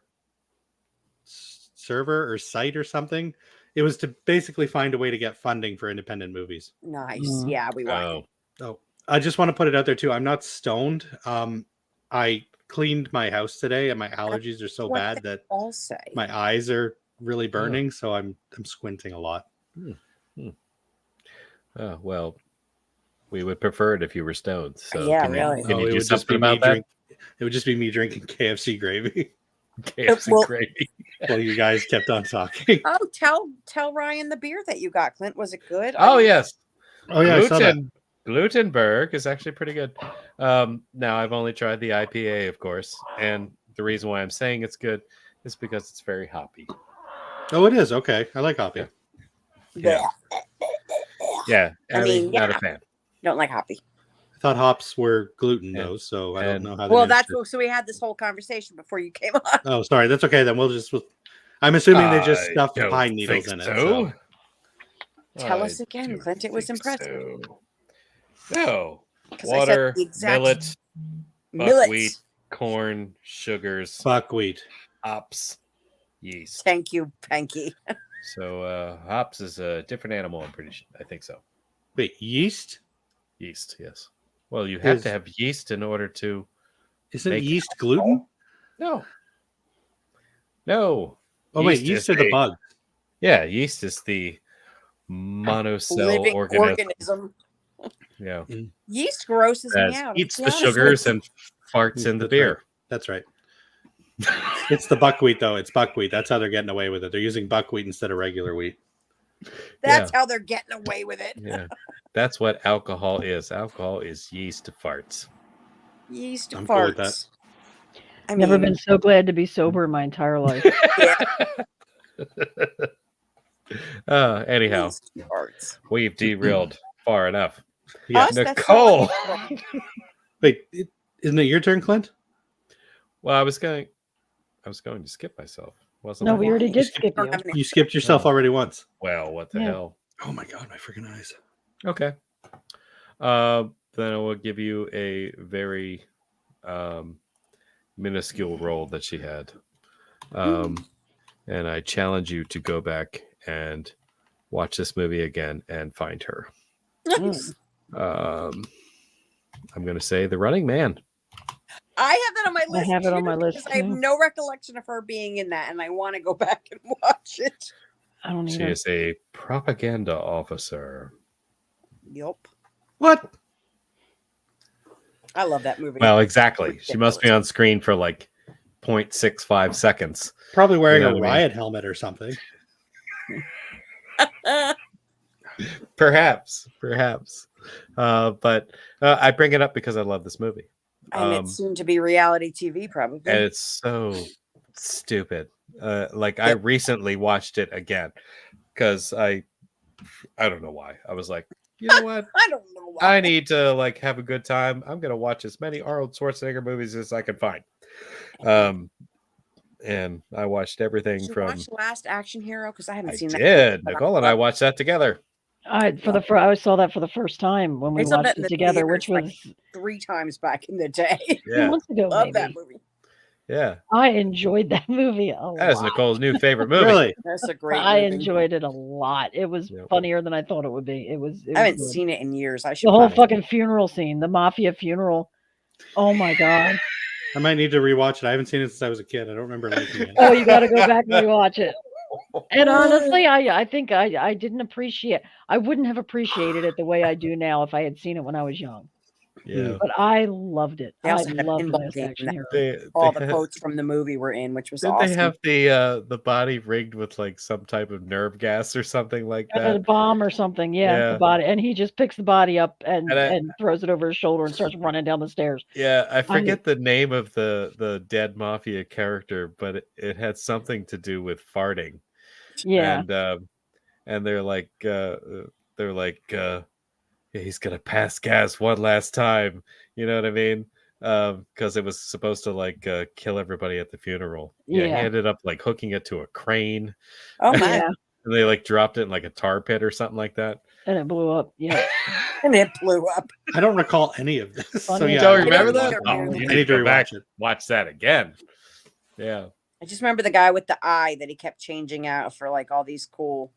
server or site or something. It was to basically find a way to get funding for independent movies. Nice. Yeah, we want. Oh. I just want to put it out there too. I'm not stoned. I cleaned my house today, and my allergies are so what bad they that all say. my eyes are really burning. So I'm squinting a lot. Oh well, we would prefer it if you were stoned. So Yeah, can you, really. can you it do would just something be me about that? It would just be me drinking KFC gravy KFC Well- gravy. while you guys kept on talking. Oh, tell Ryan the beer that you got, Clint. Was it good? Oh yes. Oh yeah, I saw that. Glutenberg is actually pretty good. Now I've only tried the IPA, of course, and the reason why I'm saying it's good is because it's very hoppy. Oh, it is okay. I like hoppy. Yeah. Yeah, I mean, not yeah. a fan. Don't like hoppy. I thought hops were gluten And- though, so I don't and- know how. Well, that's what. So we had this whole conversation before you came on. Oh, sorry. That's okay. Then I'm assuming they just I stuffed don't pine needles think in it. So. Tell I us again, don't Clint. It was think impressive. so. No. 'Cause I said Water, the exact millet, millet. buckwheat, corn, sugars, Buckwheat. hops, yeast. Thank you, Panky. So hops is a different animal. I think so. Wait, yeast? Yeast, yes. Well, you have Is- to have yeast in order to. Isn't Make yeast gluten? No. No. Oh wait, yeast are the bug. Yeah, yeast is the monocell Living organism. Yeah. Yeast grosses me That out. eats let's the be honest sugars with and farts in the That's beer. That's right. It's the buckwheat though. It's buckwheat. That's how they're getting away with it. They're using buckwheat instead of regular wheat. you. That's how they're getting away with it. Yeah. That's what alcohol is. Alcohol is yeast farts. Yeast I'm cool with that. farts. I Never mean, been so glad to be sober in my entire life. Anyhow, yeast farts. we've derailed far enough. Yeah. Us, that's Nicole. so Wait, isn't it your turn, Clint? Well, I was going to skip myself. Wasn't No, I? we already did skip don't you. have any- You skipped yourself already once. Well, what the Yeah. hell? Oh my god, my freaking eyes. Okay. Then I will give you a very minuscule role that she had. And I challenge you to go back and watch this movie again and find her. Nice. I'm going to say The Running Man. I have that on my list. have it on too, my list, because I have too. no recollection of her being in that, and I want to go back and watch it. I don't She even. is a propaganda officer. Yup. What? I love that movie. Well, exactly. She must be on screen for like 0.65 seconds. Probably wearing You know a what I mean? riot helmet or something. Perhaps. But I bring it up because I love this movie. And it's soon to be reality TV, probably. And it's so stupid. I recently watched it again because I don't know why. I was like, you know what? I don't know why. I need to have a good time. I'm gonna watch as many Arnold Schwarzenegger movies as I can find. And I watched everything Did you from. watch Last Action Hero? Because I haven't I seen that. did. but Nicole and I watched that together. I saw that for the first time when we I saw that watched in it the together, theaters, which was 3 times back in the day. 2 Yeah, months ago. Love Maybe. that movie. yeah. I enjoyed that movie a That is lot. Nicole's new favorite movie. Really? That's a great I movie. enjoyed it a lot. It was Yep. funnier than I thought it would be. It was. I haven't good. seen it in years. I should The whole probably- fucking funeral scene, the mafia funeral. Oh my god! I might need to rewatch it. I haven't seen it since I was a kid. I don't remember liking it. Oh, you got to go back and rewatch it. And honestly, I think I didn't appreciate. I wouldn't have appreciated it the way I do now if I had seen it when I was young. Yeah. But I loved it. They I also had a loved pinball Last game Action that Hero. all They the quotes from the movie were in, which was did awesome. they have the body rigged with like some type of nerve gas or something like A that? bomb or something, yeah, the Yeah. body, and he just picks the body up and And throws it over his shoulder and starts running down the stairs. yeah, I forget the name of the dead mafia character, but it had something to do with farting. Yeah, And they're like yeah, he's gonna pass gas one last time. You know what I mean? Because it was supposed to like kill everybody at the funeral. Yeah, he yeah, ended up like hooking it to a crane. Oh my! yeah, And they like dropped it in like a tar pit or something like that. and it blew up. Yeah, And it blew up. I don't recall any of this. So Funny. yeah, Don't I remember don't that? either, Oh, dude. you I need need to to go back rewatch it. watch that again. Yeah. I just remember the guy with the eye that he kept changing out for like all these cool.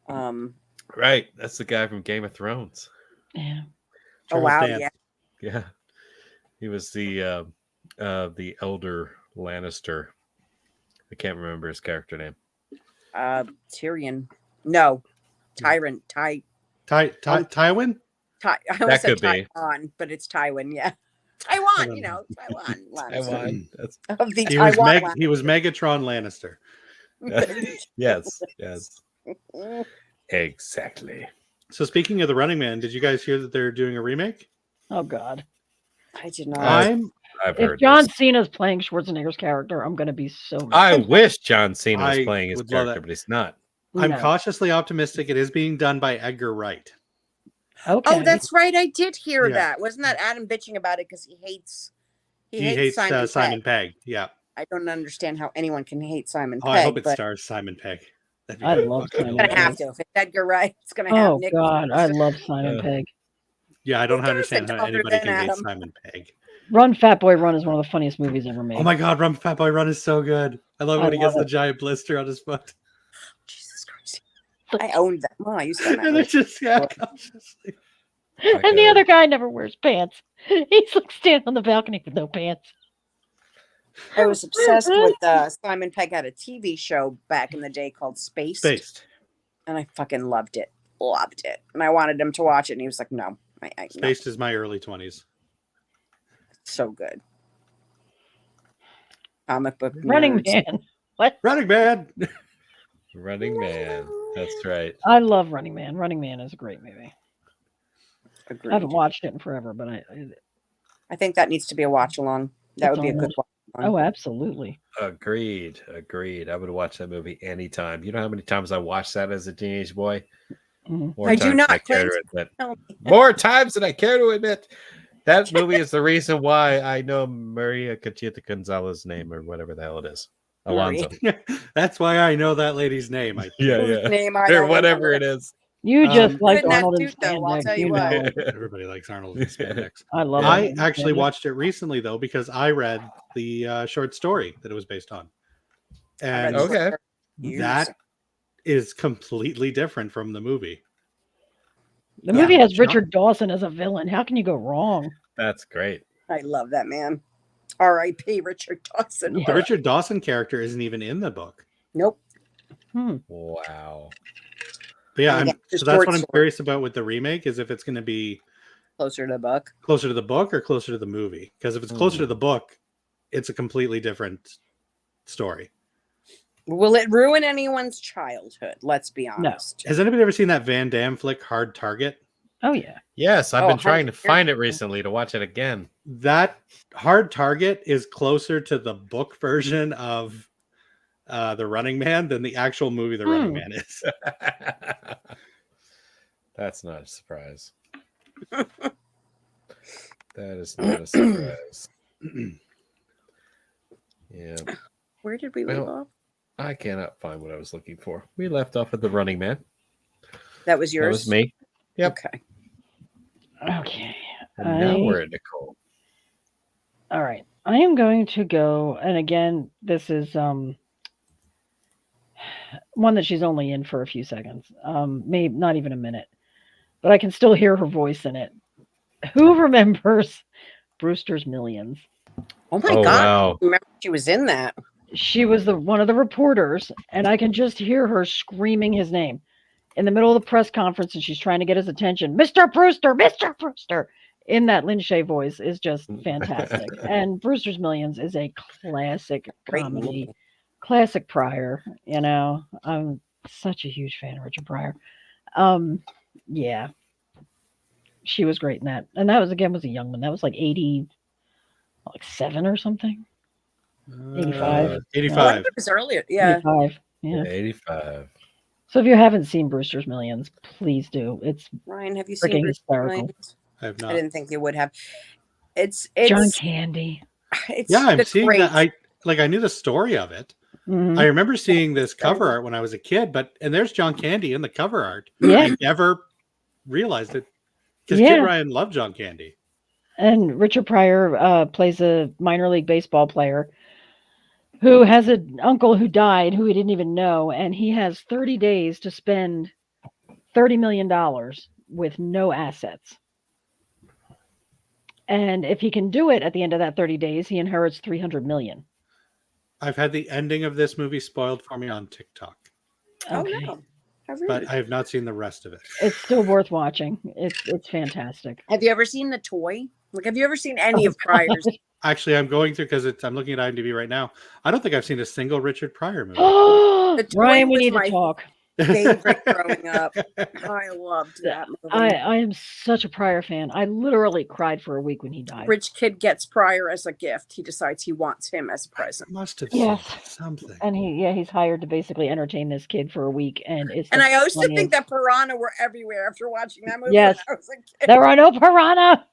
Right. That's the guy from Game of Thrones. yeah. Oh Charles wow! Dance. Yeah. Yeah. He was the elder Lannister. I can't remember his character name. Tyrion. No, Tyrant. Tywin? I That almost said could be. Taiwan, but it's Tywin. Yeah, Taiwan. You know, Taiwan. Lannister. Taiwan. That's Of the He was, Taiwan. he was Megatron Lannister. yes. Exactly. So speaking of the Running Man, did you guys hear that they're doing a remake? Oh God! I did not. I've If heard John this. Cena's playing Schwarzenegger's character, I'm gonna be so mad. I wish John Cena was I playing his would love character, that. but he's not. I'm No. cautiously optimistic. It is being done by Edgar Wright. Okay. Oh, that's right. I did hear Yeah. that. Wasn't that Adam bitching about it because he hates Simon Pegg. Yeah. I don't understand how anyone can hate Simon Oh, Pegg. I hope it but stars Simon Pegg. That'd be I really love fucking Simon it's gonna cool. have to. If it's Edgar Wright, it's gonna have Oh Nick. God, I love Simon Yeah. Pegg. Yeah, I don't Who doesn't understand how other anybody than can hate Adam? Simon Pegg. Run, Fat Boy, Run is one of the funniest movies ever made. Oh my God, Run Fat Boy Run is so good. I love it I when he gets love the giant blister on his foot. Jesus Christ! I owned that. Well, I used to own that. And they're movie. just consciously. And the other guy never wears pants. He's like standing on the balcony with no pants. I was obsessed with Simon Pegg had a TV show back in the day called Spaced, and I fucking loved it. And I wanted him to watch it, and he was like, "No, no." Spaced is my early 20s. So good. Comic book Running nerds. Man. What? Running Man. Running Man. That's right. I love Running Man. Running Man is a great movie. Agreed. I haven't watched it in forever, but I think that needs to be a watch along. That It's would be a on good watch along. oh, absolutely. Agreed. I would watch that movie anytime. You know how many times I watched that as a teenage boy? Mhm. More I do times not, than I care Clint. to admit. Tell me. More times than I care to admit. That movie is the reason why I know Maria Conchita Gonzalez's name or whatever the hell it is. Alonzo. That's why I know that lady's name. Whose name I Or don't whatever remember. it is. You just like Good in that Arnold and suit, though, I'll spandex. tell you You what. know it. Everybody likes Arnold and spandex. I love I Arnold and actually spandex. watched it recently though because I read the short story that it was based on, I read and the Okay. short years. that is completely different from the movie. The movie has John- Richard Dawson as a villain. How can you go wrong? That's great. I love that man. R.I.P. Richard Dawson. Yeah. The Richard Dawson character isn't even in the book. Nope. Wow. But yeah, And I'm, the so that's short what I'm story. curious about with the remake is if it's going to be Closer to the book. closer to the book or closer to the movie. Because if it's closer to the book, it's a completely different story. Will it ruin anyone's childhood? Let's be honest. Has anybody ever seen that Van Damme flick, Hard Target? Oh yeah. Yes, I've Oh, been trying to 100%. find it recently to watch it again. That Hard Target is closer to the book version of The Running Man than the actual movie The Running Man is. That's not a surprise. That is not a surprise. Yeah. Where did we leave Well, off? I cannot find what I was looking for. We left off at the Running Man. That was That yours? was me. Yep. Okay. Okay. And now we're at Nicole. All right. I am going to go, and again, this is one that she's only in for a few seconds, maybe not even a minute, but I can still hear her voice in it. Who remembers Brewster's Millions? Oh my Oh, God. wow. I remember she was in that. She was one of the reporters, and I can just hear her screaming his name in the middle of the press conference, and she's trying to get his attention. Mr. Brewster, Mr. Brewster. in that Lin Shaye voice is just fantastic. And Brewster's Millions is a classic Great comedy, movie. classic Pryor. I'm such a huge fan of Richard Pryor. Yeah, she was great in that. And that was a young one. That was like 87 or something. 85. I 85. think it was earlier. Yeah. 85. Yeah. 85. So if you haven't seen Brewster's Millions, please do. It's Ryan, have you seen freaking Bruce hysterical. Millions? I have I not. didn't think you would have. It's John Candy. it's Yeah, I'm just seeing great. that. I knew the story of it. Mhm. I remember seeing this cover art when I was a kid, and there's John Candy in the cover art. Yeah. I never realized it because Yeah. Kid Ryan loved John Candy. And Richard Pryor plays a minor league baseball player who has an uncle who died who he didn't even know, and he has 30 days to spend $30 million with no assets. And if he can do it at the end of that 30 days, he inherits $300 million. I've had the ending of this movie spoiled for me on TikTok, Oh Okay. no. I've read but it. I have not seen the rest of it. It's still worth watching. It's fantastic. Have you ever seen The Toy? Like, have you ever seen any Oh, of Pryor's? God. Actually, I'm going through because I'm looking at IMDb right now. I don't think I've seen a single Richard Pryor movie. The Toy Ryan, we was need to my talk. favorite growing up. I loved that movie. I am such a Pryor fan. I literally cried for a week when he died. Rich kid gets Pryor as a gift. He decides he wants him as a present. Must have Yes. seen something. And he's hired to basically entertain this kid for a week, and it's And the I used to funniest- think that piranha were everywhere after watching that movie Yes. when I was a kid. there are no piranha.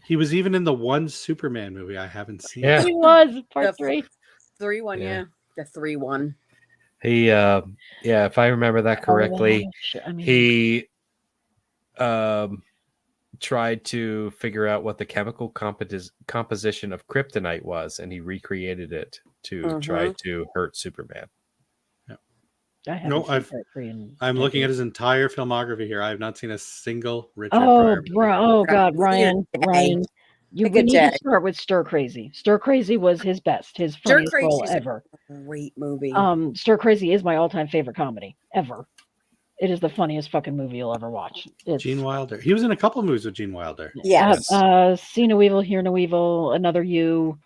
He was even in the one Superman movie I haven't seen. Yeah. He was part The 3. 3-1, Yeah. yeah. The 3-1. He, if I remember that correctly, he tried to figure out what the chemical composition of kryptonite was, and he recreated it to try to hurt Superman. No, I'm looking at his entire filmography here. I have not seen a single Richard Pryor movie. Oh God, Ryan, Take we a need day. to start with Stir Crazy. Stir Crazy was his best, his Stir funniest role Crazy's a ever. great movie. Stir Crazy is my all-time favorite comedy ever. It is the funniest fucking movie you'll ever watch. It's, Gene Wilder. He was in a couple of movies with Gene Wilder. Yes. See No Evil, Hear No Evil, Another You.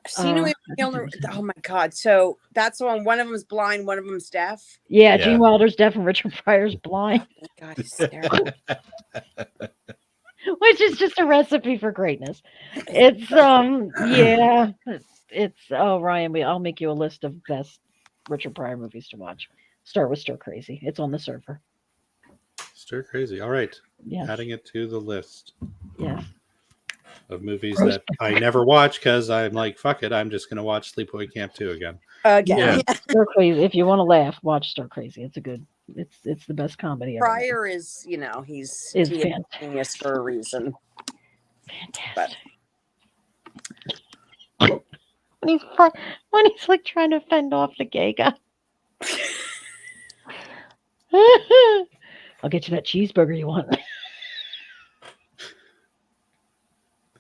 See No Evil. Oh my God. So that's the one. One of them's blind, one of them's deaf. Yeah, Yeah. Gene Wilder's deaf and Richard Pryor's blind, Oh my God, he's terrible. which is just a recipe for greatness. It's yeah, it's oh Ryan, I'll make you a list of best Richard Pryor movies to watch. Start with Stir Crazy. It's on the server. Stir Crazy. All right. Yes. Adding it to the list Yes. of movies that I never watch because I'm like, fuck it. I'm just going to watch Sleepaway Camp 2 again. Again. Yeah. Stir Crazy. If you want to laugh, watch Stir Crazy. It's the best comedy ever. Pryor is, he's Is he is fantastic. a genius for a reason. Fantastic. When he's like trying to fend off the gay guy. I'll get you that cheeseburger you want.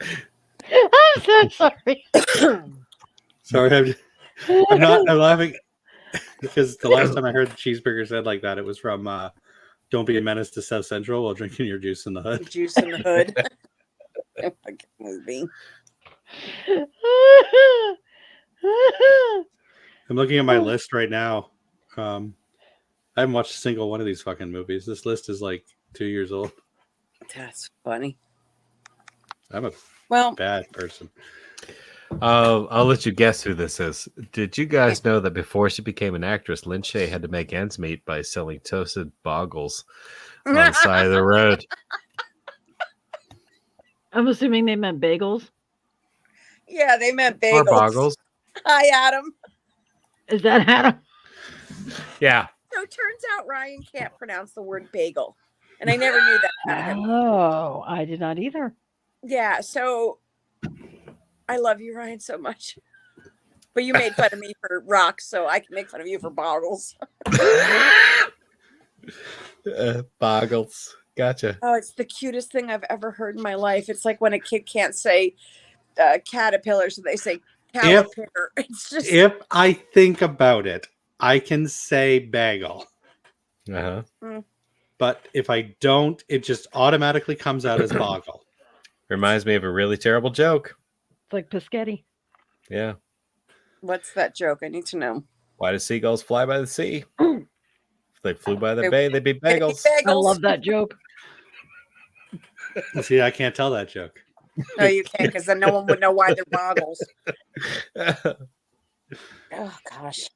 I'm so sorry. Sorry, I'm laughing because the last time I heard the cheeseburger said like that, it was from Don't Be a Menace to South Central while drinking your juice in the hood. Juice in the Hood. Fucking movie. I'm looking at my list right now. I haven't watched a single one of these fucking movies. This list is like 2 years old. That's funny. I'm a Well, bad person. I'll let you guess who this is. Did you guys know that before she became an actress, Lin Shaye had to make ends meet by selling toasted boggles on the side of the road? I'm assuming they meant bagels. yeah, they meant bagels. Or boggles? Hi, Adam. Is that Adam? Yeah. So it turns out Ryan can't pronounce the word bagel. And I never knew that about him. Oh, I did not either. Yeah, so I love you, Ryan, so much. But you made fun of me for rocks, so I can make fun of you for boggles. Boggles. Gotcha. Oh, it's the cutest thing I've ever heard in my life. It's like when a kid can't say caterpillar, so they say caterpillar. It's just If I think about it, I can say bagel, Uh-huh. but but if I don't, it just automatically comes out as Boggle. Reminds me of a really terrible joke. It's like Piscetti. Yeah. What's that joke? I need to know. Why do seagulls fly by the sea? If they flew by the bay, they'd be bagels. I love that joke. See, I can't tell that joke. No, you can't, because then no one would know why they're boggles. Oh gosh.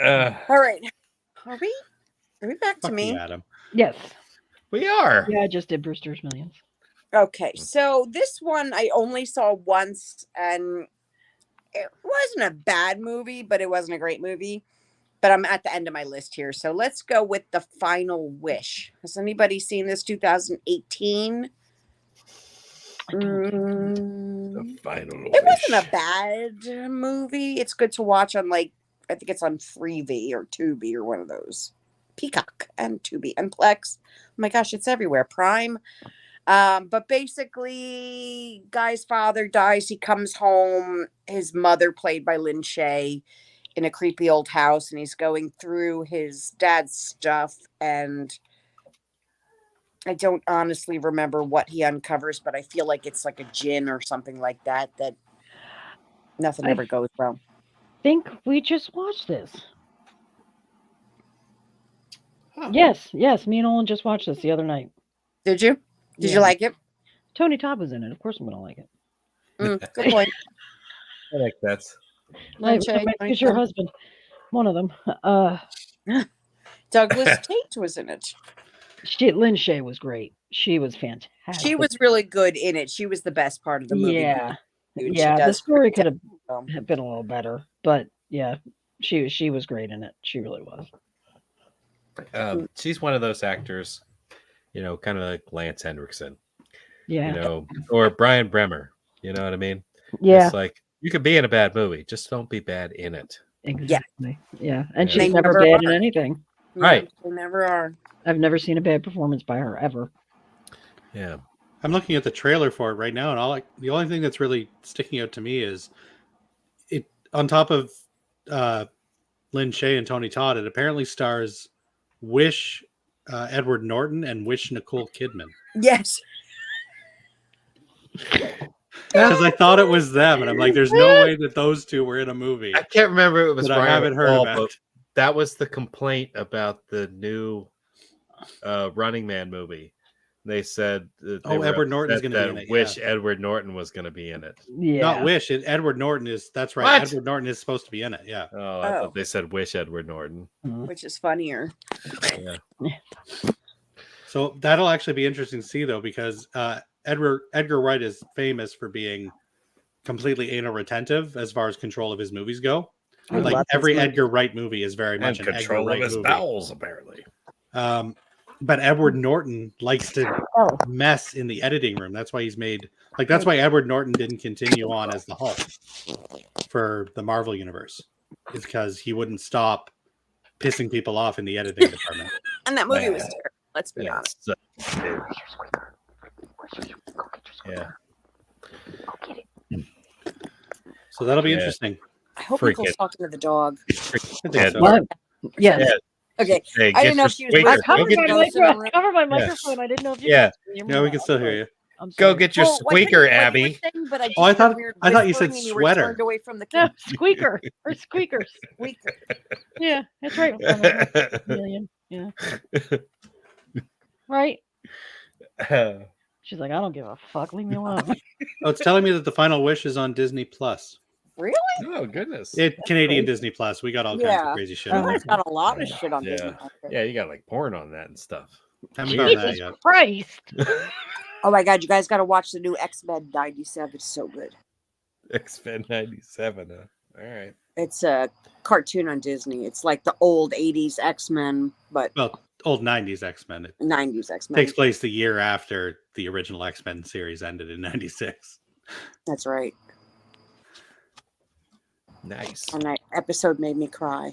All right. Are we back to Fuck me? you, Adam. Yes. We are. Yeah, I just did Brewster's Millions. Okay, so this one I only saw once, and it wasn't a bad movie, but it wasn't a great movie. But I'm at the end of my list here, so let's go with The Final Wish. Has anybody seen this 2018? The Final It Wish. wasn't a bad movie. It's good to watch on, like, I think it's on Freevee or Tubi or one of those. Peacock and Tubi and Plex. Oh my gosh, it's everywhere. Prime. But basically, guy's father dies. He comes home. His mother, played by Lin Shaye, in a creepy old house, and he's going through his dad's stuff. And I don't honestly remember what he uncovers, but I feel like it's like a djinn or something like that. That nothing ever goes well. I think we just watched this. Huh. Yes, me and Olin just watched this the other night. Did you? Did Yeah. you like it? Tony Todd was in it. Of course I'm going to like it. Good point. I like that. Lin Shaye, It's your husband. One of them. Douglas Tate was in it. Lin Shaye was great. She was fantastic. She was really good in it. She was the best part of the movie. Yeah. Dude, Yeah, she the does story could have so. been a little better, but yeah, she was great in it. She really was. She's one of those actors, kind of like Lance Henriksen, Yeah. or Brian Bremer. You know what I mean? Yeah. It's like you could be in a bad movie, just don't be bad in it. Exactly. Yeah. And Yeah. she's They never never bad in are. anything. Right. They never are. I've never seen a bad performance by her ever. Yeah. I'm looking at the trailer for it right now, and the only thing that's really sticking out to me is it. On top of Lin Shaye and Tony Todd, it apparently stars Wish Edward Norton and Wish Nicole Kidman. Yes. Because I thought it was them, and I'm like, there's no way that those two were in a movie. I can't remember if it was But I Brian haven't heard Paul, about but it. that was the complaint about the new Running Man movie. They said that they were Edward Norton's upset gonna be in that it, Wish yeah. Edward Norton was going to be in it. Yeah. Not Wish. Edward Norton is. That's right. What? Edward Norton is supposed to be in it. Yeah. Oh, I thought they said Wish Edward Norton. Which is funnier. Yeah. So that'll actually be interesting to see, though, because Edgar Wright is famous for being completely anal retentive as far as control of his movies go. I Like love every his movies. Edgar Wright movie is very much And an control Edgar of Wright his movie. bowels, apparently. But Edward Norton likes to mess in the editing room. That's why he's made that's why Edward Norton didn't continue on as the Hulk for the Marvel universe. Is because he wouldn't stop pissing people off in the editing department. And that movie was terrible. Let's be Yeah. honest. Yeah. So that'll be Yeah. interesting. I hope Freak Nicole's it. talking to the dog. I think Yeah. so. What? Yes. Yeah. Okay. Hey, I get didn't know your if she was squeaker. I whispering. Go covered get my, Go sit around. microphone. I didn't know if you Yeah. could hear me. No, we can still hear you. I'm Go sorry. get your Well, I couldn't squeaker, hear what you were Abby. saying, but I just Oh, I heard thought- weird I thought you said whispering and you were sweater. turned away from the No, camera. squeaker or squeakers. Squeaker. Yeah, that's right. Million. Yeah. Right. She's like, I don't give a fuck. Leave me alone. Oh, it's telling me that the Final Wish is on Disney Plus. Really? Oh, goodness. Canadian Disney Plus. We got all kinds Yeah. of crazy shit. You on guys it. got a lot of shit on Yeah. Disney. Yeah, you got like porn on that and stuff. Haven't done that Jesus yet. Christ. Oh my god, you guys got to watch the new X-Men 97. It's so good. X-Men 97. All right. It's a cartoon on Disney. It's like the old 80s X-Men, but Well, old 90s X-Men. It 90s X-Men. takes place the year after the original X-Men series ended in 96. That's right. Nice. And that episode made me cry.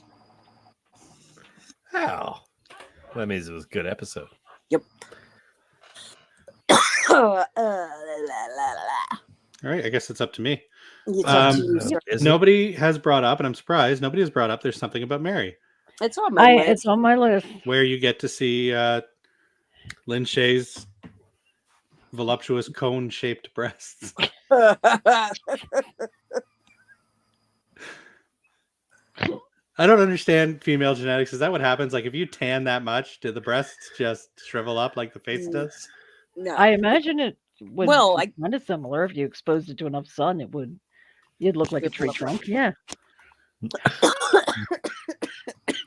Oh. That means it was a good episode. Yep. La, la, la. All right, I guess it's up to me. It's up to you, Is sir. it? Nobody has brought up, and I'm surprised, nobody has brought up There's Something About Mary, It's on my list. It's on my list. where you get to see Lin Shaye's voluptuous cone-shaped breasts. I don't understand female genetics. Is that what happens? Like, if you tan that much, do the breasts just shrivel up like the face does? No. I imagine it would Well, be kind of similar. If you exposed it to enough sun, you'd look like a tree trunk. Yeah.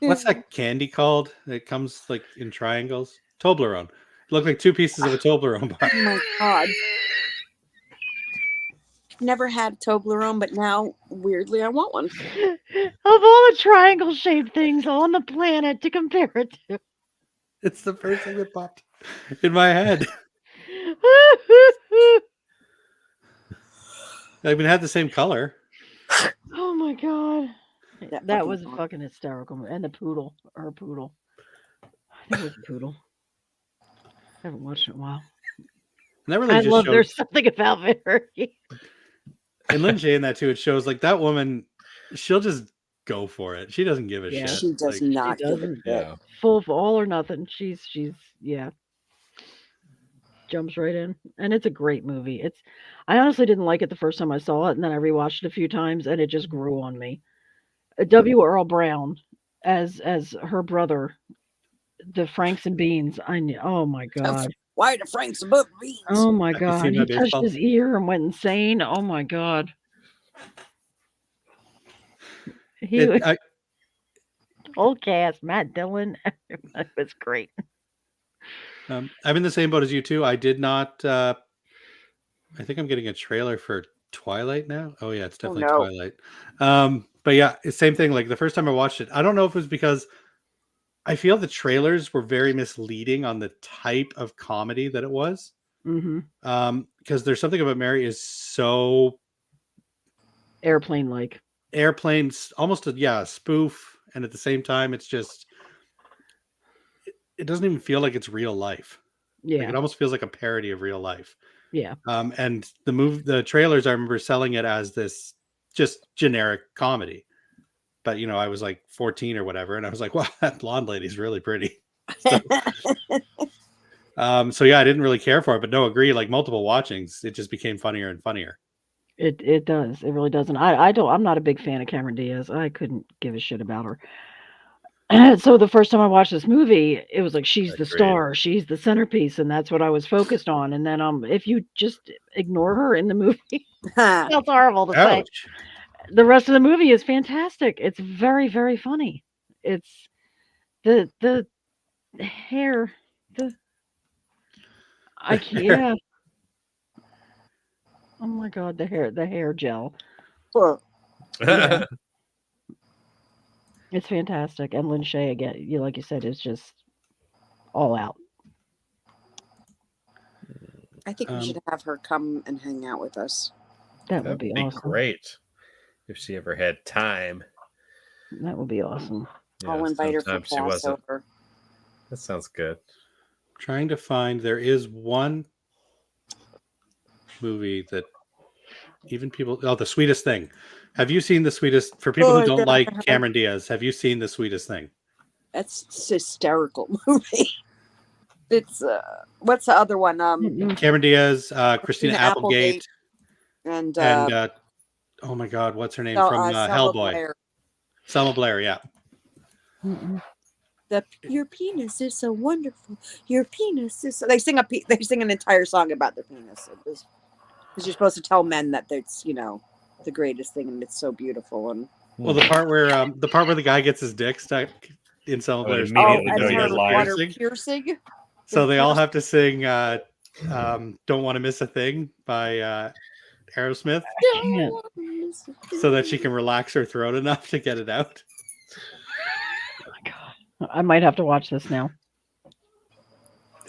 What's that candy called? It comes like in triangles. Toblerone. It looked like two pieces of a Toblerone bar. Oh my god. Never had Toblerone, but now weirdly I want one. Of all the triangle-shaped things on the planet to compare it to. It's the first thing that popped in my head. I mean, it had the same color. Oh my god. That That fucking was dog. fucking hysterical. And the poodle. Her poodle. I think it was a poodle. I haven't watched it in a while. And that really I just love shows. there's something about Mary. And Lin Shaye in that too. It shows like that woman. She'll just go for it. She doesn't give a Yeah. shit. She does Like, not give a doesn't. shit. Yeah. Full of all or nothing. She's yeah. Jumps right in. And it's a great movie. I honestly didn't like it the first time I saw it, and then I rewatched it a few times and it just grew on me. W. Earl Brown as her brother, the Franks and Beans. Oh my god. Why are the Franks above beans? Oh my Have you seen god. He that touched baseball? his ear and went insane. Oh my god. Whole cast, Matt Dillon. It was great. I'm in the same boat as you too. I did not. I think I'm getting a trailer for Twilight now. Oh yeah, it's definitely no. Twilight. But yeah, it's same thing. Like the first time I watched it, I don't know if it was because I feel the trailers were very misleading on the type of comedy that it was. Mm-hmm. Because there's something about Mary is so Airplane-like. airplanes, almost a spoof, and at the same time, it's just it doesn't even feel like it's real life. Yeah. Like, it almost feels like a parody of real life. Yeah. And the trailers, I remember selling it as this just generic comedy. But I was like 14 or whatever, and I was like, wow, that blonde lady's really pretty. So yeah, I didn't really care for it, but no, agree. Like multiple watchings, it just became funnier and funnier. It does. It really does. And I'm not a big fan of Cameron Diaz. I couldn't give a shit about her. So the first time I watched this movie, it was like she's the Agreed. star, she's the centerpiece, and that's what I was focused on. And then if you just ignore her in the movie, that's horrible to say. Ouch. The rest of the movie is fantastic. It's very, very funny. It's the hair, I can't. Yeah. Oh my god, the hair gel. Yeah. It's fantastic. And Lin Shaye again, like you said, is just all out. I think we should have her come and hang out with us. That would be awesome. Great if she ever had time. That would be awesome. I'll invite her for sometimes she wasn't. Passover. That sounds good. Trying to find, there is one movie that even people, The Sweetest Thing. Have you seen The Sweetest, for people who don't like Cameron Diaz, have you seen The Sweetest Thing? That's a hysterical movie. It's what's the other one? Cameron Diaz, Christina Applegate, and oh my god, what's her name from Hellboy? Blair. Selma Blair, yeah. Your penis is so wonderful. Your penis is so... They sing an entire song about their penis. Because you're supposed to tell men that it's the greatest thing and it's so beautiful. And well, the part where the guy gets his dick stuck in Selma Blair's immediately as know you're her lying. water piercing. So they all have to sing "Don't Want to Miss a Thing" by Aerosmith, so that she can relax her throat enough to get it out. Oh my god, I might have to watch this now.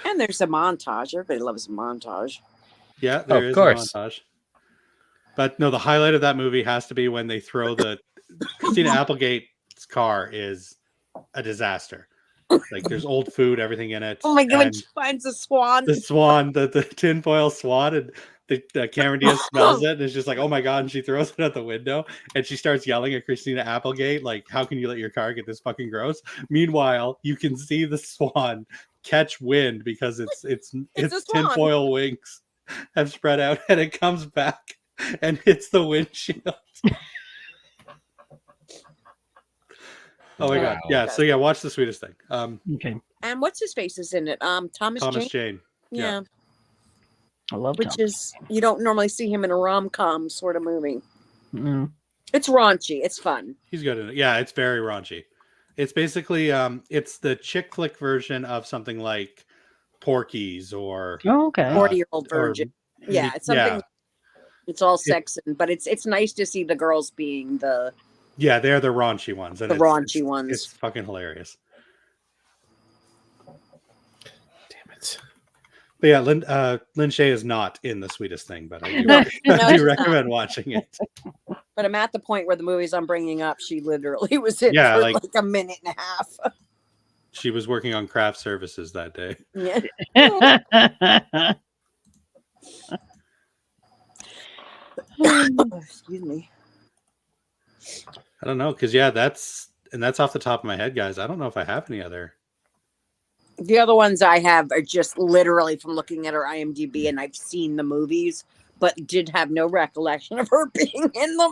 And there's a montage. Everybody loves a montage. Yeah, there is a montage. But no, the highlight of that movie has to be when they throw the Christina Applegate's car is a disaster. Like there's old food, everything in it. Oh my god, when she finds the swan. The tinfoil swan, and the Cameron Diaz smells it and is just like, oh my god, and she throws it out the window and she starts yelling at Christina Applegate, like, how can you let your car get this fucking gross? Meanwhile, you can see the swan catch wind because its a swan. tinfoil wings have spread out, and it comes back and hits the windshield. Oh my god! Wow. Yeah. So yeah, watch The Sweetest Thing. Okay. And what's his face is in it? Thomas Thomas Jane. Jane. Yeah. I love Which is, you don't normally see him in a rom-com sort of movie. Mm. It's raunchy. It's fun. He's good in it. Yeah, it's very raunchy. It's basically it's the chick flick version of something like Porky's or Oh, okay. 40-year-old virgin. Yeah, it's something. Yeah. It's all sex, but it's nice to see the girls being the Yeah, they're the raunchy ones. And raunchy ones. It's fucking hilarious. Damn it. But yeah, Lin Shaye is not in The Sweetest Thing, but I do, No, I she's do not. recommend watching it. But I'm at the point where the movies I'm bringing up, she literally was in Yeah, for like- like a minute and a half. She was working on craft services that day. Yeah. Excuse me. I don't know, because yeah, that's off the top of my head, guys. I don't know if I have any other. The other ones I have are just literally from looking at her IMDb, and I've seen the movies, but did have no recollection of her being in them.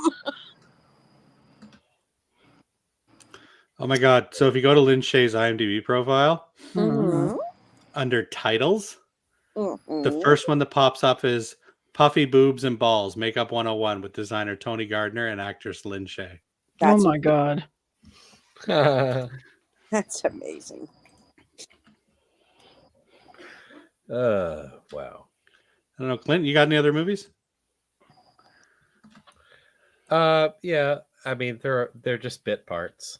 Oh my god! So if you go to Lin Shaye's IMDb profile, Mhm. under titles, the Mhm. first one that pops up is Puffy Boobs and Balls Makeup 101 with designer Tony Gardner and actress Lin Shaye. Oh That's, my god. that's amazing. Wow. I don't know, Clint, you got any other movies? Yeah. I mean, they're just bit parts.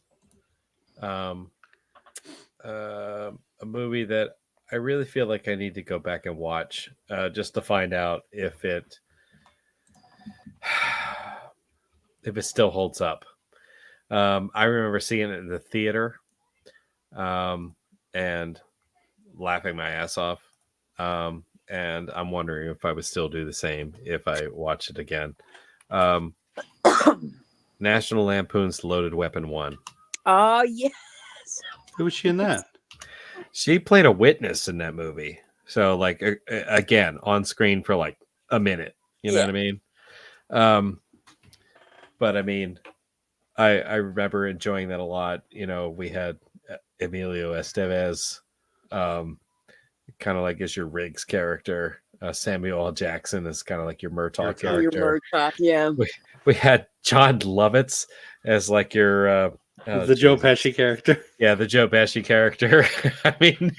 A movie that I really feel like I need to go back and watch, just to find out if it still holds up. I remember seeing it in the theater, and laughing my ass off. And I'm wondering if I would still do the same if I watch it again. National Lampoon's Loaded Weapon 1. Oh, yes. Who was she in that? She played a witness in that movie. So, like, again, on screen for like a minute. You know what I mean? But I mean, I remember enjoying that a lot. You know, we had Emilio Estevez, kind of like as your Riggs character. Samuel L. Jackson is kind of like your Murtaugh Oh, your character. Murtaugh, yeah. We had John Lovitz as like your The Joe Pesci character. Yeah, the Joe Pesci character. I mean,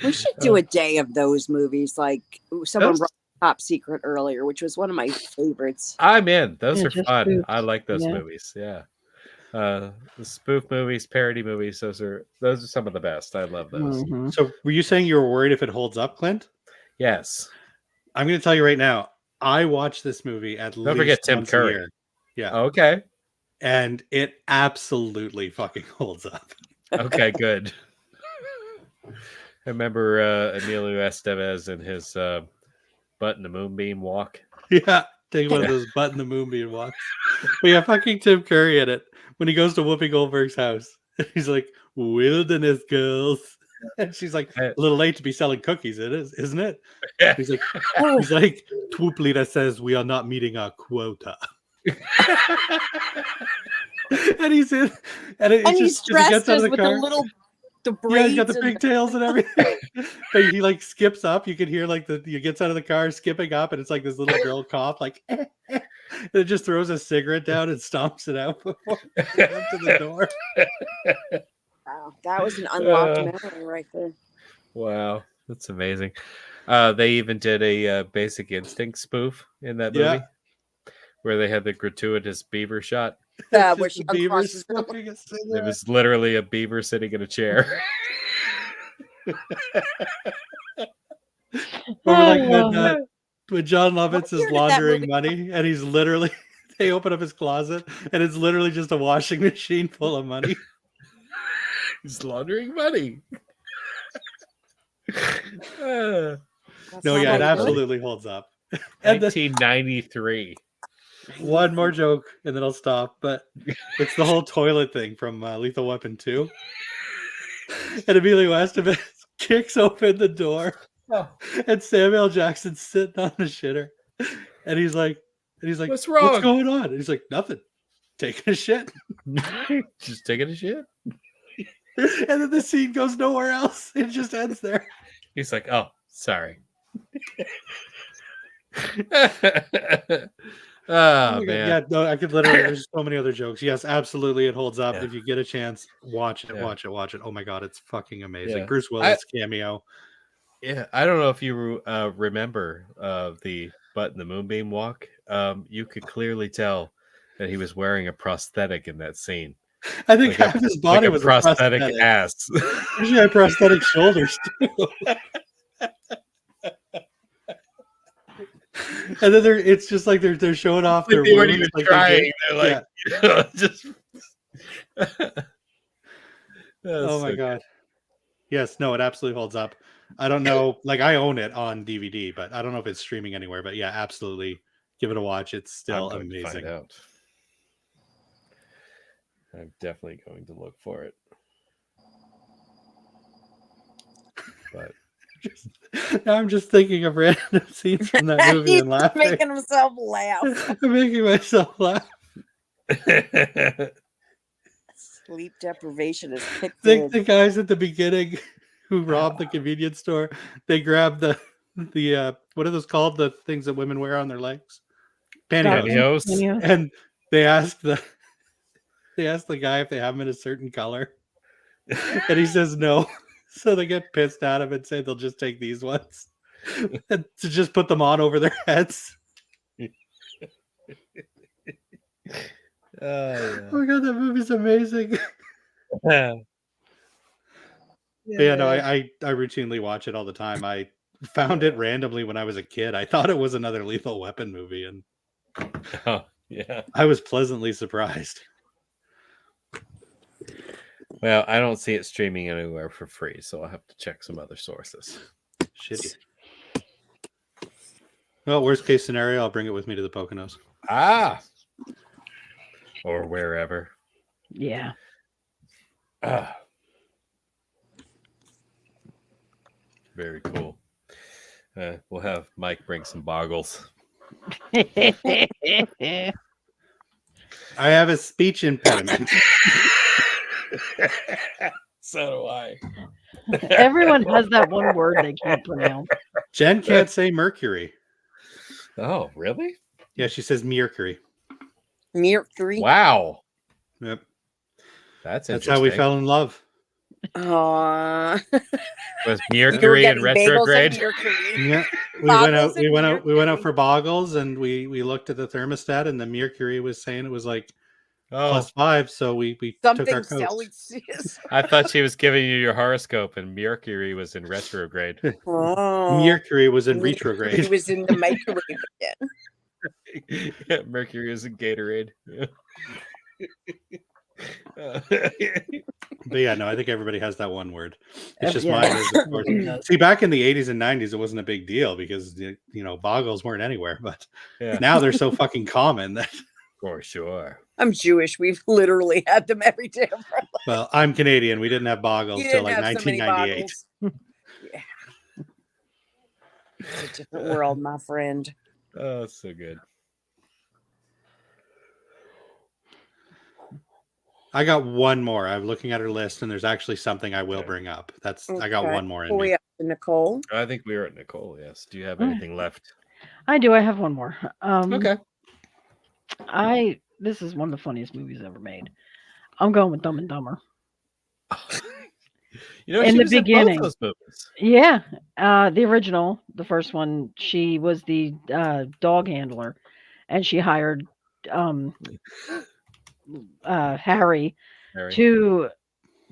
We should do a day of those movies. Like someone brought Top Secret earlier, which was one of my favorites. I'm in. Those Yeah, are just fun. spoofs. I like those Yeah. movies. Yeah. The spoof movies, parody movies, those are some of the best. I love those. Mhm. So were you saying you were worried if it holds up, Clint? Yes. I'm going to tell you right now, I watch this movie at least Don't forget Tim once Curry. a year. Yeah. Okay. And it absolutely fucking holds up. Okay, good. I remember Emilio Estevez and his butt in the moonbeam walk. Yeah. Take one of those butt in the moonbeam walks. But yeah, fucking Tim Curry in it. When he goes to Whoopi Goldberg's house, he's like, "Wilderness girls." And she's like, "A little late to be selling cookies, isn't it?" He's like, "Twoop leader says we are not meeting our quota." And he's in, and He's dressed as with the braids. Yeah, he's got the pigtails and everything. But he like skips up. You can hear like he gets out of the car skipping up, and it's like this little girl cough, like, and it just throws a cigarette down and stomps it out before going up to the door. Wow, that was an unlocked memory right there. Wow, that's amazing. They even did a Basic Instinct spoof in that movie, where they had the gratuitous beaver shot. Where she beaver uncrosses smoking a cigarette. It was literally a beaver sitting in a chair. Or like when John Lovitz year is did that laundering movie money, and he's literally they open up his closet, and it's literally just a washing machine full of money. He's laundering money. No, yeah, it absolutely holds up. And 1993. one more joke, and then I'll stop. But it's the whole toilet thing from Lethal Weapon 2. And Emilio Estevez kicks open the door, Oh. and Samuel Jackson's sitting on the shitter, and he's like, What's wrong? What's going on? And he's like, nothing, taking a shit. Just taking a shit. And then the scene goes nowhere else. It just ends there. He's like, oh, sorry. Oh, my God. man. Yeah, no, I could literally. There's so many other jokes. Yes, absolutely, it holds up. Yeah. If you get a chance, watch it. Yeah. Watch it. Oh my God, it's fucking amazing. Yeah. Bruce Willis cameo. Yeah, I don't know if you remember the Butt in the Moonbeam walk. You could clearly tell that he was wearing a prosthetic in that scene. I think Like half his body was a prosthetic. ass. Usually, had prosthetic shoulders too. And then it's just like they're showing off their They weren't wounds, even like trying. They're like, yeah. just. Oh my God. Yes, no, it absolutely holds up. I don't know, like I own it on DVD, but I don't know if it's streaming anywhere. But yeah, absolutely, give it a watch. It's still I'm going to amazing. find out. I'm definitely going to look for it. But Now I'm just thinking of random scenes from that movie He's and laughing. making himself laugh. I'm making myself laugh. Sleep deprivation is kicked Think in. the guys at the beginning who robbed the convenience store, they grabbed the what are those called? The things that women wear on their legs? Pantyhose. Pantyhose. And they asked the guy if they have them in a certain color. And he says no. So they get pissed at him and say they'll just take these ones. And to just put them on over their heads. Yeah. Oh my God, that movie's amazing. Yeah. Yeah, no, I routinely watch it all the time. I found it randomly when I was a kid. I thought it was another Lethal Weapon movie, and Oh, yeah. I was pleasantly surprised. Well, I don't see it streaming anywhere for free, so I'll have to check some other sources. Shitty. Well, worst case scenario, I'll bring it with me to the Poconos. Ah. Or wherever. Yeah. Ah. Very cool. We'll have Mike bring some boggles. I have a speech impediment. So do I. Everyone has that one word they can't pronounce. Jen can't say Mercury. Oh, really? Yeah, she says Mercury. Mercury. Wow. Yep. That's how we fell in love. Aww. Was You were Mercury in getting bagels retrograde? and Mercury. Yeah. Boggles We and went out Mercury. for boggles, and we looked at the thermostat, and the Mercury was saying it was like Oh, +5, so we took our Something coats. Celsius. I thought she was giving you your horoscope, and Mercury was in retrograde. Oh. Mercury was in He retrograde. was in the microwave again. Yeah, Mercury is in Gatorade. But yeah, no, I think everybody has that one word. It's just Yeah. mine. Is, of course. See, back in the 80s and 90s, it wasn't a big deal because boggles weren't anywhere. But Yeah, now they're so fucking common that. for sure. I'm Jewish. We've literally had them every day of our life. Well, I'm Canadian. We didn't have boggles You till didn't like have so many 1998. bottles. Yeah. It's a different world, my friend. Oh, that's so good. I got one more. I'm looking at her list, and there's actually something I will bring up. I got Okay. one more in Who are me. we up to, Nicole? I think we were at Nicole. Yes. Do you have All right. anything left? I do. I have one more. Okay. This is one of the funniest movies ever made. I'm going with Dumb and Dumber. You know, In she the was in beginning. both those movies. Yeah, the original, the first one, she was the dog handler, and she hired Harry Harry. to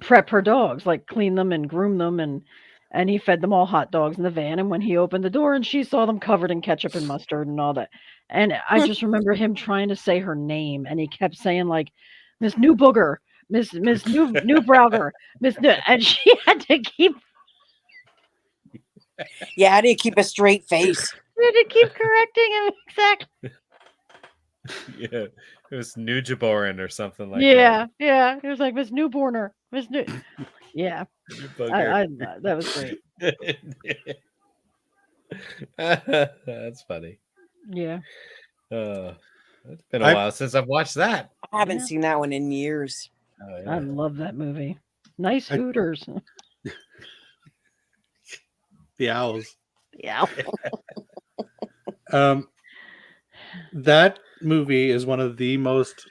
prep her dogs, like clean them and groom them, and he fed them all hot dogs in the van. And when he opened the door, and she saw them covered in ketchup and mustard and all that, and I just remember him trying to say her name, and he kept saying like Miss Newbooger, Miss Newbrowger, and she had to keep Yeah, how do you keep a straight face? correcting him exactly. Yeah. It was Nujaborin or something like Yeah, that. yeah. It was like Miss Newborner, Miss New. Yeah, You bugger. that was great. That's funny. Yeah, It's been a I while since I've watched that. I haven't Yeah. seen that one in years. Oh, I yeah. love that movie. Nice I- Hooters. the owls. Yeah. That movie is one of the most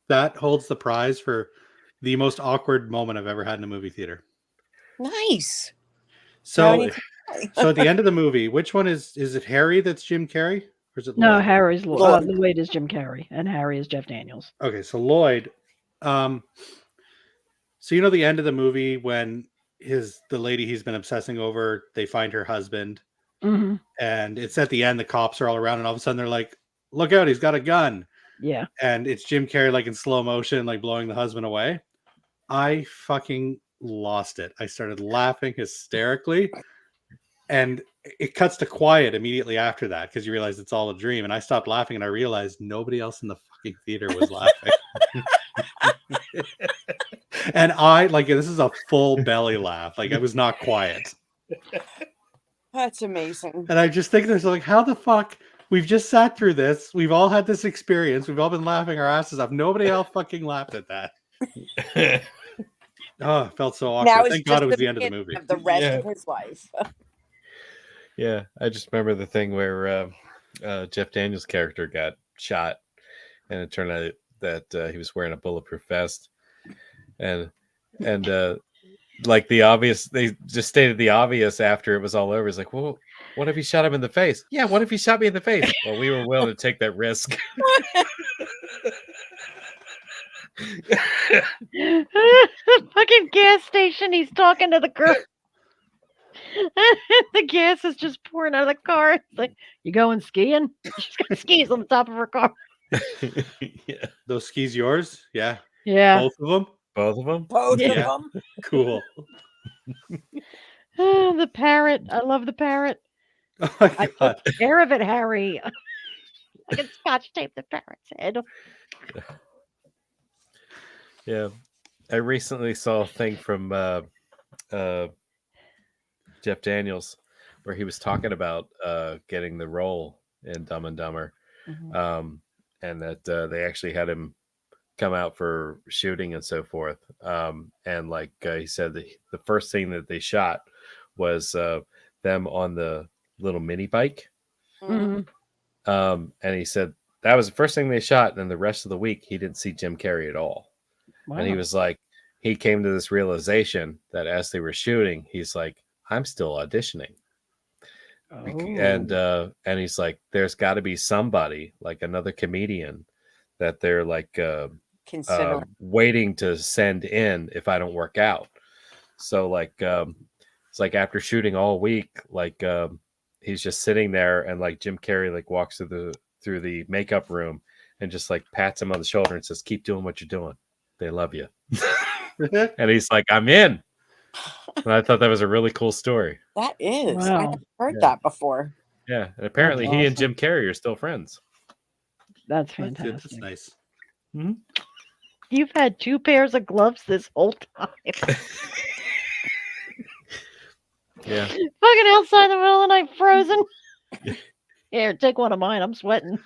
that holds the prize for the most awkward moment I've ever had in a movie theater. Nice. Now I So need to try. so at the end of the movie, which one is it Harry that's Jim Carrey or is it No, Lloyd? Harry's Lloyd. Lloyd is Jim Carrey, and Harry is Jeff Daniels. Okay, so Lloyd, so you know the end of the movie when the lady he's been obsessing over, they find her husband, Hmm. and it's at the end, the cops are all around, and all of a sudden they're like, "Look out, he's got a gun!" Yeah. And it's Jim Carrey like in slow motion, like blowing the husband away. I fucking lost it. I started laughing hysterically, and it cuts to quiet immediately after that because you realize it's all a dream. And I stopped laughing, and I realized nobody else in the fucking theater was laughing. And I like this is a full belly laugh. Like I was not quiet. That's amazing. And I just think there's like, how the fuck we've just sat through this. We've all had this experience. We've all been laughing our asses off. Nobody else fucking laughed at that. Oh, it felt so awkward. Now it's Thank God just it was the the end of the beginning movie. of the rest Yeah. of his life. Yeah, I just remember the thing where Jeff Daniels' character got shot, and it turned out that he was wearing a bulletproof vest, and like the obvious, they just stated the obvious after it was all over. It's like, well, what if he shot him in the face? Yeah, what if he shot me in the face? Well, we were willing to take that risk. Fucking gas station. He's talking to the girl. The gas is just pouring out of the car. It's like, you going skiing? She's got skis on the top of her car. Yeah, Those skis yours? Yeah. Yeah. Both of them? both of them. Both Yeah. of them. Cool. The parrot. I love the parrot. Oh my I God. took care of it, Harry. I can scotch tape the parrot's head. Yeah, I recently saw a thing from Jeff Daniels where he was talking about getting the role in Dumb and Dumber, Mhm. and that they actually had him come out for shooting and so forth. And like he said, the first thing that they shot was them on the little mini bike. Mhm. And he said that was the first thing they shot. And then the rest of the week, he didn't see Jim Carrey at all. Wow. And he was like, he came to this realization that as they were shooting, he's like, I'm still auditioning. And he's like, there's got to be somebody, like another comedian, that they're like Consider. waiting to send in if I don't work out. So like it's like after shooting all week, like he's just sitting there, and like Jim Carrey like walks through the makeup room and just like pats him on the shoulder and says, keep doing what you're doing. They love you. And he's like, I'm in. And I thought that was a really cool story. That is. I Wow. haven't heard Yeah. that before. Yeah. And apparently That's he and awesome. Jim Carrey are still friends. That's That's it. fantastic. That's nice. You've had 2 pairs of gloves this whole time. Yeah. Fucking outside in the middle of the night, frozen. Here, take one of mine. I'm sweating.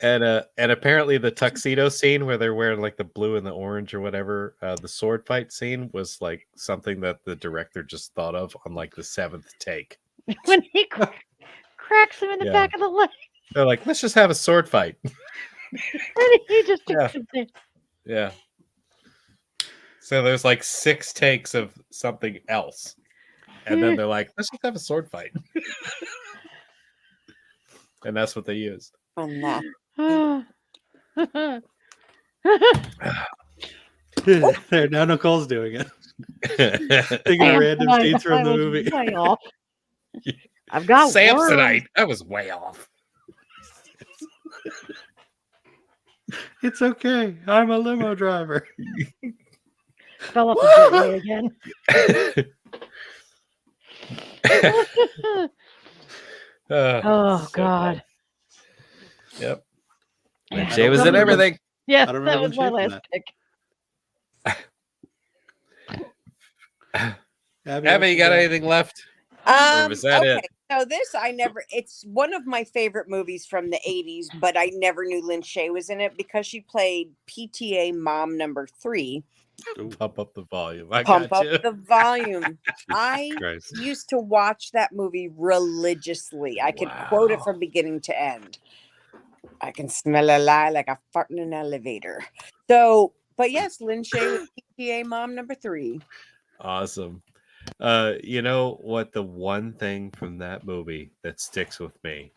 And apparently the tuxedo scene where they're wearing like the blue and the orange or whatever, the sword fight scene was like something that the director just thought of on like the 7th take. When he cracks him in the Yeah. back of the leg, They're like, let's just have a sword fight. and he just Yeah. takes it. Yeah. So there's like 6 takes of something else. And then they're like, let's just have a sword fight. And that's what they used. On that. There, now Nicole's doing it. Taking a random scenes from the was movie. way off. I've got Samsonite. That was way off. It's okay. I'm a limo driver. Fell off the jetway again. Oh So God. bad. Yep. Yeah, And Jay was in remember. everything. Yeah, I don't that remember was my him last shaping pick. Abby, Abby, you got what anything left? Or was that Okay. it? So this I never. It's one of my favorite movies from the '80s, but I never knew Lin Shaye was in it because she played PTA mom number 3. Ooh, Pump up the volume. I Pump got up you. the volume. I Christ. used to watch that movie religiously. I could quote it Wow. from beginning to end. I can smell a lie like a fart in an elevator. So, but yes, Lin Shaye was PTA mom number 3. Awesome. You know what? The one thing from that movie that sticks with me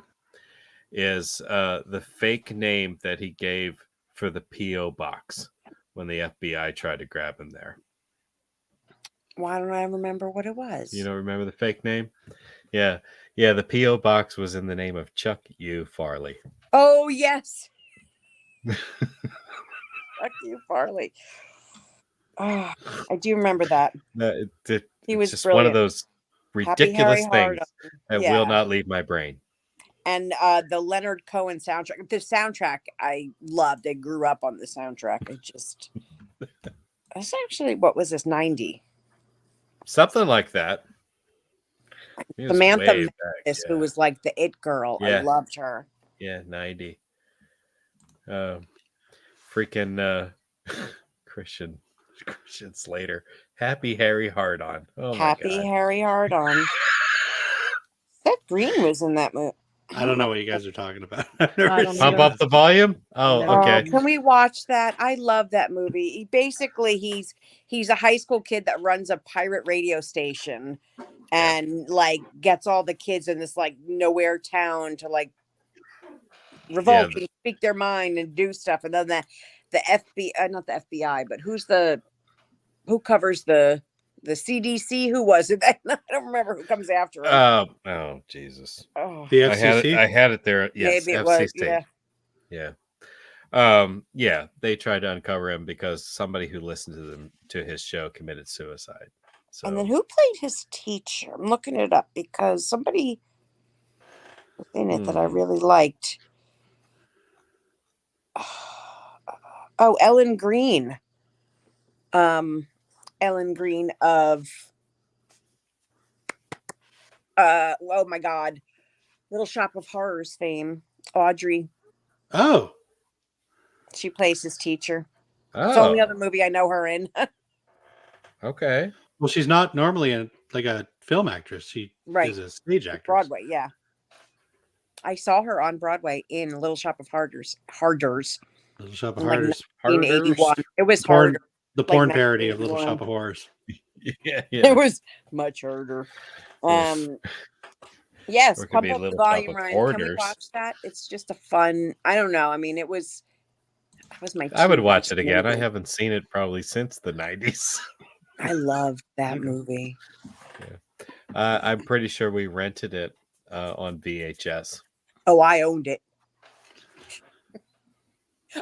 is the fake name that he gave for the P.O. box when the FBI tried to grab him there. Why don't I remember what it was? You don't remember the fake name? Yeah. Yeah, the P.O. box was in the name of Chuck U. Farley. Oh yes. Fuck you, Farley. Oh, I do remember that. It's He was just one of brilliant. those Happy Harry ridiculous Hard. things that will Yeah. not leave my brain. And the Leonard Cohen soundtrack. The soundtrack I loved. I grew up on the soundtrack. It's actually, what was this, 90? Something like that. It was Samantha way back, Mathis, who yeah. was like the it girl. I Yeah. loved her. Yeah, 90. Freaking Christian Slater. Happy Harry Hard on. Oh my Happy god. Harry Hard on. Seth Green was in that movie. I don't know what you guys are talking about. I've never I don't seen Pump either. up the volume? Oh, Never okay. Can we watch that? I love that movie. He's a high school kid that runs a pirate radio station and like gets all the kids in this like nowhere town to like revolt and speak their mind and do stuff. And then the FBI, not the FBI, but who covers the CDC? Who was it? I don't remember who comes after him. Oh Jesus. Oh, The I FCC. had it there. Yes, maybe it FCC. was. Yeah. Yeah. They tried to uncover him because somebody who listened to his show committed suicide. So And then who played his teacher? I'm looking it up because somebody was in it that I really liked. Oh, Ellen Green. Ellen Green of oh my God, Little Shop of Horrors fame. Audrey. Oh, She plays his teacher. It's the only other movie I know her in. Okay. well, she's not normally like a film actress. She Right. is a stage actress. Broadway, yeah. I saw her on Broadway in Little Shop of Harders. Little Shop of In, like, Horrors. 1981. It was Porn, harder. the like porn parody of Little 1981. Shop of Horrors. Yeah. It was much harder. Yes, Or it could Pump be Up the Little Volume, Shop of Ryan. Can we Hoarders. watch that? It's just a fun. I don't know. I mean, that was my. I would watch it teenage again. I movie. haven't seen it probably since the 90s. I loved that movie. I'm pretty sure we rented it on VHS. Oh, I owned it.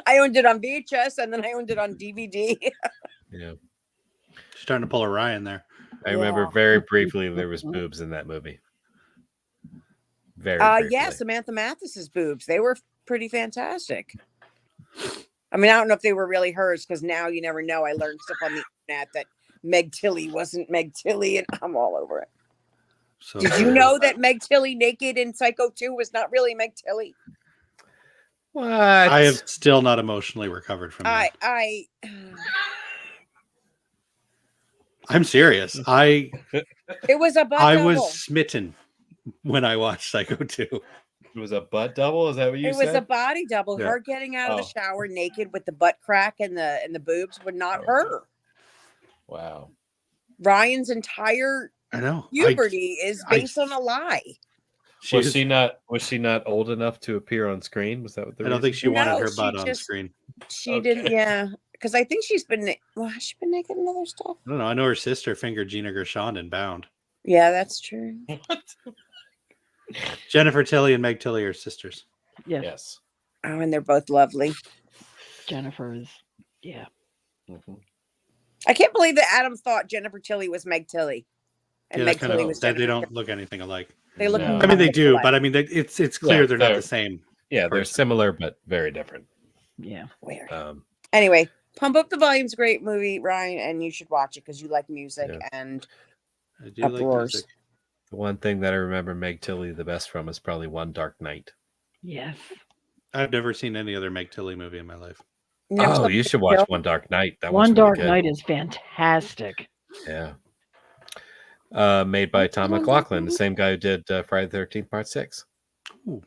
I owned it on VHS and then I owned it on DVD. Yeah. She's trying to pull a Ryan there. I remember very briefly there was boobs in that movie. Very briefly. Yeah, Samantha Mathis's boobs. They were pretty fantastic. I mean, I don't know if they were really hers because now you never know. I learned stuff on the internet that Meg Tilly wasn't Meg Tilly, and I'm all over it. So Did you know that Meg Tilly naked in Psycho 2 was not really Meg Tilly? What? I have still not emotionally recovered from that. I'm serious. It was a butt I double. was smitten when I watched Psycho 2. It was a butt double? Is that what you It said? was a body double. Yeah. Her getting out of the Oh. shower naked with the butt crack and the boobs were not Oh. her. Wow. Ryan's entire I know. puberty is based on a lie. Was she not old enough to appear on screen? Was that what the I don't think she No, wanted her she butt on just- screen. She Okay. didn't, yeah. Because I think she's been, has she been naked in other stuff? I don't know. I know her sister fingered Gina Gershon in Bound. Yeah, that's true. What? Jennifer Tilly and Meg Tilly are sisters. Yes, Yes. Oh, and they're both lovely. Jennifer is. Yeah. Mhm. I can't believe that Adam thought Jennifer Tilly was Meg Tilly. And Yeah, Meg that kind Tilly of, was they Jennifer don't Tilly. look anything alike. They look No. I mean, they nothing do, alike. but I mean, it's clear Yeah, they're not they're- the same. Yeah, they're person. similar but very different. Yeah. Weird. Um, Anyway, Pump Up the Volume's a great movie, Ryan, and you should watch it because you like music Yeah. and I do like uproars. music. The one thing that I remember Meg Tilly the best from is probably One Dark Night. Yes. I've never seen any other Meg Tilly movie in my life. You never Oh, saw you Big should watch Kill? One Dark Night. That one's One really Dark good. Night is fantastic. Yeah. Made by Tom One Dark McLaughlin, the Night? same guy who did Friday the 13th Part 6. Ooh.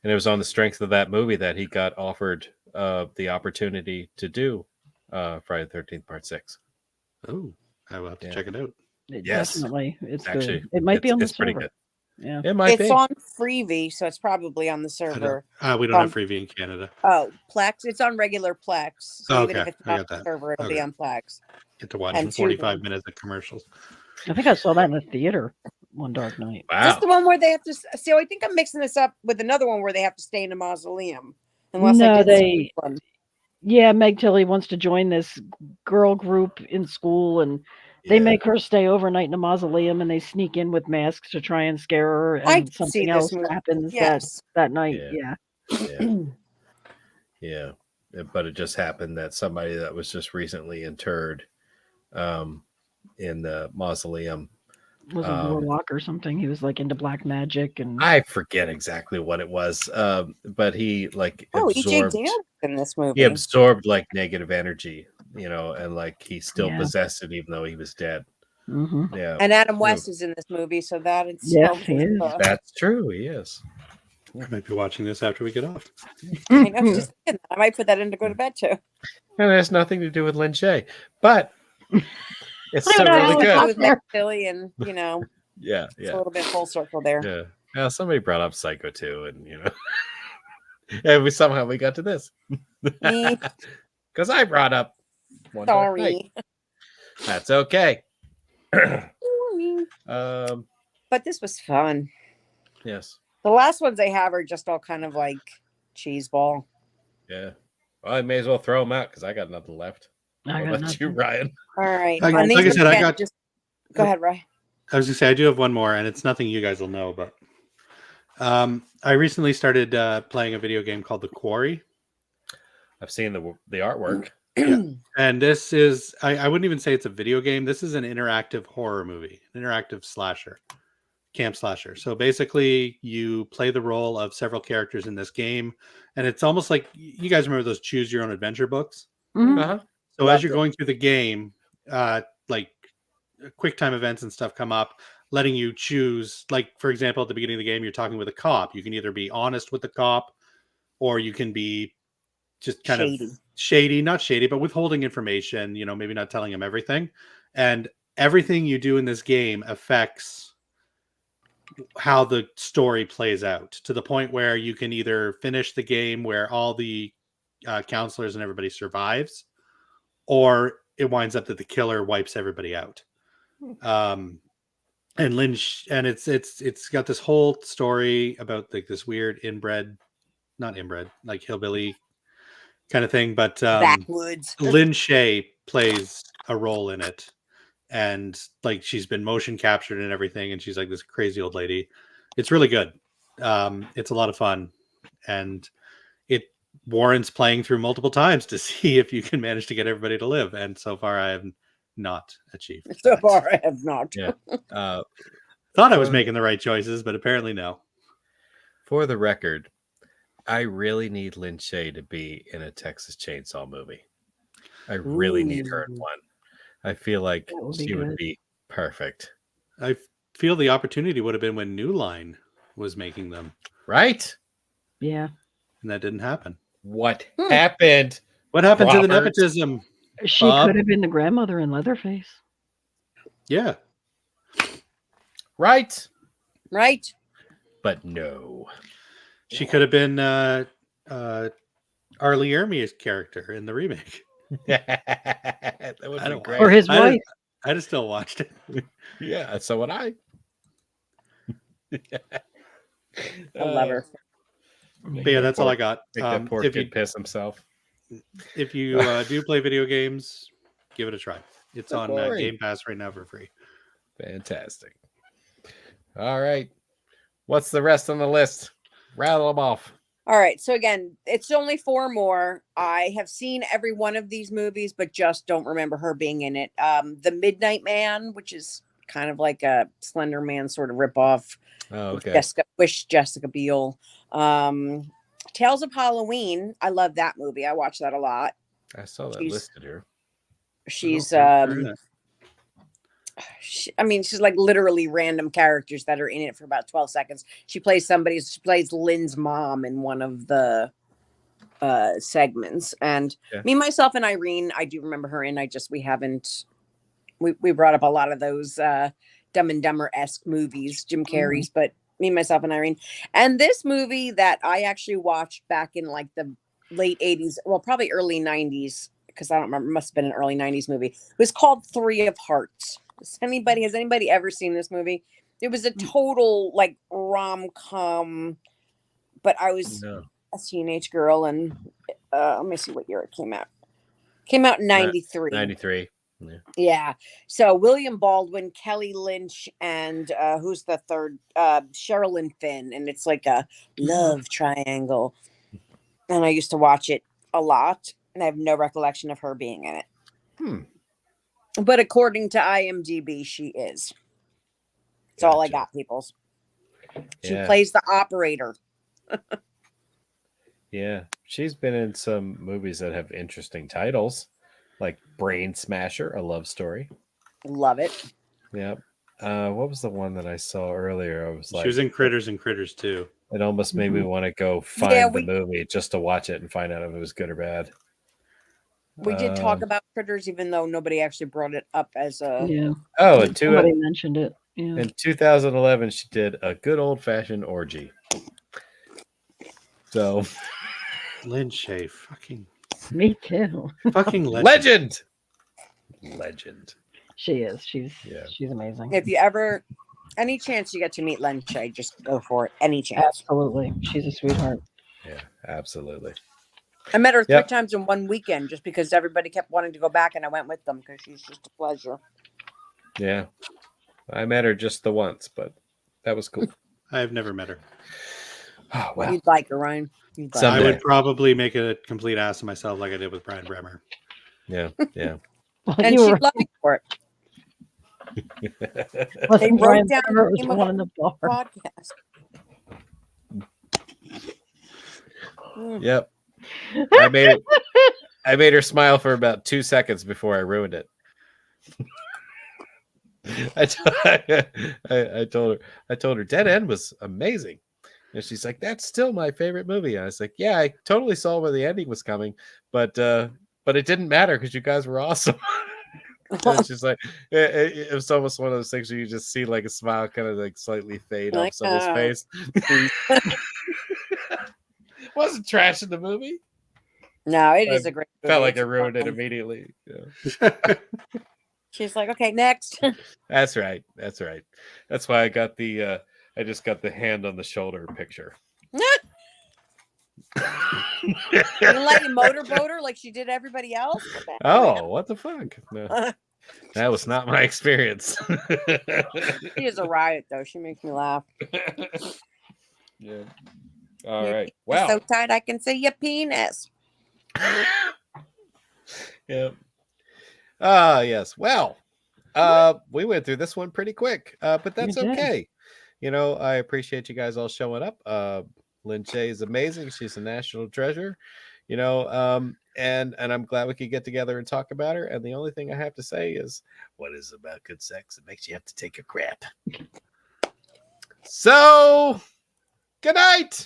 And it was on the strength of that movie that he got offered the opportunity to do Friday the 13th Part 6. Oh, I will have to Yeah. check it out. Yes. Definitely. It's Actually, good. It might be on the it's pretty server. good. Yeah. It might It's be. on Freevee, so it's probably on the server. We don't have Freevee in Canada. Oh, Plex. It's on regular Plex. So even if Okay, it's I not got on the that. server, it'll be Okay. on Plex. Get to watch And 45 Tubi. minutes of commercials. I think I saw that in the theater. One Dark Night. Is this Wow. the one where they have to see? I think I'm mixing this up with another one where they have to stay in a mausoleum. Unless I No, did see this one. yeah, Meg Tilly wants to join this girl group in school, and they Yeah. make her stay overnight in a mausoleum, and they sneak in with masks to try and scare her, I and did see something this else movie. happens Yes. that night. Yeah. Yeah. Yeah. But it just happened that somebody that was just recently interred in the mausoleum. Was a warlock or something. He was like into black magic, and I forget exactly what it was, but he like Oh, E.J. absorbed. Dale in this movie. He absorbed like negative energy, and like he still Yeah. possessed it even though he was dead. Mhm. Yeah, And Adam West is in this movie, so that Yes, itself he is. that's true. He is. I might be watching this after we get off. I know, I was just thinking that. I might put that in to go to bed too. And it has nothing to do with Lin Shaye, but it's I still don't know really how it It good. got was there. Meg Tilly, and Yeah, it's a yeah, little bit full circle there. yeah. Now somebody brought up Psycho 2, and and we somehow got to this Me, because I brought up One Dark Night. sorry. That's okay. Sorry. But this was fun. Yes. The last ones they have are just all kind of like cheese ball. Yeah. Well, I may as well throw them out because I got nothing left. I What got about you, nothing. Ryan? All right. Like And these I ones, said, I again, got. just go ahead, Ryan. I was gonna say I do have one more, and it's nothing you guys will know, but I recently started playing a video game called The Quarry, I've seen the artwork. and this is I wouldn't even say it's a video game. This is an interactive horror movie, an interactive slasher, camp slasher. So basically, you play the role of several characters in this game, and it's almost like you guys remember those choose your own adventure books. Mhm. Uh-huh. So Loved as you're it. going through the game, like quick time events and stuff come up, letting you choose. Like for example, at the beginning of the game, you're talking with a cop. You can either be honest with the cop, or you can be just kind Shady. of shady, not shady, but withholding information. Maybe not telling him everything. And everything you do in this game affects how the story plays out, to the point where you can either finish the game where all the counselors and everybody survives, or it winds up that the killer wipes everybody out. And Lynch, and it's got this whole story about like this weird not inbred, like hillbilly kind of thing. But Backwoods. Lin Shaye plays a role in it, and like she's been motion captured and everything, and she's like this crazy old lady. It's really good. It's a lot of fun, and it warrants playing through multiple times to see if you can manage to get everybody to live. And so far, I have not achieved. So that. far, I have not. Yeah. Thought I was making the right choices, but apparently no. For the record, I really need Lin Shaye to be in a Texas Chainsaw movie. I really need her in Ooh. one. I feel like That would be she would good. be perfect. I feel the opportunity would have been when New Line was making them, Right? Yeah. and that didn't happen. What happened? What happened to the Robert? nepotism? She Bob? could have been the grandmother in Leatherface. Yeah. Right? Right? But no. She could have been R. Lee Ermey's character in the remake. That would I be don't- great. Or his I'd wife. have still watched it. Yeah, so would I. I love her. But yeah, that's all I got. Make that poor If kid you piss himself. if you do play video games, give it a try. It's Good on boy. Game Pass right now for free. Fantastic. All right. What's the rest on the list? Rattle them off. All right. So again, it's only 4 more. I have seen every one of these movies, but just don't remember her being in it. The Midnight Man, which is kind of like a Slender Man sort of ripoff Oh, with okay. Jessica Biel. Tales of Halloween. I love that movie. I watch that a lot. I saw that She's listed here. she's I don't remember I mean, she's like literally random characters that are in it for about 12 seconds. She plays Lynn's mom in one of the segments. And Yeah. me, myself, and Irene, I do remember her in. We brought up a lot of those Dumb and Dumber-esque movies, Jim Carrey's, but me, myself, and Irene. And this movie that I actually watched back in like the late 80s, well, probably early 90s, because I don't remember, it must have been an early 90s movie. It was called 3 of Hearts. Has anybody ever seen this movie? It was a total like rom-com, but I was No. a teenage girl, and let me see what year it came out. Came out in 93. 93. Yeah. Yeah. So William Baldwin, Kelly Lynch, and who's the third? Sherilyn Finn, and it's like a love triangle. And I used to watch it a lot, and I have no recollection of her being in it. But according to IMDb, she is. That's all I got, peoples. She plays the operator. Yeah. She's been in some movies that have interesting titles, like Brain Smasher, a love story. Love it. Yep. What was the one that I saw earlier? I was like, she was in Critters and Critters too. It almost made me want to go find the movie just to watch it and find out if it was good or bad. We did talk about Critters, even though nobody actually brought it up as a. Yeah. Oh, and somebody mentioned it. Yeah. In 2011, she did A Good Old Fashioned Orgy. So, Lin Shaye, fucking Me too. fucking legend. She is. She's amazing. If you ever, any chance you get to meet Lin Shaye, just go for it. Any chance. Absolutely. She's a sweetheart. Yeah, absolutely. I met her 3 times in one weekend just because everybody kept wanting to go back, and I went with them because she's just a pleasure. Yeah. I met her just the once, but that was cool. I've never met her. Oh, wow. You'd like her, Ryan. I would probably make a complete ass of myself like I did with Brian Bremer. Yeah, yeah. And she'd love me for it. They wrote down the name of one in the bar. podcast. Yep. I made her smile for about 2 seconds before I ruined it. I told her Dead End was amazing. And she's like, that's still my favorite movie. And I was like, yeah, I totally saw where the ending was coming, but it didn't matter because you guys were awesome. And she's like, it was almost one of those things where you just see like a smile kind of like slightly fade off someone's face. Wasn't trash in the movie. No, it is a great movie. Felt like I ruined it immediately. Yeah. She's like, okay, next. That's right. That's why I got the I just got the hand on the shoulder picture. Didn't let you motorboat her like she did everybody else? What the fuck? No. That was not my experience. She is a riot, though. She makes me laugh. Yeah. All right. Wow. Wow. So tight I can see your penis. Yeah. Yes. Well, we went through this one pretty quick, but that's okay. You know, I appreciate you guys all showing up. Lin Shaye is amazing. She's a national treasure. You know, and I'm glad we could get together and talk about her. And the only thing I have to say is, what is about good sex? It makes you have to take a crap. So, good night.